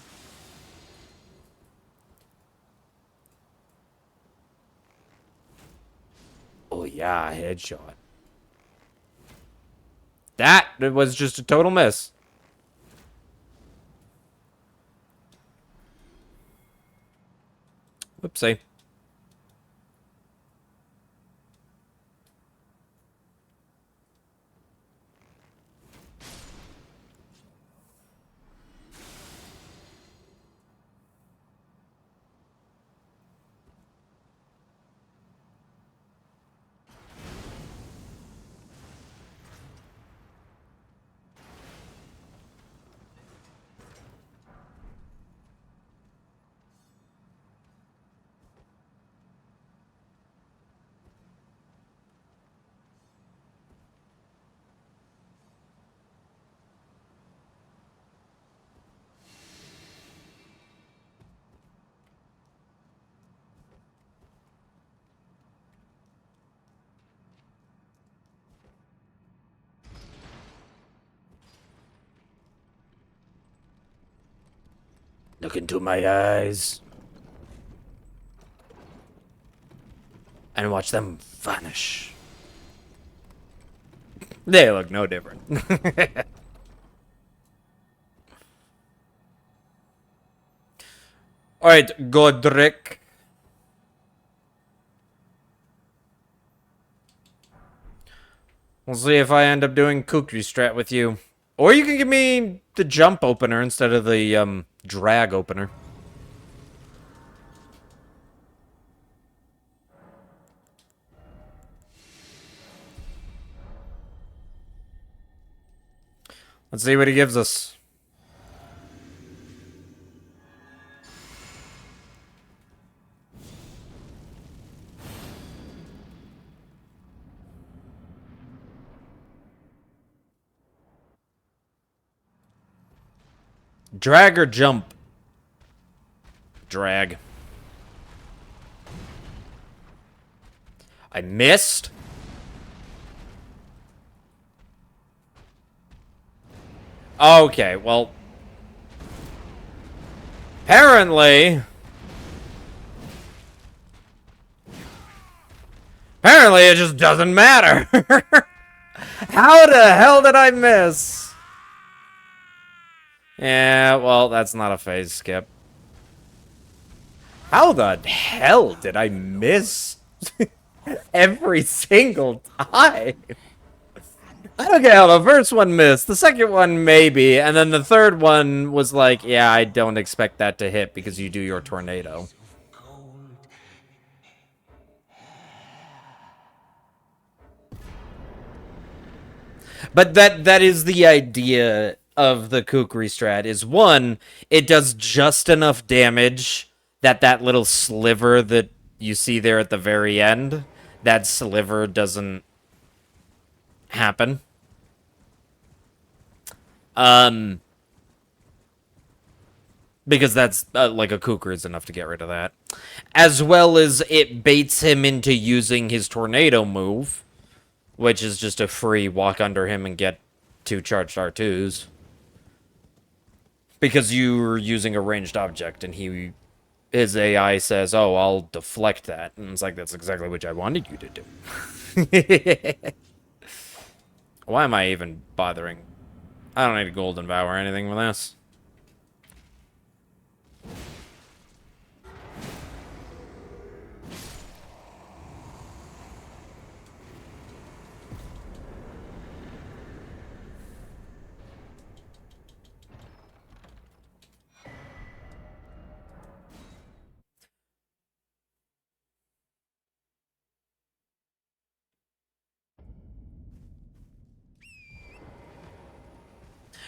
[SPEAKER 1] Oh yeah, headshot. That was just a total miss. Whoopsie. Look into my eyes. And watch them vanish. They look no different. Alright, Godric. We'll see if I end up doing kukri strat with you. Or you can give me the jump opener instead of the drag opener. Let's see what he gives us. Drag or jump? Drag. I missed? Okay, well... Apparently it just doesn't matter. How the hell did I miss? Yeah, well, that's not a phase skip. How the hell did I miss every single time? I don't get how the first one missed. The second one, maybe. And then the third one was like, yeah, I don't expect that to hit because you do your tornado. But that is the idea of the kukri strat, is one, it does just enough damage that little sliver that you see there at the very end, that sliver doesn't happen. Because that's, like, a kukri is enough to get rid of that. As well as it baits him into using his tornado move, which is just a free walk under him and get 2 charged R2s. Because you're using a ranged object, and his AI says, oh, I'll deflect that. And it's like, that's exactly what I wanted you to do. Why am I even bothering? I don't need a golden vow or anything with this.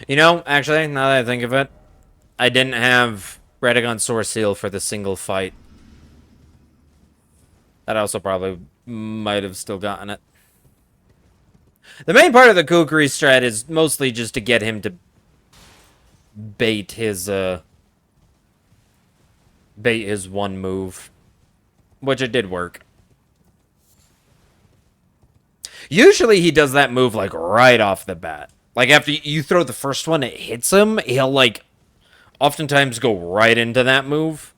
[SPEAKER 1] You know, actually, now that I think of it, I didn't have Radagon Source Seal for the single fight. That also probably might have still gotten it. The main part of the kukri strat is mostly just to get him to bait his one move. Which it did work. Usually he does that move like right off the bat. Like after you throw the first one, it hits him. He'll like oftentimes go right into that move.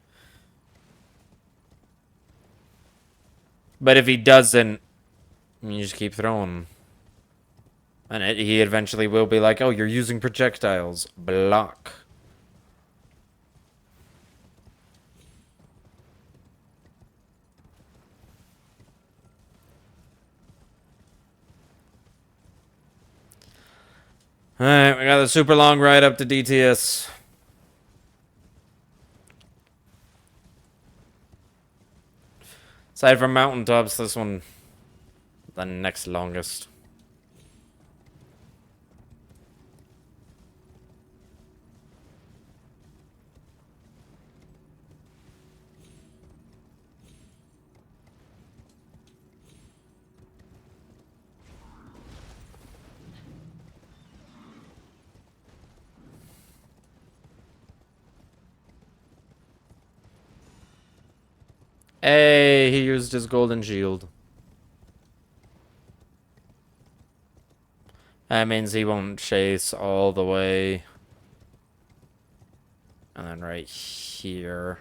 [SPEAKER 1] But if he doesn't, you just keep throwing. And he eventually will be like, oh, you're using projectiles. Block. Alright, we got a super long ride up to DTS. Aside from mountaintops, this one, the next longest. Hey, he used his golden shield. That means he won't chase all the way. And then right here.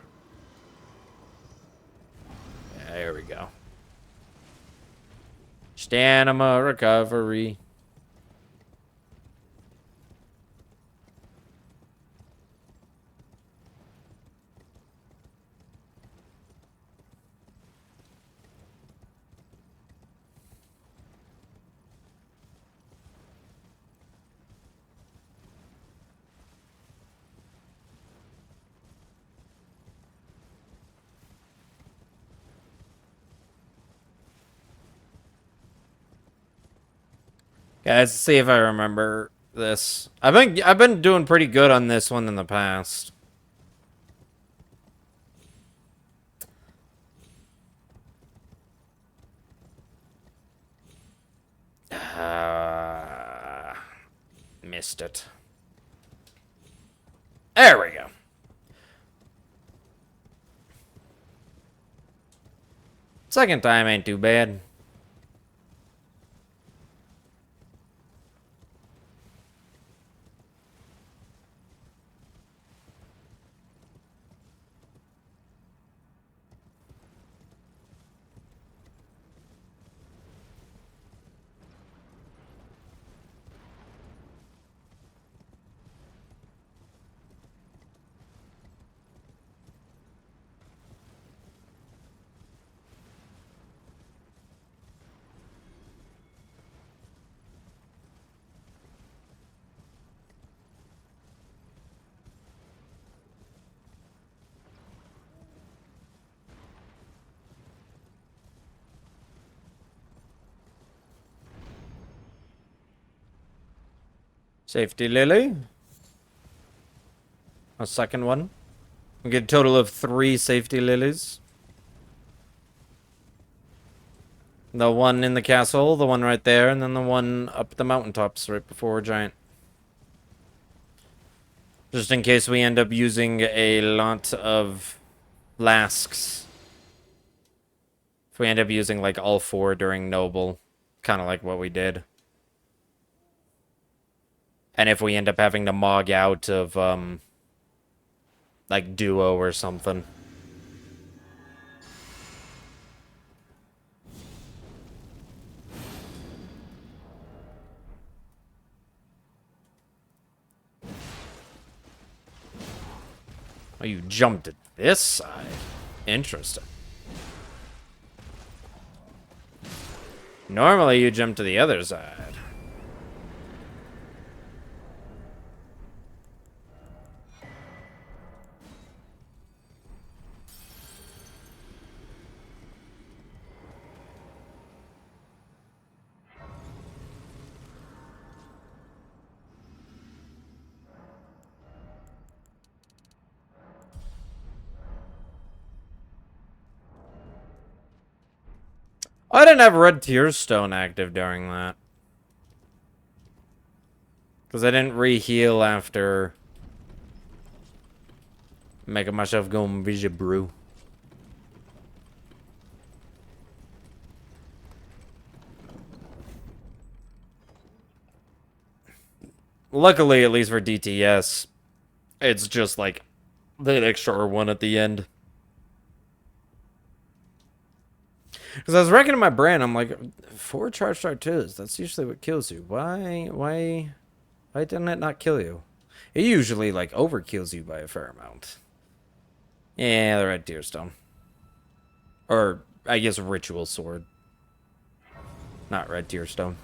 [SPEAKER 1] Yeah, there we go. Stamina recovery. Guys, let's see if I remember this. I've been doing pretty good on this one in the past. Missed it. There we go. Second time ain't too bad. Safety lily. A second one. We get a total of 3 safety lilies. The one in the castle, the one right there, and then the one up the mountaintops right before Giant. Just in case we end up using a lot of flasks. If we end up using like all 4 during Noble. Kind of like what we did. And if we end up having to mog out of, like, duo or something. Oh, you jumped at this side. Interesting. Normally you jump to the other side. I didn't have Red Tearstone active during that. Because I didn't re-heal after making myself go Vision Brew. Luckily, at least for DTS, it's just like the extra R1 at the end. Because I was reckoning my brain, I'm like, 4 charged R2s, that's usually what kills you. Why didn't it not kill you? It usually, like, overkills you by a fair amount. Yeah, the red deer stone. Or, I guess, ritual sword. Not red deer stone.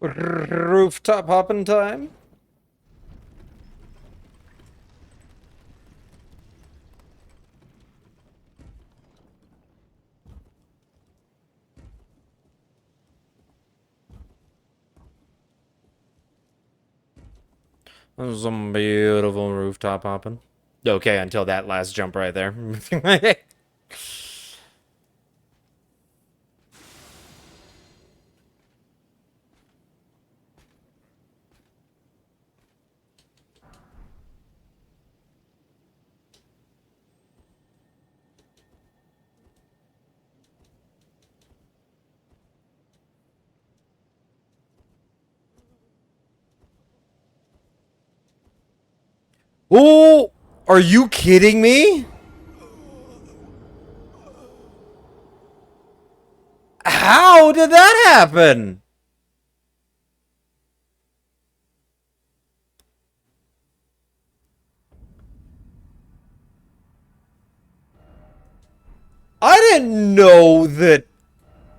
[SPEAKER 1] Rooftop hopping time? Some beautiful rooftop hopping. Okay, until that last jump right there. Oh, are you kidding me? How did that happen? I didn't know that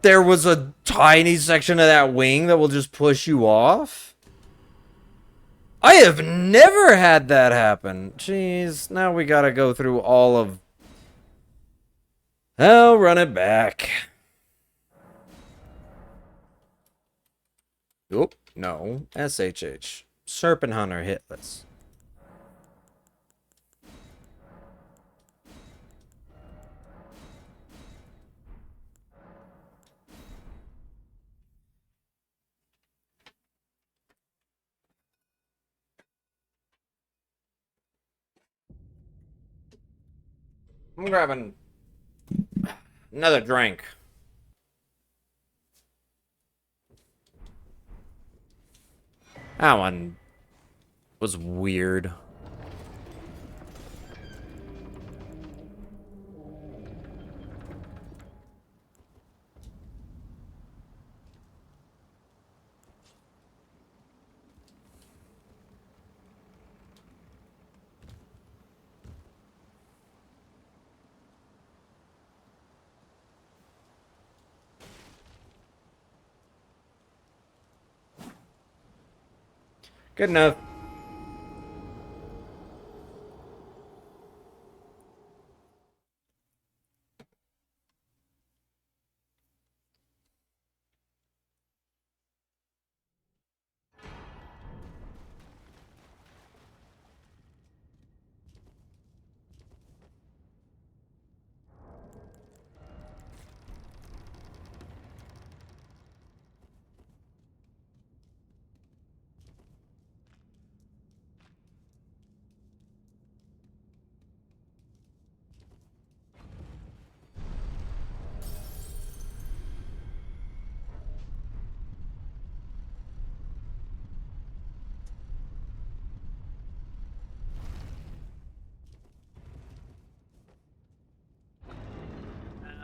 [SPEAKER 1] there was a tiny section of that wing that will just push you off. I have never had that happen. Jeez, now we gotta go through all of... I'll run it back. Oop, no. SHH. Serpent Hunter Hitless. I'm grabbing another drink. That one was weird. Good enough.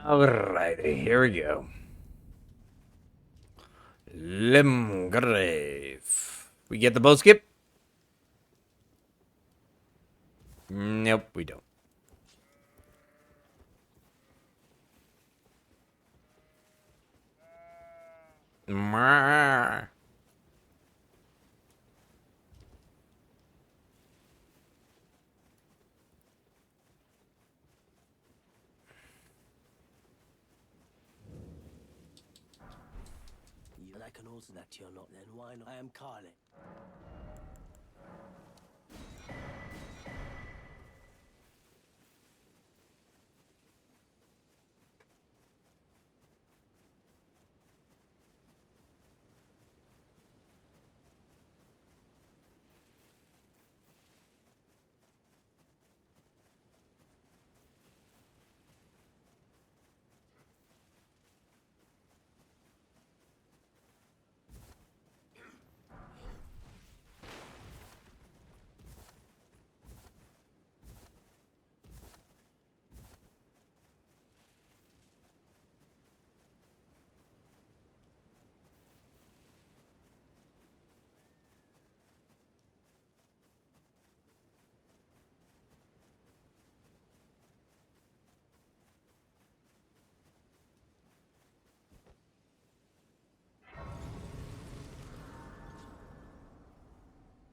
[SPEAKER 1] Alrighty, here we go. Limgrave. We get the bow skip? Nope, we don't. Mwah.
[SPEAKER 6] And I can alter that to your lot then, why not? I am Carly.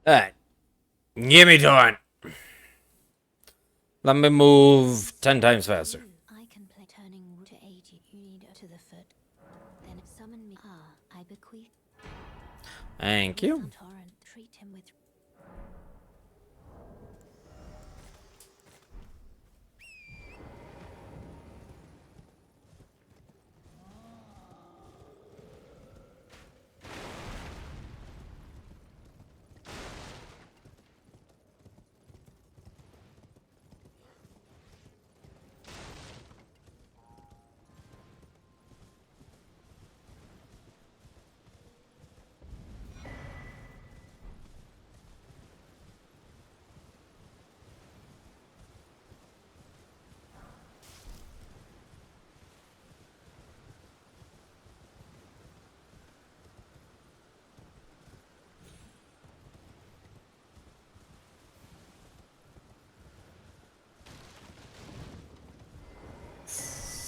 [SPEAKER 1] Alright. Give me to it. Let me move 10 times faster.
[SPEAKER 3] I can play turning to aid you. You need to the foot. Then summon me. I bequeath.
[SPEAKER 1] Thank you.
[SPEAKER 3] Torrent. Treat him with.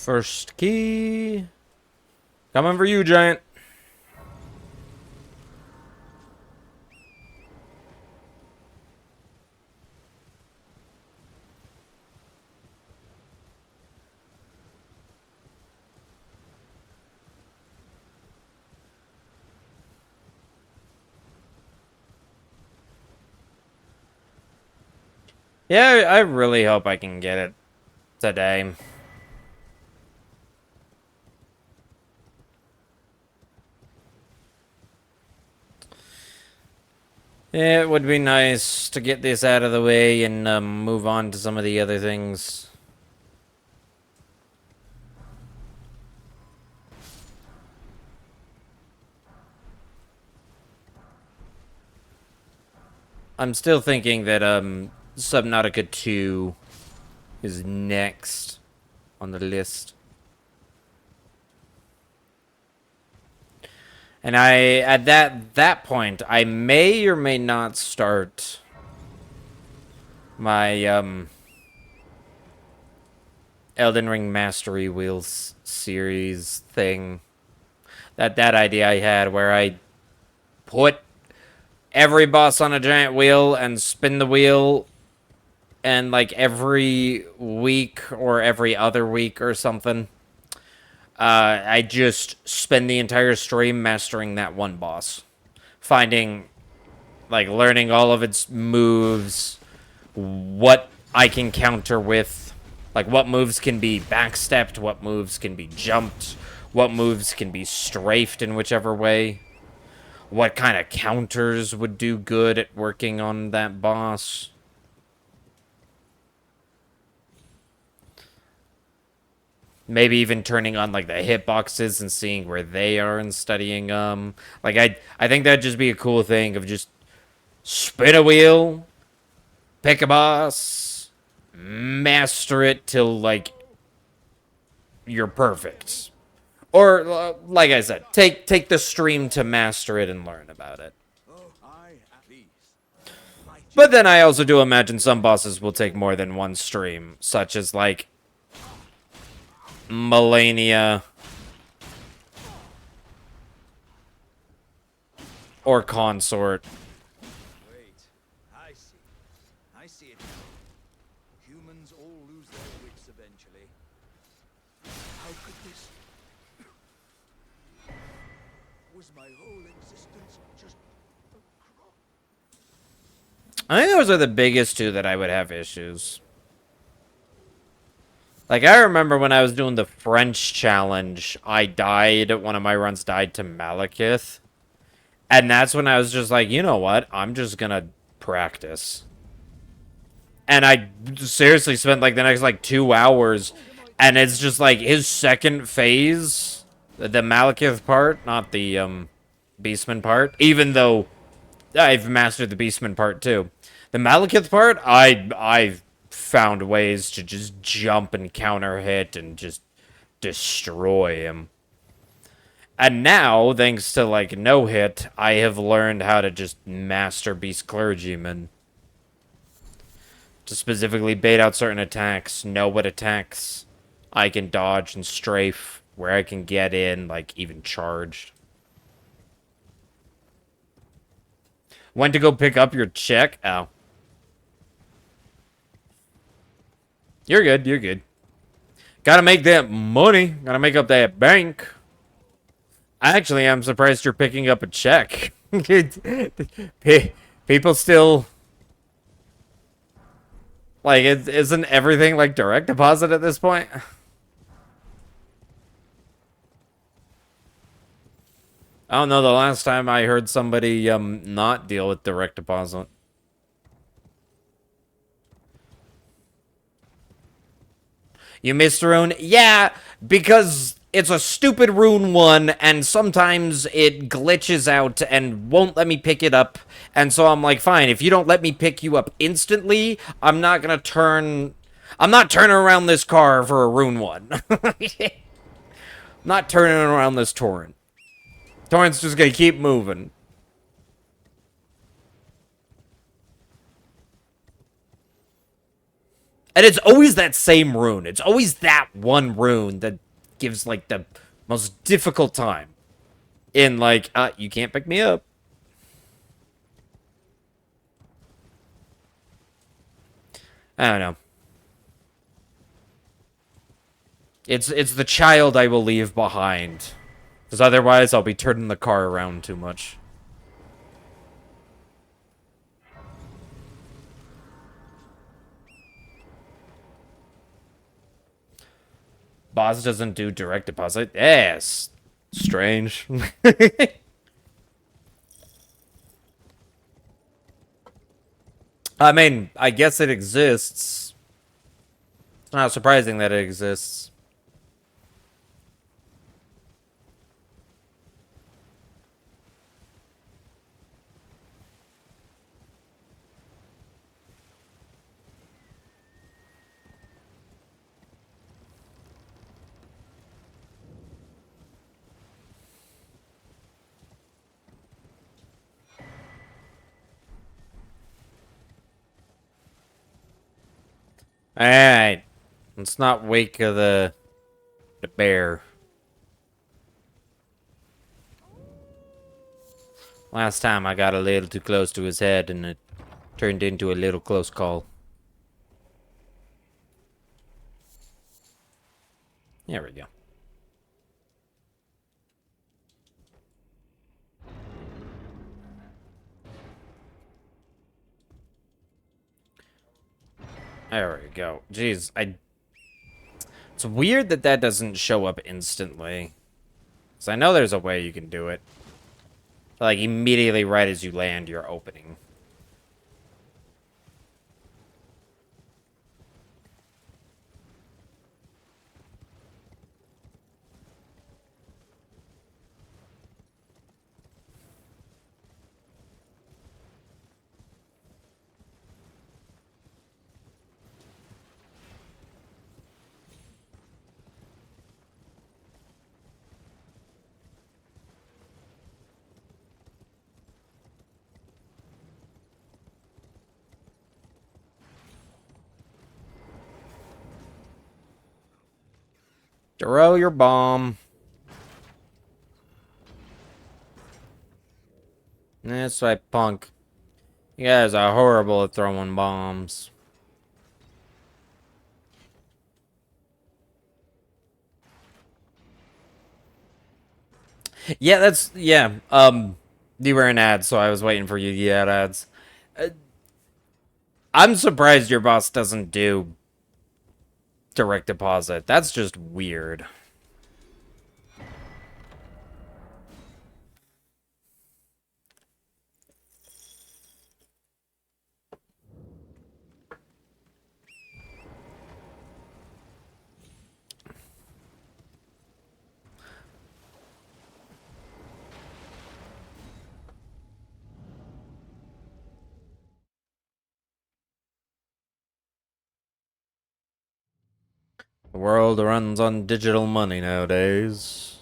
[SPEAKER 1] First key. Coming for you, giant. Yeah, I really hope I can get it today. It would be nice to get this out of the way and move on to some of the other things. I'm still thinking that Subnautica 2 is next on the list. And at that point, I may or may not start my Elden Ring Mastery Wheels series thing. That idea I had where I put every boss on a giant wheel and spin the wheel, and like every week or every other week or something, I just spend the entire stream mastering that one boss. Finding, like, learning all of its moves, what I can counter with, like, what moves can be backstepped, what moves can be jumped, what moves can be strafed in whichever way, what kind of counters would do good at working on that boss. Maybe even turning on, like, the hitboxes and seeing where they are and studying them. Like, I think that'd just be a cool thing of just spin a wheel, pick a boss, master it till, like, you're perfect. Or, like I said, take the stream to master it and learn about it. But then I also do imagine some bosses will take more than one stream, such as, like, Melania. or consort.
[SPEAKER 4] Wait, I see. I see it now. Humans all lose their wits eventually. How could this? Was my whole existence just a crock?
[SPEAKER 1] I think those are the biggest two that I would have issues. Like, I remember when I was doing the French challenge, I died, one of my runs died to Malekith. And that's when I was just like, you know what? I'm just gonna practice. And I seriously spent, like, the next, like, 2 hours. And it's just, like, his second phase, the Malekith part, not the, Beastman part. Even though I've mastered the Beastman part, too. The Malekith part, I've found ways to just jump and counter hit and just destroy him. And now, thanks to, like, no hit, I have learned how to just master Beast Clergyman. To specifically bait out certain attacks, know what attacks I can dodge and strafe, where I can get in, like, even charged. Went to go pick up your check? Oh. You're good, you're good. Gotta make that money. Gotta make up that bank. Actually, I'm surprised you're picking up a check. People still... Like, isn't everything, like, direct deposit at this point? I don't know the last time I heard somebody, not deal with direct deposit. You missed a rune? Yeah, because it's a stupid rune 1, and sometimes it glitches out and won't let me pick it up. And so I'm like, fine, if you don't let me pick you up instantly, I'm not gonna turn... I'm not turning around this car for a rune 1. Not turning around this torrent. Torrent's just gonna keep moving. And it's always that same rune. It's always that one rune that gives, like, the most difficult time. In, like, you can't pick me up. I don't know. It's the child I will leave behind. Because otherwise I'll be turning the car around too much. Boss doesn't do direct deposit? Yes. Strange. I mean, I guess it exists. It's not surprising that it exists. Alright. Let's not wake the bear. Last time I got a little too close to his head and it turned into a little close call. There we go. There we go. Jeez, it's weird that that doesn't show up instantly. Because I know there's a way you can do it. Like, immediately right as you land, you're opening. Throw your bomb. That's right, punk. You guys are horrible at throwing bombs. Yeah, that's... Yeah, you were in ads, so I was waiting for you to get ads. I'm surprised your boss doesn't do direct deposit. That's just weird. The world runs on digital money nowadays.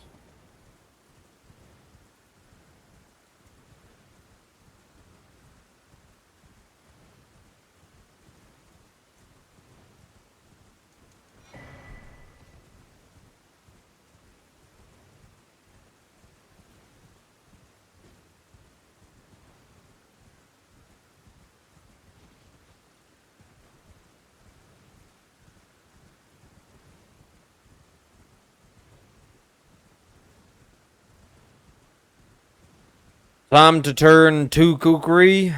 [SPEAKER 1] Time to turn 2 kukri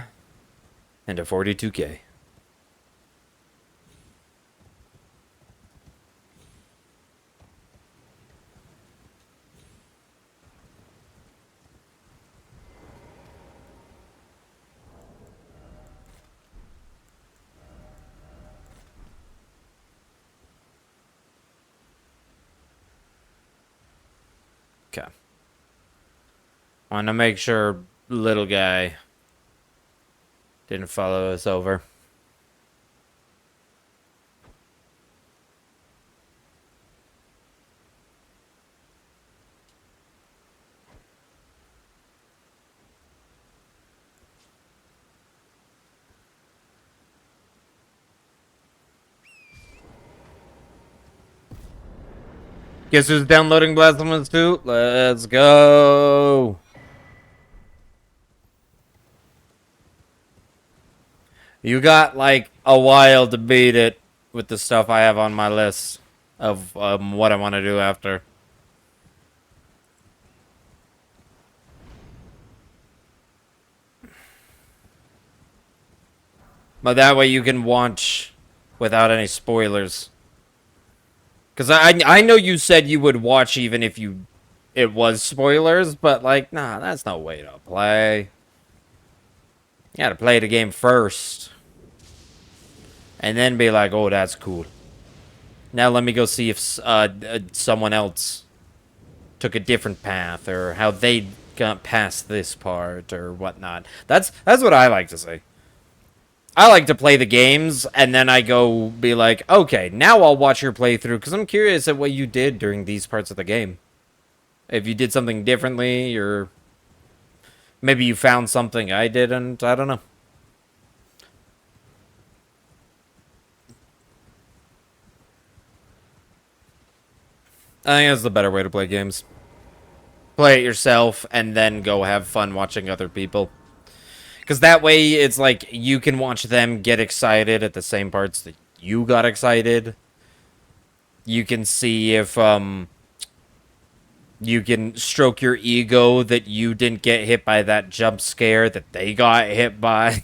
[SPEAKER 1] into 42K. Okay. Want to make sure little guy didn't follow us over. Guess who's downloading Blasphemous 2? Let's go! You got like a while to beat it with the stuff I have on my list of what I want to do after. But that way you can watch without any spoilers. Because I know you said you would watch even if it was spoilers, but like, nah, that's no way to play. You gotta play the game first. And then be like, oh, that's cool. Now let me go see if someone else took a different path, or how they got past this part, or whatnot. That's what I like to say. I like to play the games, and then I go be like, okay, now I'll watch your playthrough, because I'm curious at what you did during these parts of the game. If you did something differently, or maybe you found something I didn't, I don't know. I think that's the better way to play games. Play it yourself, and then go have fun watching other people. Because that way, it's like, you can watch them get excited at the same parts that you got excited. You can see if, you can stroke your ego that you didn't get hit by that jump scare that they got hit by.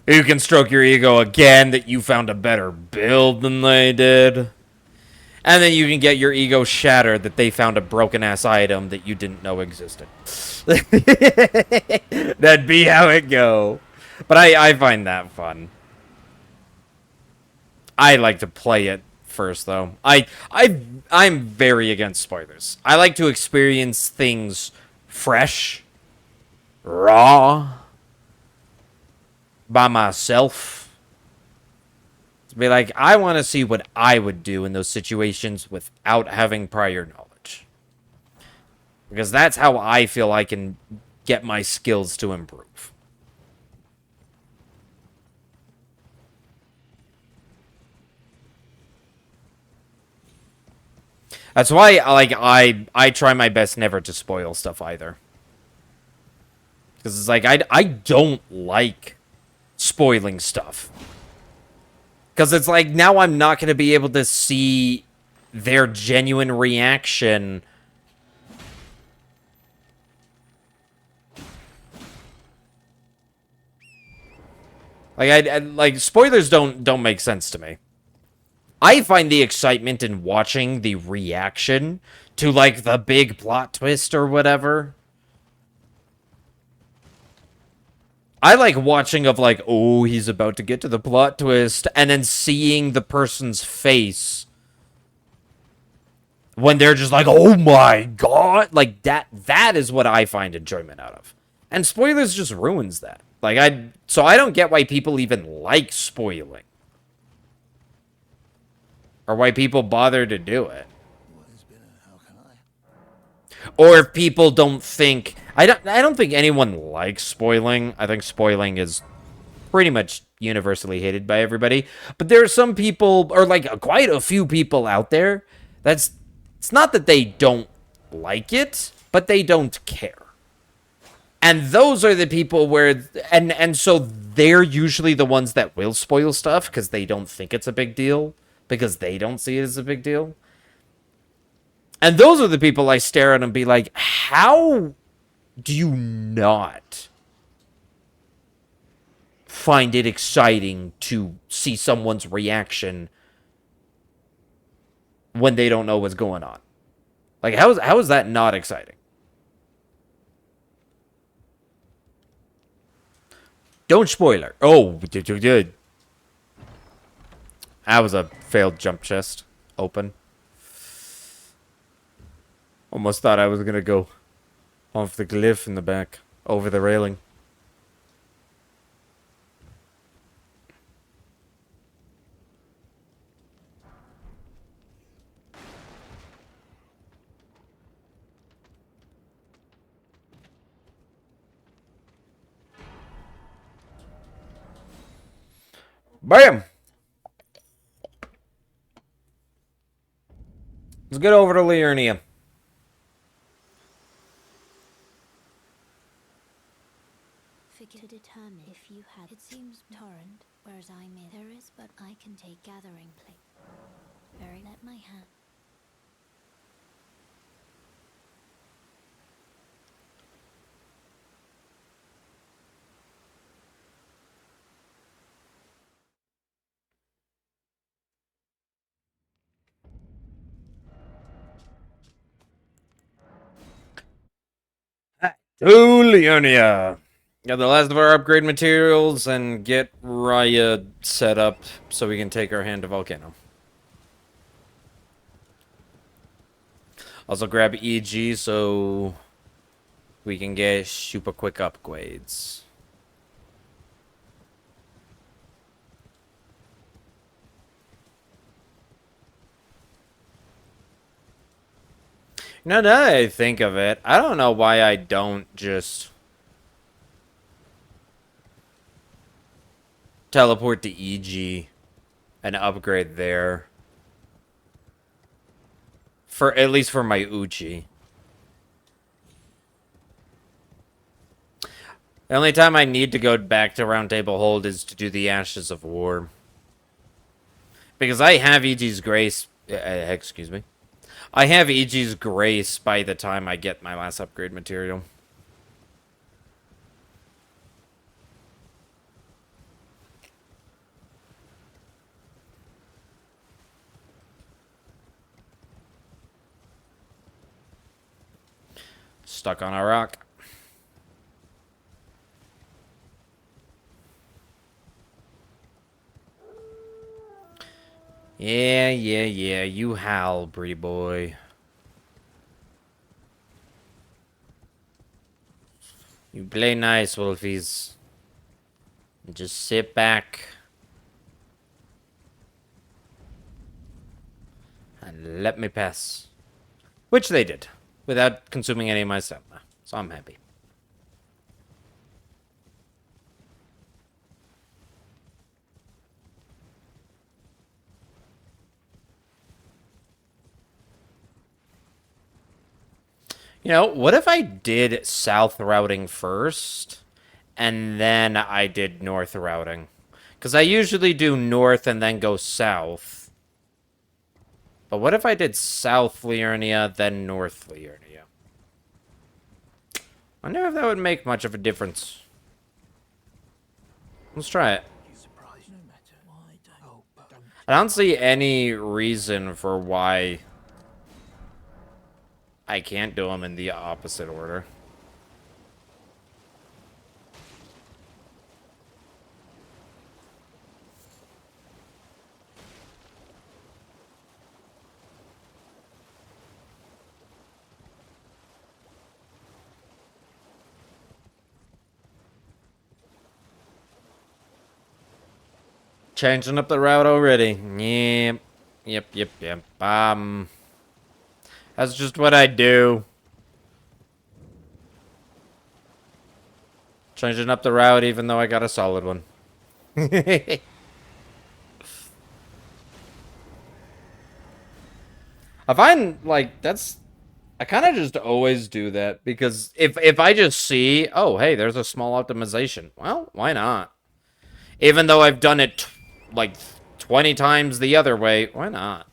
[SPEAKER 1] You can stroke your ego again that you found a better build than they did. And then you can get your ego shattered that they found a broken-ass item that you didn't know existed. That'd be how it go. But I find that fun. I like to play it first, though. I'm very against spoilers. I like to experience things fresh, raw, by myself. To be like, I want to see what I would do in those situations without having prior knowledge. Because that's how I feel I can get my skills to improve. That's why, like, I try my best never to spoil stuff either. Because it's like, I don't like spoiling stuff. Because it's like, now I'm not going to be able to see their genuine reaction. Like, like, spoilers don't make sense to me. I find the excitement in watching the reaction to, like, the big plot twist or whatever. I like watching of, like, oh, he's about to get to the plot twist, and then seeing the person's face when they're just like, oh my god. Like, that is what I find enjoyment out of. And spoilers just ruins that. Like, so I don't get why people even like spoiling. Or why people bother to do it. Or if people don't think... I don't think anyone likes spoiling. I think spoiling is pretty much universally hated by everybody. But there are some people, or like quite a few people out there, it's not that they don't like it, but they don't care. And those are the people where... And so they're usually the ones that will spoil stuff because they don't think it's a big deal. Because they don't see it as a big deal. And those are the people I stare at and be like, how do you not find it exciting to see someone's reaction when they don't know what's going on? Like, how is that not exciting? Don't spoiler. Oh, good. That was a failed jump chest. Open. Almost thought I was gonna go off the cliff in the back. Over the railing. Bam! Let's get over to Liurnia.
[SPEAKER 3] Figure to determine if you had. It seems torrent, whereas I may. There is, but I can take gathering place. Very let my hand.
[SPEAKER 1] To Liurnia. Got the last of our upgrade materials and get Raya set up so we can take our hand to Volcano. Also grab EG so we can get super quick upgrades. Now that I think of it, I don't know why I don't just teleport to EG and upgrade there. For at least for my Uchi. The only time I need to go back to Round Table Hold is to do the Ashes of War. Because I have EG's Grace... excuse me. I have EG's Grace by the time I get my last upgrade material. Stuck on a rock. Yeah, you howl, pretty boy. You play nice, Wolfies. Just sit back. And let me pass. Which they did. Without consuming any of my stamina. So I'm happy. You know, what if I did south routing first, and then I did north routing? Because I usually do north and then go south. But what if I did south Liurnia, then north Liurnia? I wonder if that would make much of a difference. Let's try it. I don't see any reason for why I can't do them in the opposite order. Changing up the route already. Yep. Yep. That's just what I do. Changing up the route even though I got a solid one. I find, like, that's... I kind of just always do that, because if I just see, oh, hey, there's a small optimization. Well, why not? Even though I've done it, like, 20 times the other way, why not?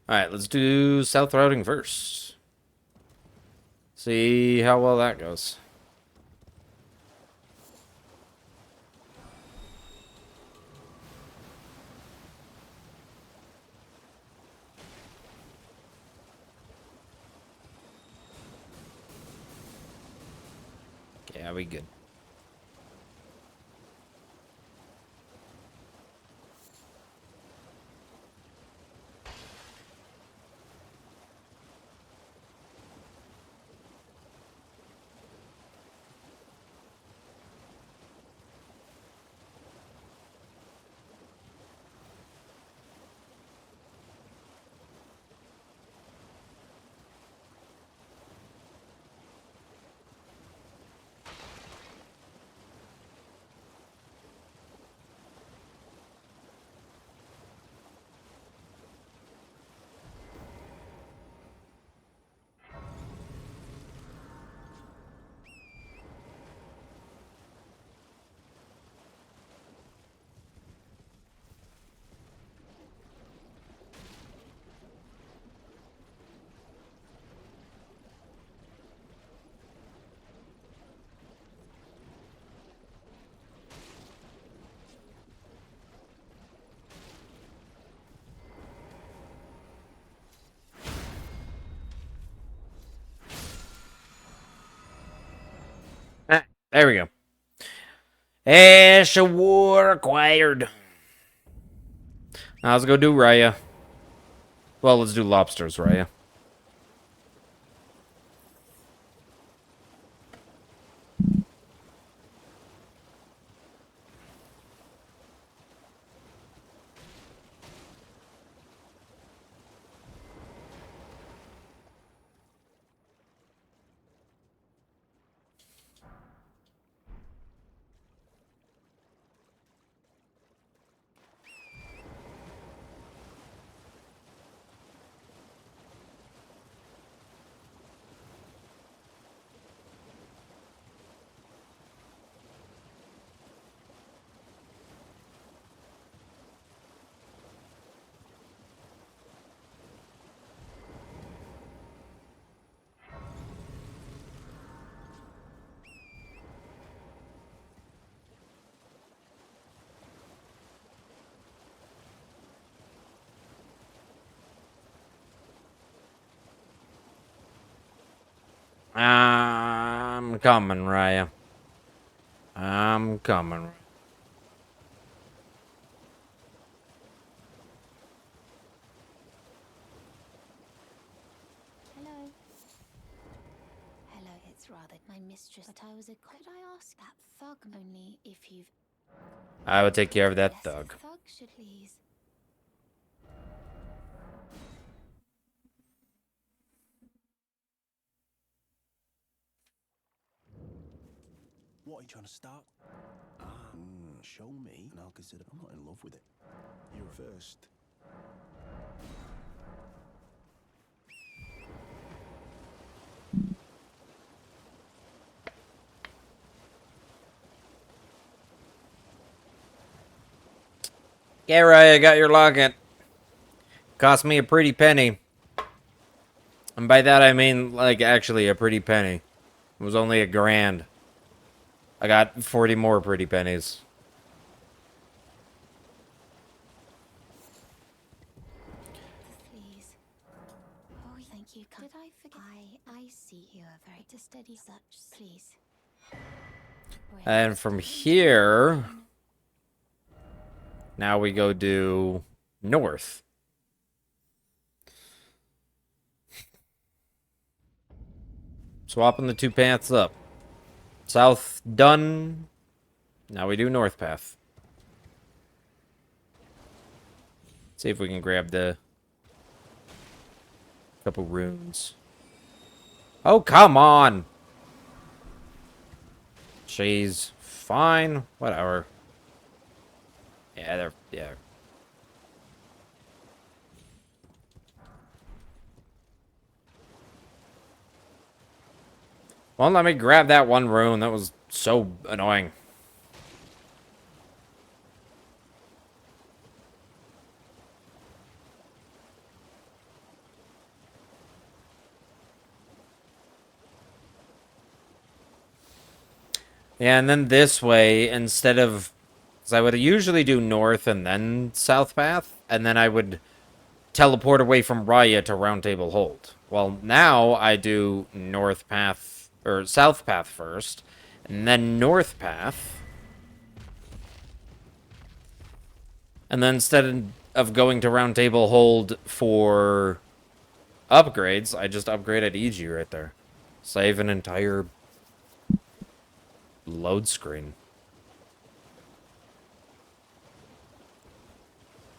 [SPEAKER 1] Alright, let's do south routing first. See how well that goes. Yeah, we good. Ah, there we go. Ash of War acquired. Now let's go do Raya. Well, let's do Lobsters, Raya. I'm coming, Raya. I'm coming.
[SPEAKER 3] Hello. Hello, it's rather my mistress, but I was a... Could I ask that thug only if you've...
[SPEAKER 1] I would take care of that
[SPEAKER 3] Less
[SPEAKER 1] thug.
[SPEAKER 3] thug should please.
[SPEAKER 6] What are you trying to start?
[SPEAKER 2] Show me, and I'll consider. I'm not in love with it. You're first.
[SPEAKER 1] Yeah, right, I got your login. Cost me a pretty penny. And by that I mean, like, actually a pretty penny. It was only $1,000. I got 40 more pretty pennies.
[SPEAKER 3] Please. Oh, thank you. Did I forget? I see you are very to steady such. Please.
[SPEAKER 1] And from here, now we go due north. Swapping the two paths up. South done. Now we do north path. See if we can grab the couple runes. Oh, come on. Jeez. Fine. Whatever. Yeah. Well, let me grab that one rune. That was so annoying. Yeah, and then this way, instead of... Because I would usually do north and then south path, and then I would teleport away from Raya to Round Table Hold. Well, now I do north path, or south path first, and then north path. And then instead of going to Round Table Hold for upgrades, I just upgraded EG right there. Save an entire load screen.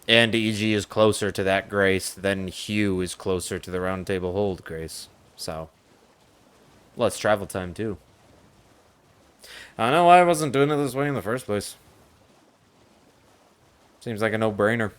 [SPEAKER 1] And EG is closer to that grace than Hugh is closer to the Round Table Hold grace. So, less travel time too. I don't know why I wasn't doing it this way in the first place. Seems like a no-brainer.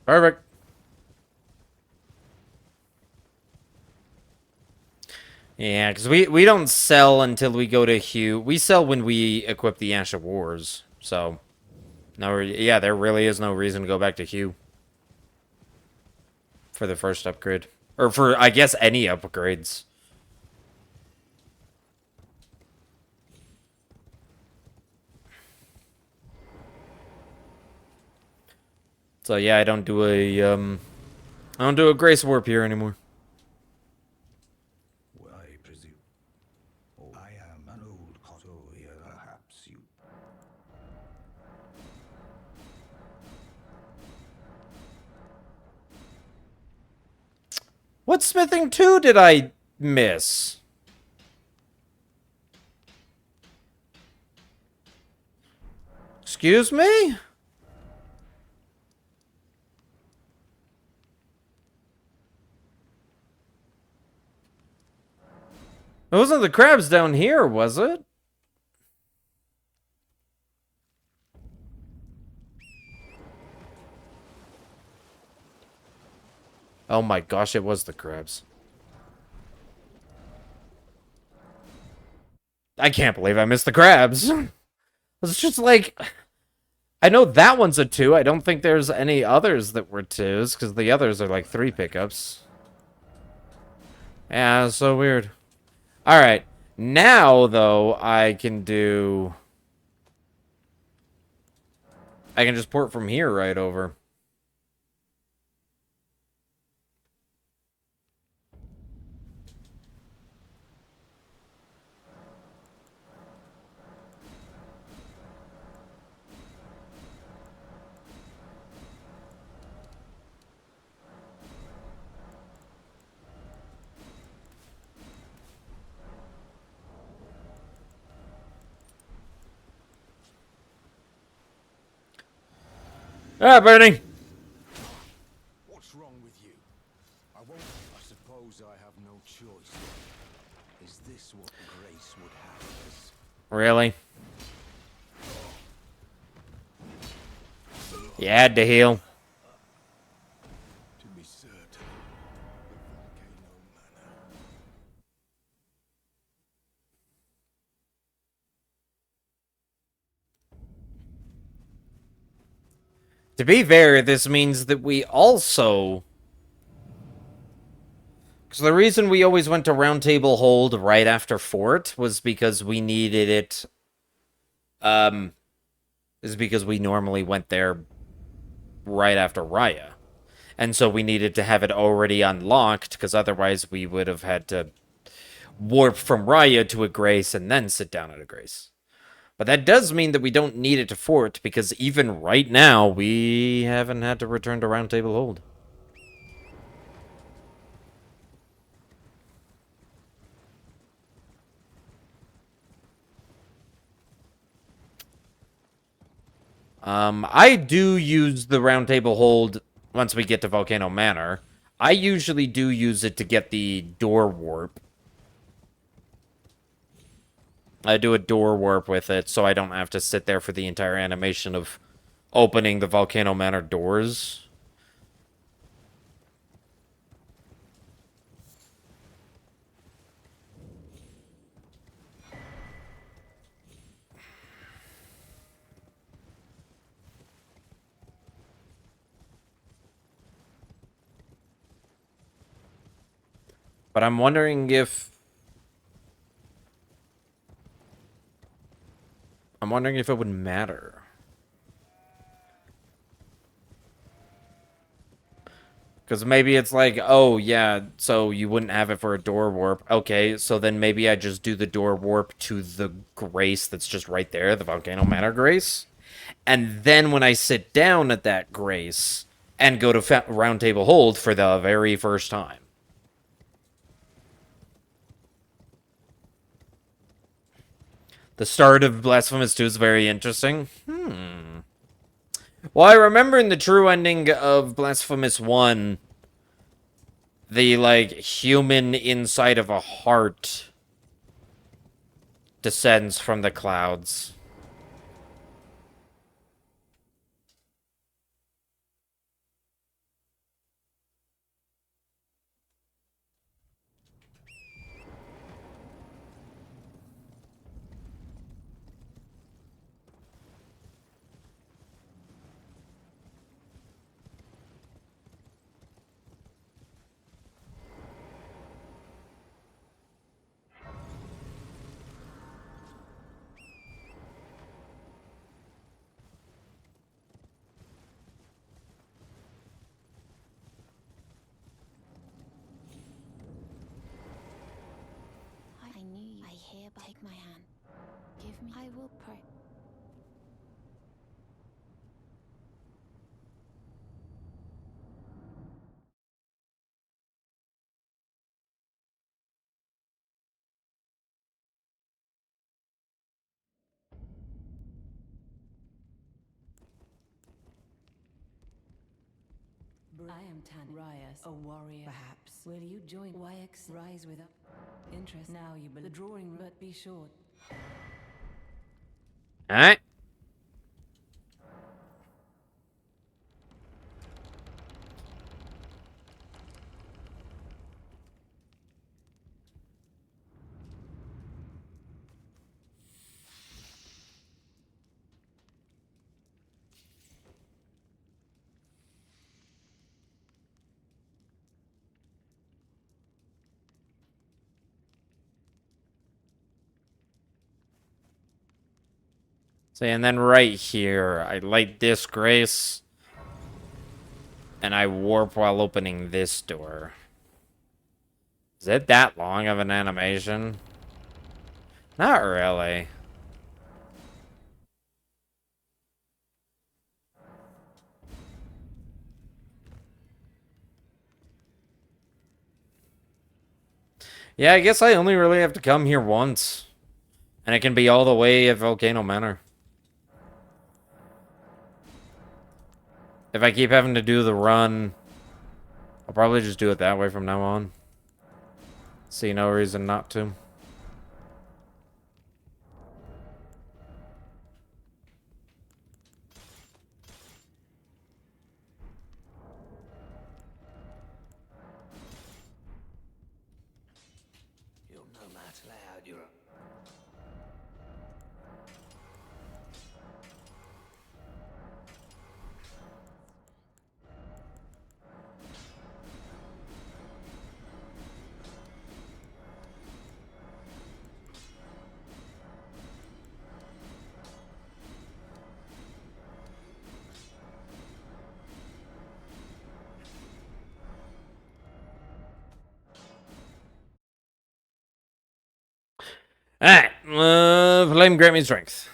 [SPEAKER 1] Perfect. Yeah, because we don't sell until we go to Hugh. We sell when we equip the Ash of Wars. So, no, yeah, there really is no reason to go back to Hugh for the first upgrade. Or for, I guess, any upgrades. So yeah, I don't do a Grace Warp here anymore.
[SPEAKER 2] Well, I presume. Oh, I am an old so perhaps you.
[SPEAKER 1] What smithing 2 did I miss? Excuse me? It wasn't the crabs down here, was it? Oh my gosh, it was the crabs. I can't believe I missed the crabs. It's just like... I know that one's a 2. I don't think there's any others that were 2s, because the others are like 3 pickups. Yeah, so weird. Alright. Now, though, I can do... I can just port from here right over. Ah, burning!
[SPEAKER 2] What's wrong with you? I won't. I suppose I have no choice. Is this what Grace would have us?
[SPEAKER 1] Really? You had to heal.
[SPEAKER 2] To be certain, the volcano manor.
[SPEAKER 1] To be fair, this means that we also... Because the reason we always went to Round Table Hold right after Fort was because we needed it... is because we normally went there right after Raya. And so we needed to have it already unlocked, because otherwise we would have had to warp from Raya to a Grace and then sit down at a Grace. But that does mean that we don't need it to Fort, because even right now, we haven't had to return to Round Table Hold. I do use the Round Table Hold once we get to Volcano Manor. I usually do use it to get the door warp. I do a door warp with it, so I don't have to sit there for the entire animation of opening the Volcano Manor doors. But I'm wondering if... it would matter. Because maybe it's like, oh, yeah, so you wouldn't have it for a door warp. Okay, so then maybe I just do the door warp to the Grace that's just right there, the Volcano Manor Grace. And then when I sit down at that Grace and go to Round Table Hold for the very first time. The start of Blasphemous 2 is very interesting. Well, I remember in the true ending of Blasphemous 1, the, like, human inside of a heart descends from the clouds.
[SPEAKER 3] I knew you. I hereby take my hand. Give me. I will pray.
[SPEAKER 5] I am Tan Rias, a warrior. Perhaps. Will you join YX Rise with us? Interest now you the drawing room, but be short.
[SPEAKER 1] Alright. See, and then right here, I light this Grace, and I warp while opening this door. Is it that long of an animation? Not really. Yeah, I guess I only really have to come here once. And it can be all the way at Volcano Manor. If I keep having to do the run, I'll probably just do it that way from now on. See no reason not to.
[SPEAKER 6] You'll no matter lay out your...
[SPEAKER 1] Alright, flame grant me strength.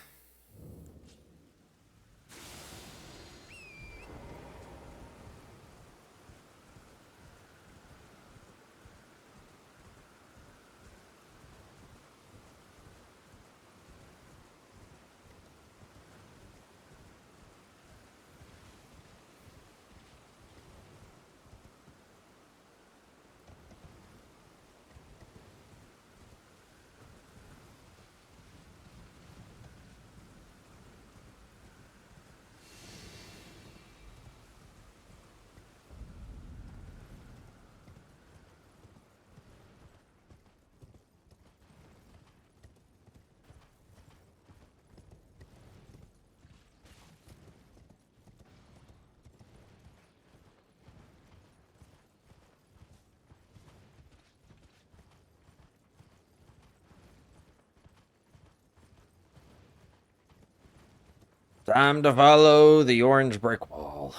[SPEAKER 1] Time to follow the orange brick wall.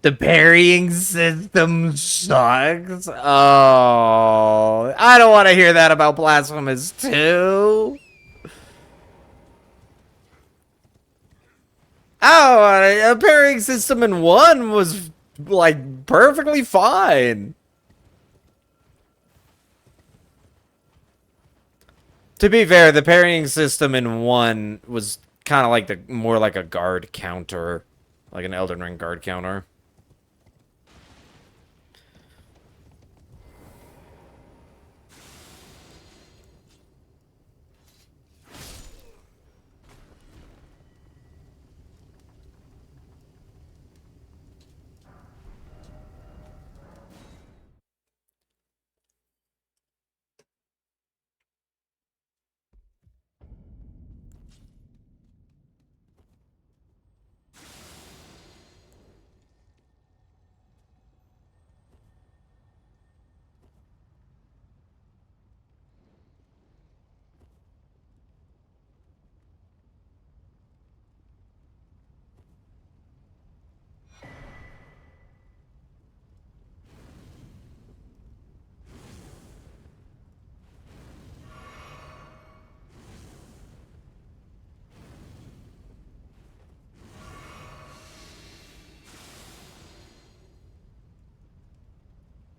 [SPEAKER 1] The parrying system sucks. Oh, I don't want to hear that about Blasphemous 2. Oh, a parrying system in 1 was, like, perfectly fine. To be fair, the parrying system in 1 was kind of like more like a guard counter. Like an Elden Ring guard counter.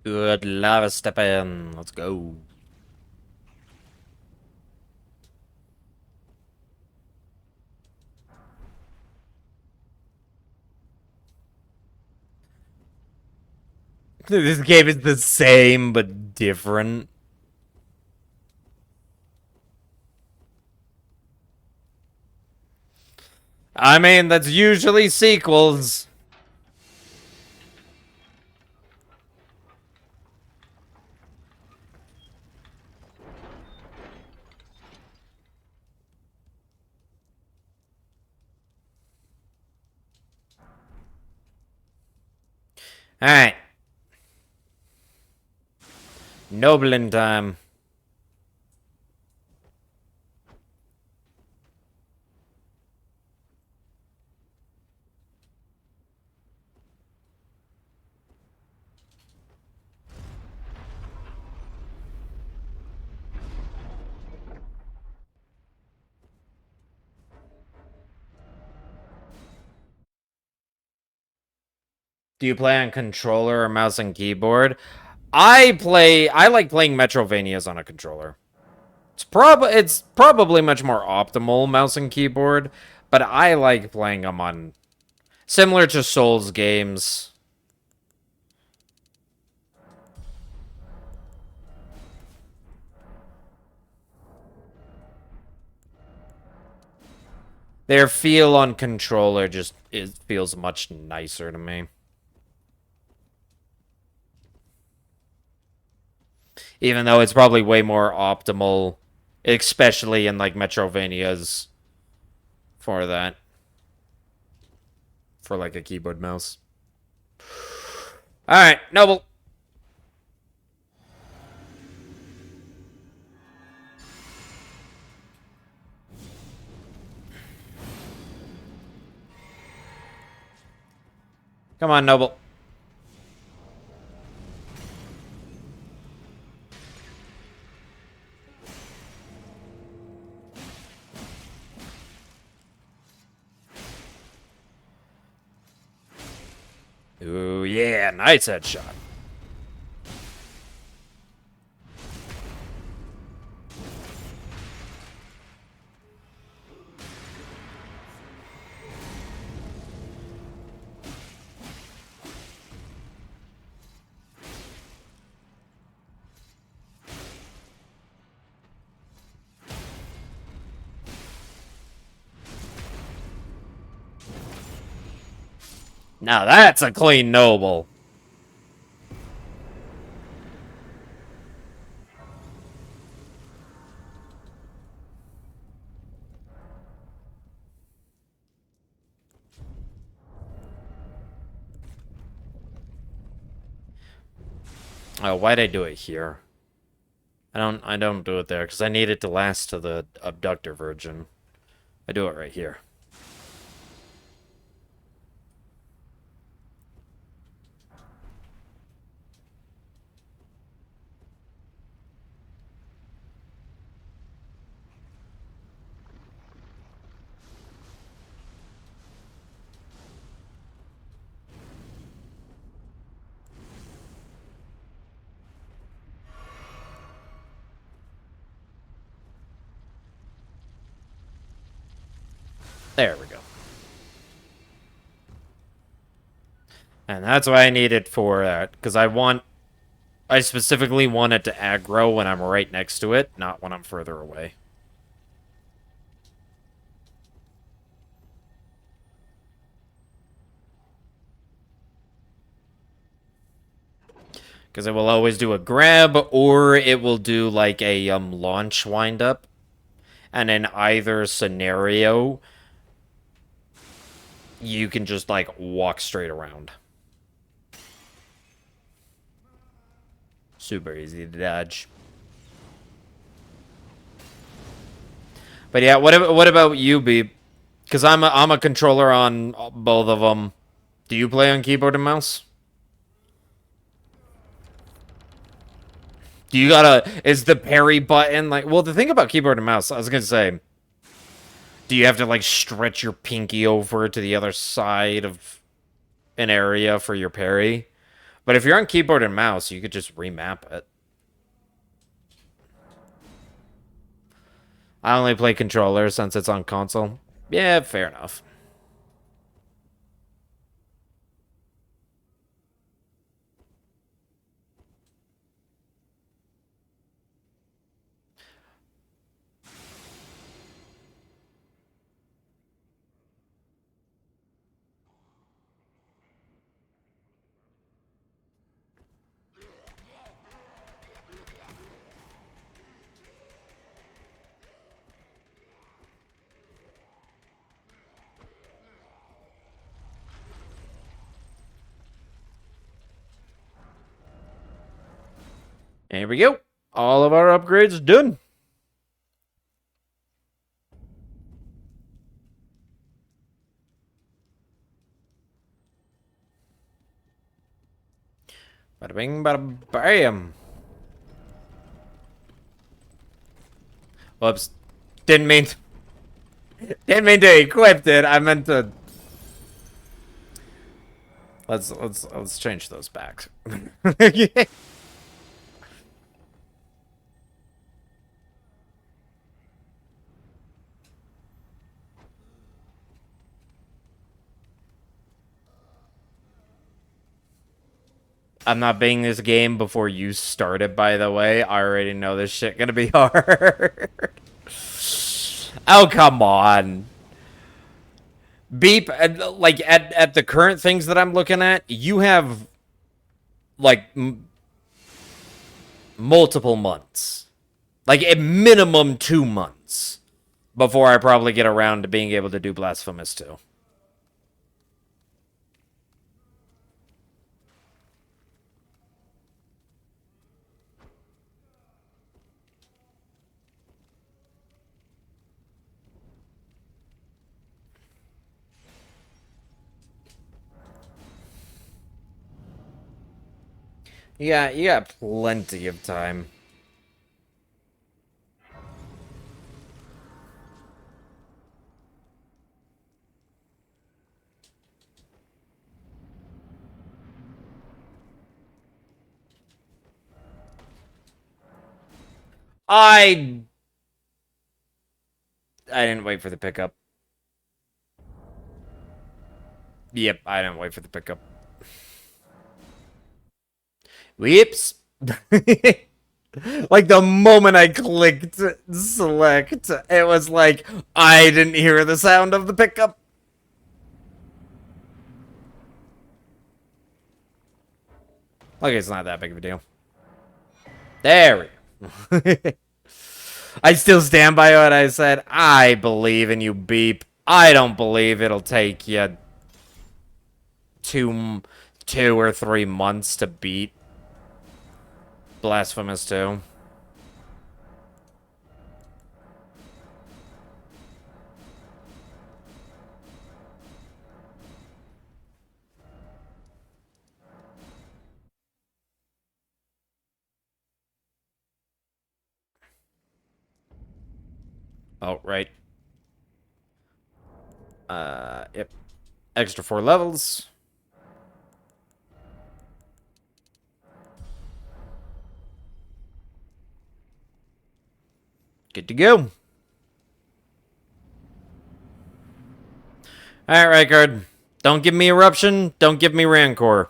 [SPEAKER 1] Good lava step in. Let's go. This game is the same but different. I mean, that's usually sequels. Alright. Noblin time. Do you play on controller or mouse and keyboard? I like playing Metrovanias on a controller. It's probably much more optimal mouse and keyboard, but I like playing them on similar to Souls games. Their feel on controller feels much nicer to me. Even though it's probably way more optimal, especially in like Metrovanias for that. For like a keyboard mouse. Alright, Noble. Come on, Noble. Ooh, yeah, nice headshot. Now that's a clean Noble. Oh, why'd I do it here? I don't do it there, because I need it to last to the abductor virgin. I do it right here. There we go. And that's why I need it for that, because I specifically want it to aggro when I'm right next to it, not when I'm further away. Because it will always do a grab, or it will do like a launch windup. And in either scenario, you can just like walk straight around. Super easy to dodge. But yeah, what about you, Beep? Because I'm a controller on both of them. Do you play on keyboard and mouse? Do you is the parry button like, well, the thing about keyboard and mouse, I was gonna say, do you have to like stretch your pinky over to the other side of an area for your parry? But if you're on keyboard and mouse, you could just remap it. I only play controller since it's on console. Yeah, fair enough. Here we go. All of our upgrades done. Bada bing, bada bam. Whoops. Didn't mean to equip it. I meant to... Let's change those back. I'm not beating this game before you start it, by the way. I already know this shit gonna be hard. Oh, come on. Beep, like, at the current things that I'm looking at, you have, like, multiple months. Like, at minimum 2 months before I probably get around to being able to do Blasphemous 2. Yeah, you got plenty of time. I didn't wait for the pickup. Yep, I didn't wait for the pickup. Whoops. Like, the moment I clicked select, it was like, I didn't hear the sound of the pickup. Okay, it's not that big of a deal. There we go. I still stand by what I said. I believe in you, Beep. I don't believe it'll take you two or 3 months to beat Blasphemous 2. Oh, right. Yep. Extra 4 levels. Good to go. Alright, Rykard. Don't give me Eruption. Don't give me Rancor.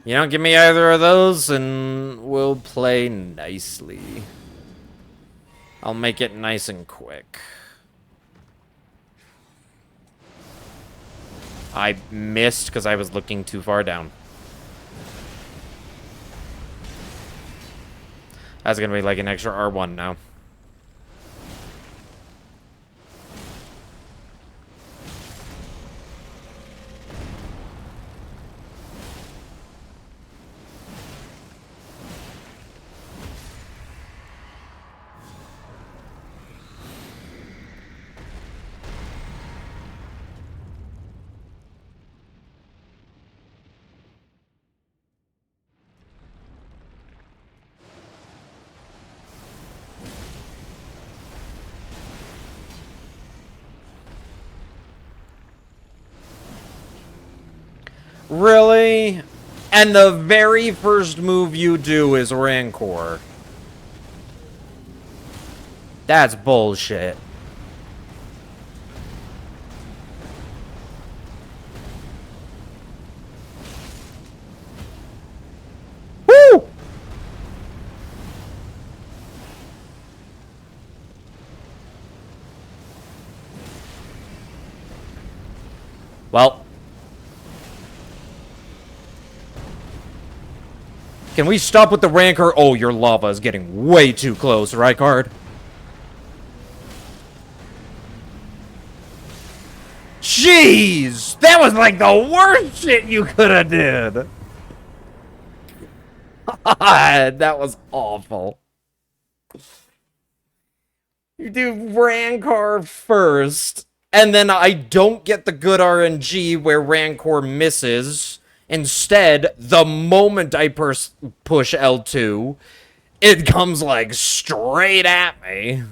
[SPEAKER 1] You don't give me either of those, and we'll play nicely. I'll make it nice and quick. I missed because I was looking too far down. That's gonna be like an extra R1 now. Really? And the very first move you do is Rancor. That's bullshit. Woo! Well. Can we stop with the Rancor? Oh, your lava is getting way too close, Rykard. Jeez! That was like the worst shit you could have did! God, that was awful. You do Rancor first, and then I don't get the good RNG where Rancor misses. Instead, the moment I push L2, it comes like straight at me.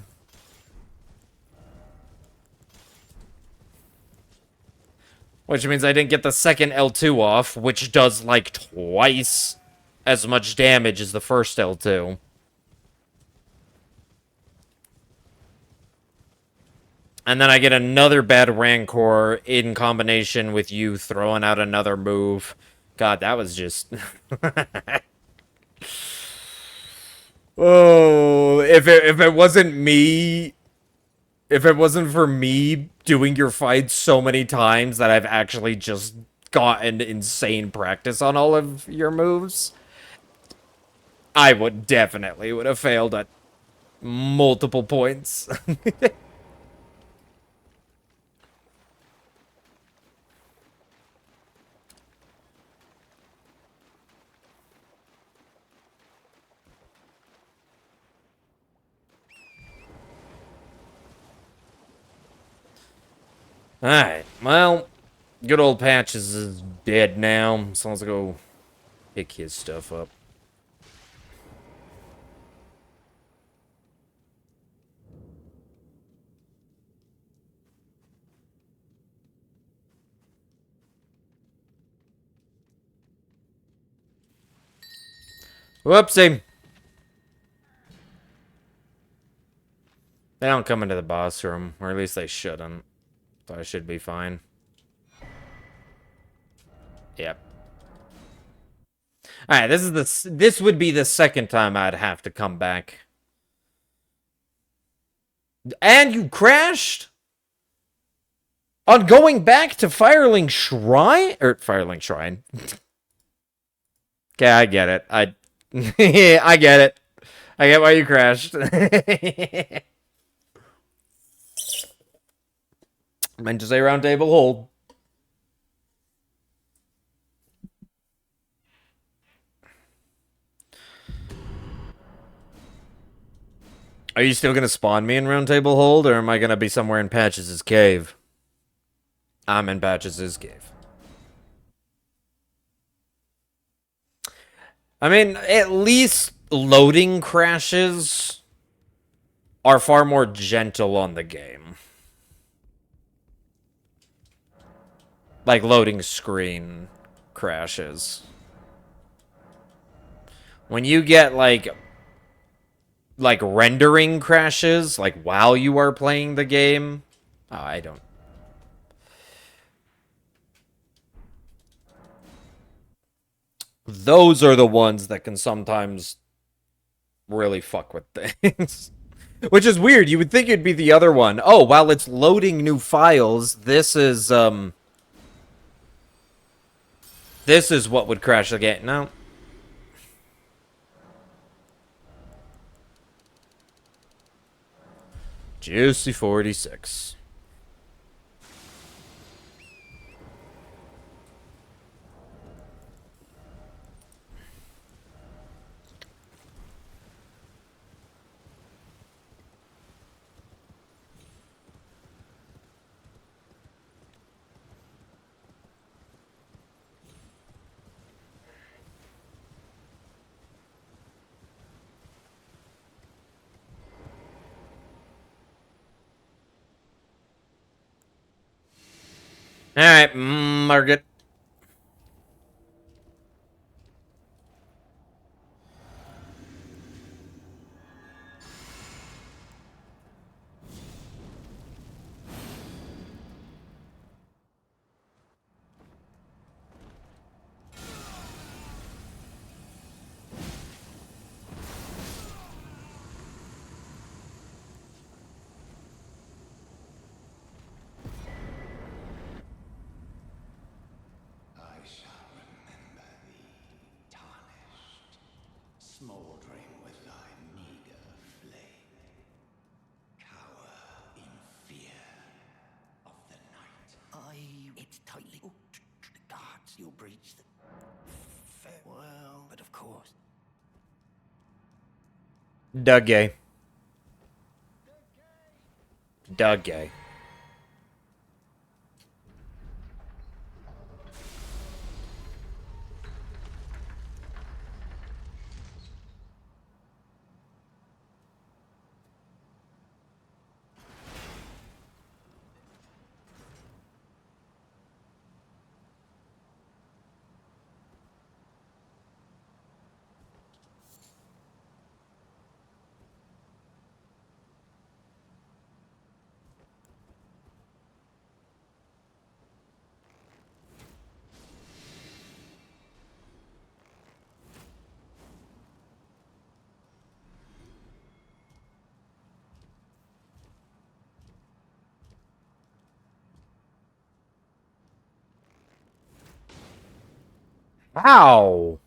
[SPEAKER 1] Which means I didn't get the second L2 off, which does like twice as much damage as the first L2. And then I get another bad Rancor in combination with you throwing out another move. God, that was just... Oh, if it wasn't me... If it wasn't for me doing your fight so many times that I've actually just gotten insane practice on all of your moves, I would have failed at multiple points. Alright, well, good old Patches is dead now, so let's go pick his stuff up. Whoopsie! They don't come into the boss room, or at least they shouldn't. So I should be fine. Yep. Alright, this would be the second time I'd have to come back. And you crashed? On going back to Firelink Shrine? Firelink Shrine. Okay, I get it. I get it. I get why you crashed. Meant to say round table hold. Are you still gonna spawn me in round table hold, or am I gonna be somewhere in Patches' cave? I'm in Patches' cave. I mean, at least loading crashes are far more gentle on the game. Like loading screen crashes. When you get like rendering crashes, like while you are playing the game, oh, I don't. Those are the ones that can sometimes really fuck with things. Which is weird. You would think it'd be the other one. Oh, while it's loading new files, this is what would crash the game. No. Juicy 46. Alright, Margaret.
[SPEAKER 2] I shall remember thee, tarnished, smouldering with thy meager flame. Cower in fear of the night.
[SPEAKER 6] It's tightly. Oh, the guards, you'll breach the. Farewell. But of course.
[SPEAKER 1] Doug Gay. Doug Gay. Ow!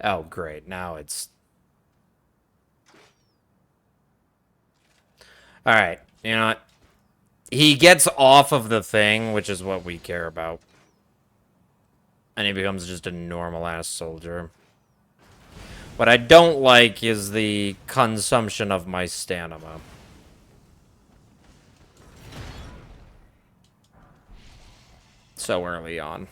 [SPEAKER 1] Oh, great. Now it's... Alright, you know what? He gets off of the thing, which is what we care about. And he becomes just a normal-ass soldier. What I don't like is the consumption of my stamina. So early on.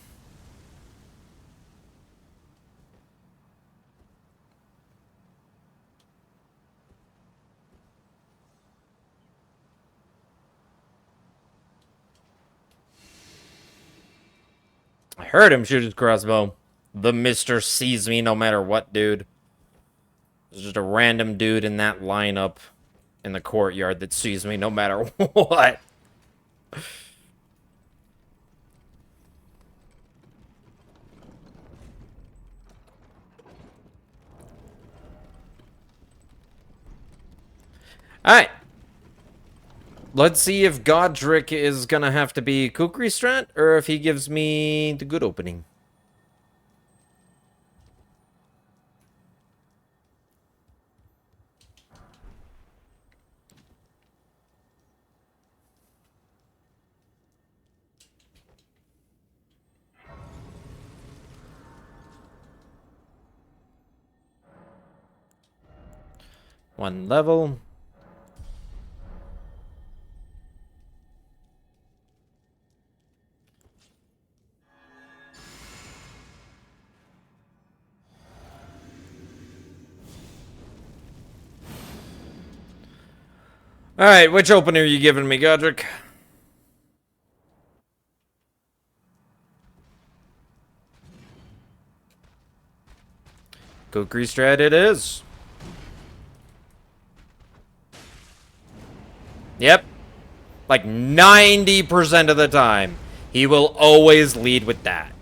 [SPEAKER 1] I heard him shoot his crossbow. The Mister sees me no matter what, dude. There's just a random dude in that lineup in the courtyard that sees me no matter what. Alright. Let's see if Godric is gonna have to be Kukri strat, or if he gives me the good opening. One level. Alright, which opening are you giving me, Godric? Kukri strat it is. Yep. Like 90% of the time, he will always lead with that.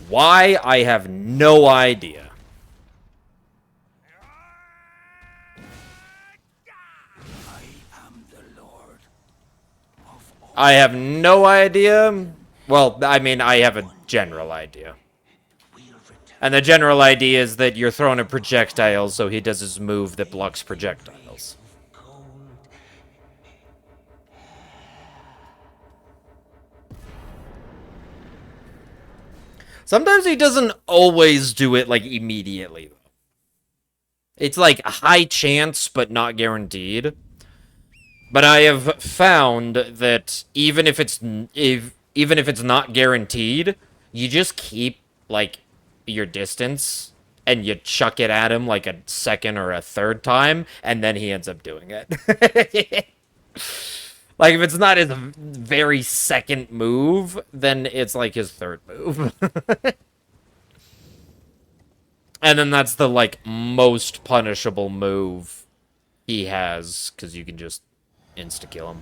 [SPEAKER 1] Why? I have no idea. I have no idea. Well, I mean, I have a general idea. And the general idea is that you're throwing a projectile, so he does his move that blocks projectiles. Sometimes he doesn't always do it, like, immediately. It's, like, a high chance, but not guaranteed. But I have found that even if it's not guaranteed, you just keep, like, your distance, and you chuck it at him, like, a second or a third time, and then he ends up doing it. Like, if it's not his very second move, then it's, like, his third move. And then that's the, like, most punishable move he has, because you can just insta-kill him.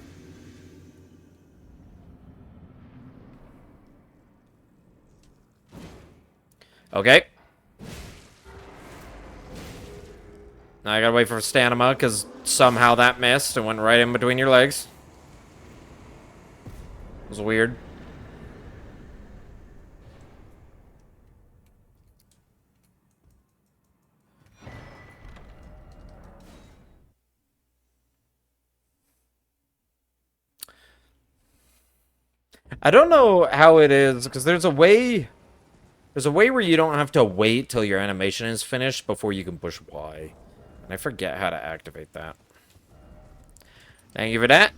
[SPEAKER 1] Okay. Now I gotta wait for stamina, because somehow that missed and went right in between your legs. It was weird. I don't know how it is, because there's a way where you don't have to wait till your animation is finished before you can push Y. And I forget how to activate that. Thank you for that.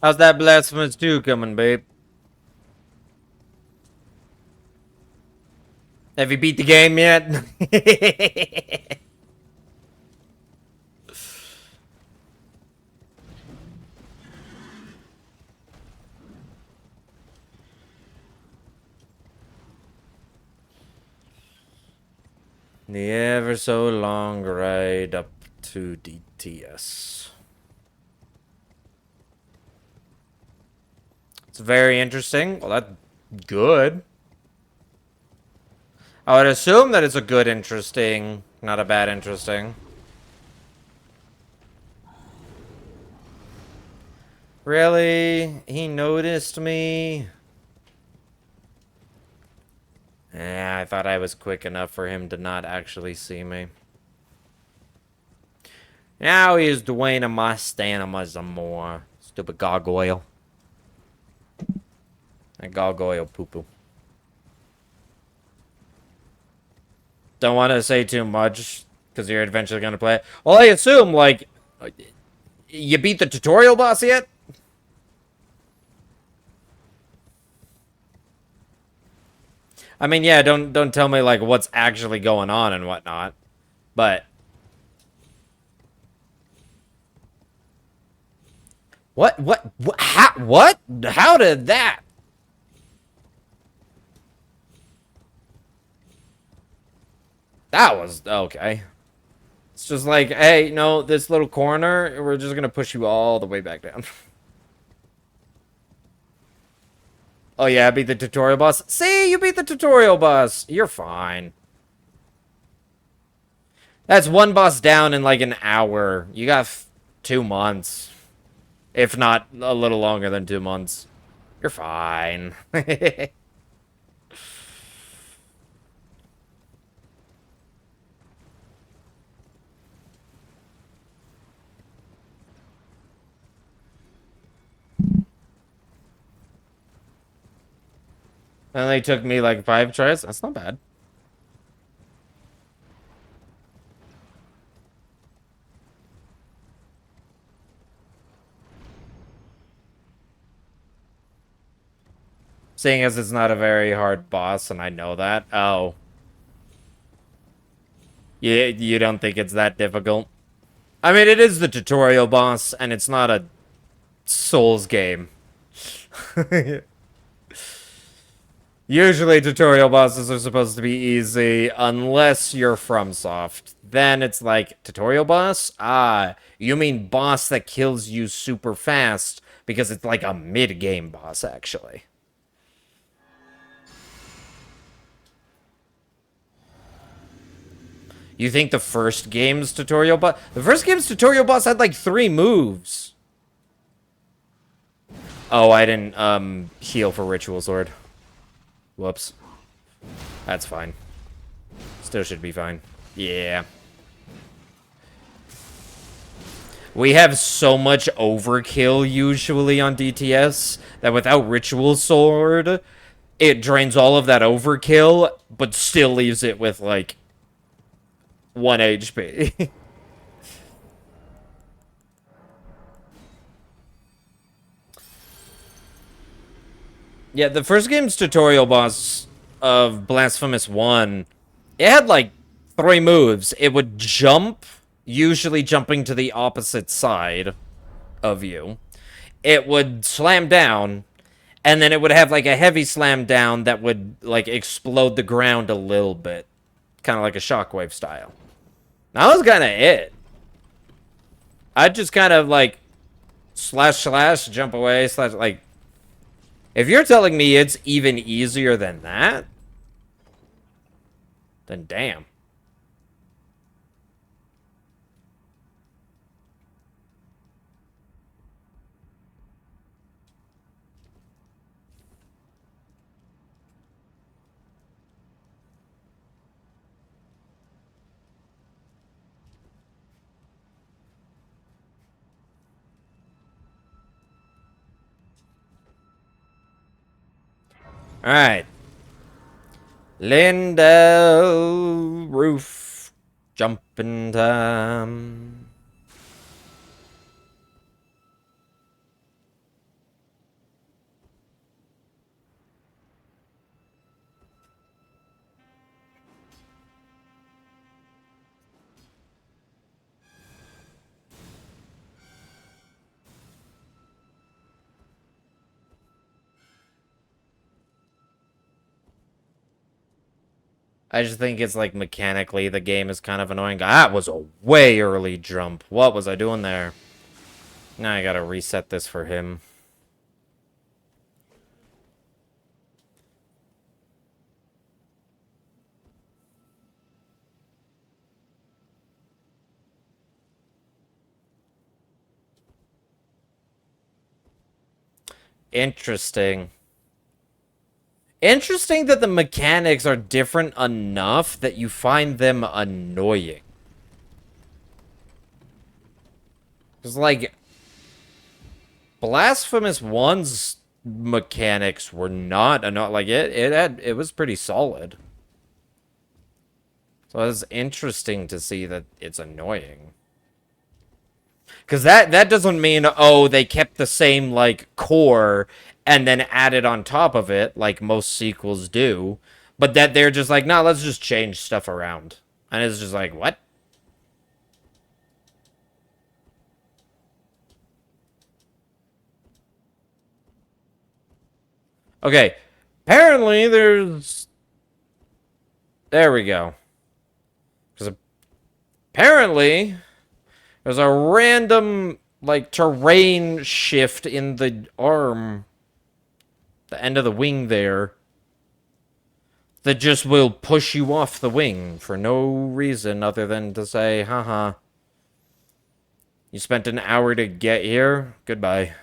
[SPEAKER 1] How's that Blasphemous 2 coming, babe? Have you beat the game yet? The ever so long ride up to DTS. It's very interesting. Well, that's good. I would assume that it's a good interesting, not a bad interesting. Really? He noticed me? I thought I was quick enough for him to not actually see me. Now he's doing my stamina some more. Stupid gargoyle. That gargoyle poo-poo. Don't want to say too much, because you're eventually going to play it. Well, I assume, like, you beat the tutorial boss yet? I mean, yeah, don't tell me, like, what's actually going on and whatnot. But... What? How did that? That was... Okay. It's just like, hey, no, this little corner, we're just gonna push you all the way back down. Oh yeah, I beat the tutorial boss. See, you beat the tutorial boss. You're fine. That's one boss down in like an hour. You got 2 months. If not a little longer than 2 months. You're fine. And they took me like 5 tries. That's not bad. Seeing as it's not a very hard boss, and I know that. Oh. You don't think it's that difficult? I mean, it is the tutorial boss, and it's not a Souls game. Usually tutorial bosses are supposed to be easy, unless you're FromSoft. Then it's like, tutorial boss? Ah, you mean boss that kills you super fast, because it's like a mid-game boss, actually. You think the first game's tutorial boss... The first game's tutorial boss had like 3 moves. Oh, I didn't, heal for Ritual Sword. Whoops. That's fine. Still should be fine. Yeah. We have so much overkill usually on DTS that without Ritual Sword, it drains all of that overkill, but still leaves it with, like, 1 HP. Yeah, the first game's tutorial boss of Blasphemous 1, it had like 3 moves. It would jump, usually jumping to the opposite side of you. It would slam down, and then it would have like a heavy slam down that would like explode the ground a little bit. Kind of like a shockwave style. That was kind of it. I'd just kind of like slash, jump away, slash, like... If you're telling me it's even easier than that, then damn. Alright. Lindell roof jumping time. I just think it's like mechanically the game is kind of annoying. That was a way early jump. What was I doing there? Now I gotta reset this for him. Interesting. Interesting that the mechanics are different enough that you find them annoying. Because, like, Blasphemous 1's mechanics were not like it was pretty solid. So it's interesting to see that it's annoying. Because that doesn't mean, oh, they kept the same, like, core and then added on top of it, like most sequels do. But that they're just like, nah, let's just change stuff around. And it's just like, what? Okay. Apparently, there's... There we go. Because apparently... There's a random, like, terrain shift in the arm. The end of the wing there. That just will push you off the wing for no reason other than to say, haha. You spent an hour to get here? Goodbye.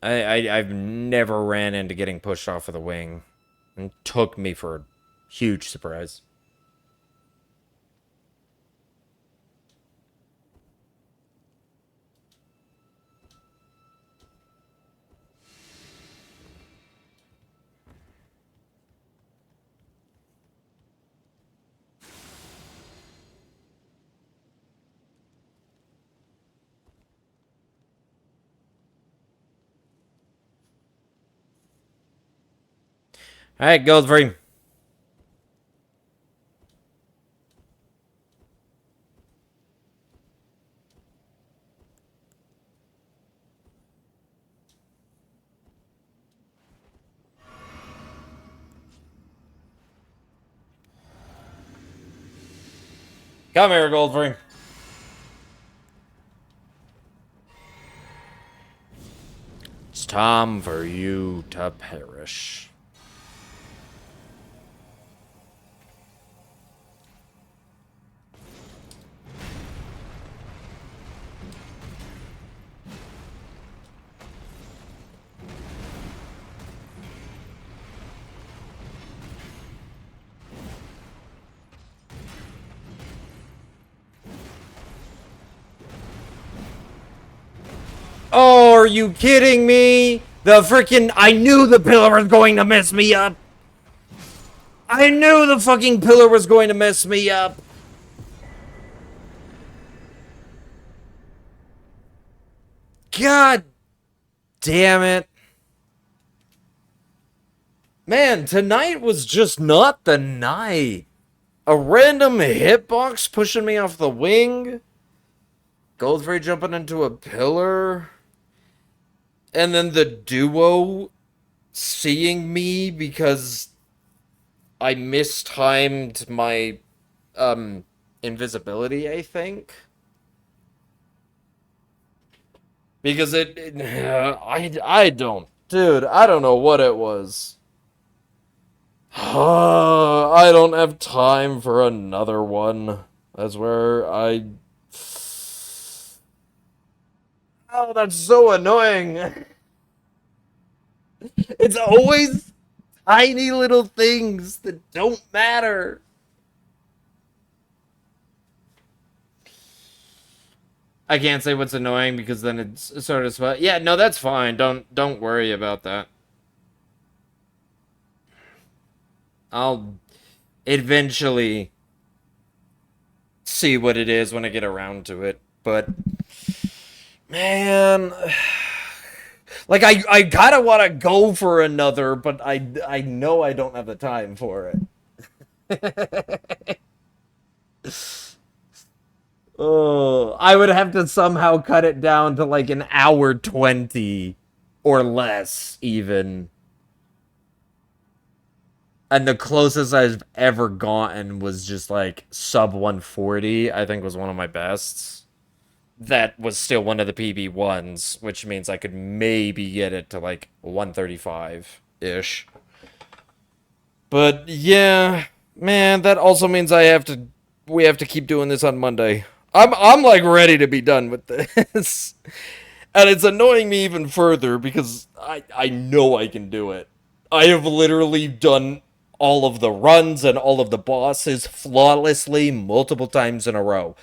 [SPEAKER 1] I've never ran into getting pushed off of the wing. It took me for a huge surprise. Alright, Godfrey. Come here, Godfrey. It's time for you to perish. Oh, are you kidding me? The freaking... I knew the pillar was going to mess me up. I knew the fucking pillar was going to mess me up. God damn it. Man, tonight was just not the night. A random hitbox pushing me off the wing. Godfrey jumping into a pillar. And then the duo seeing me because I mistimed my invisibility, I think. Because I don't, dude, I don't know what it was. I don't have time for another one. That's where I... Oh, that's so annoying. It's always tiny little things that don't matter. I can't say what's annoying because then it's sort of... Yeah, no, that's fine. Don't worry about that. I'll eventually see what it is when I get around to it. But... Man, like I kind of want to go for another, but I know I don't have the time for it. Oh, I would have to somehow cut it down to like an hour 20 or less, even. And the closest I've ever gotten was just like sub 140, I think was one of my bests. That was still one of the PB1s, which means I could maybe get it to like 135-ish. But yeah, man, that also means we have to keep doing this on Monday. I'm like ready to be done with this. And it's annoying me even further because I know I can do it. I have literally done all of the runs and all of the bosses flawlessly multiple times in a row.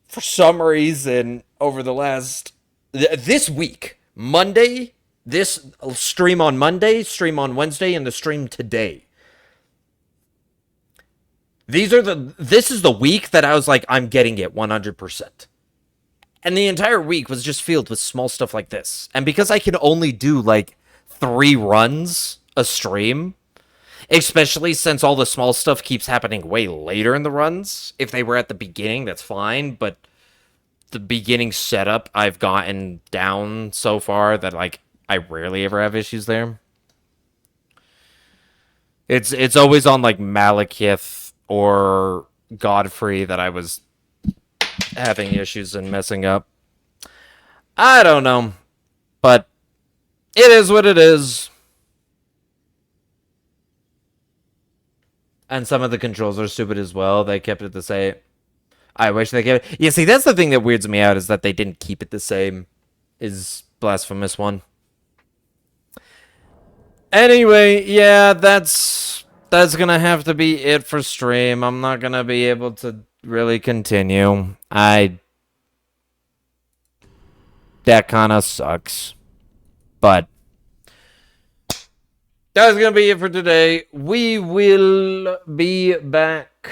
[SPEAKER 1] For some reason, over the last... this week, Monday, this stream on Monday, stream on Wednesday, and the stream today. This is the week that I was like, I'm getting it 100%. And the entire week was just filled with small stuff like this. And because I can only do like 3 runs a stream, especially since all the small stuff keeps happening way later in the runs. If they were at the beginning, that's fine, but the beginning setup I've gotten down so far that like I rarely ever have issues there. It's always on like Malekith or Godfrey that I was having issues and messing up. I don't know, but it is what it is. And some of the controls are stupid as well. They kept it the same. I wish they kept it. Yeah, see, that's the thing that weirds me out is that they didn't keep it the same. Is Blasphemous one. Anyway, yeah, that's gonna have to be it for stream. I'm not gonna be able to really continue. That kind of sucks. But that's gonna be it for today. We will be back.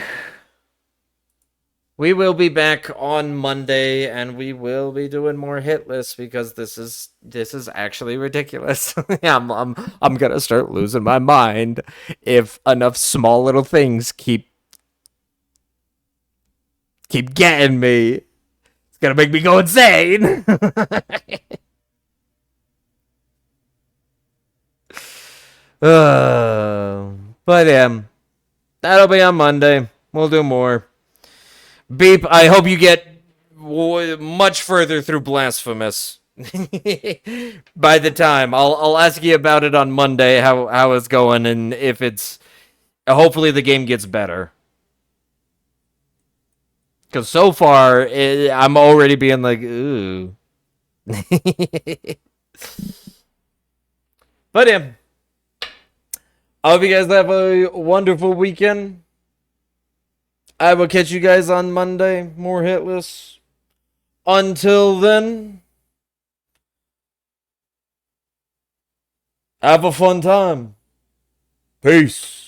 [SPEAKER 1] We will be back on Monday, and we will be doing more Hitless because this is actually ridiculous. I'm gonna start losing my mind if enough small little things keep getting me. It's gonna make me go insane. But yeah, that'll be on Monday. We'll do more. Beep, I hope you get much further through Blasphemous. By the time. I'll ask you about it on Monday, how it's going, and if it's... hopefully the game gets better. Because so far, I'm already being like, ooh. But yeah. I hope you guys have a wonderful weekend. I will catch you guys on Monday. More Hitless. Until then, have a fun time. Peace.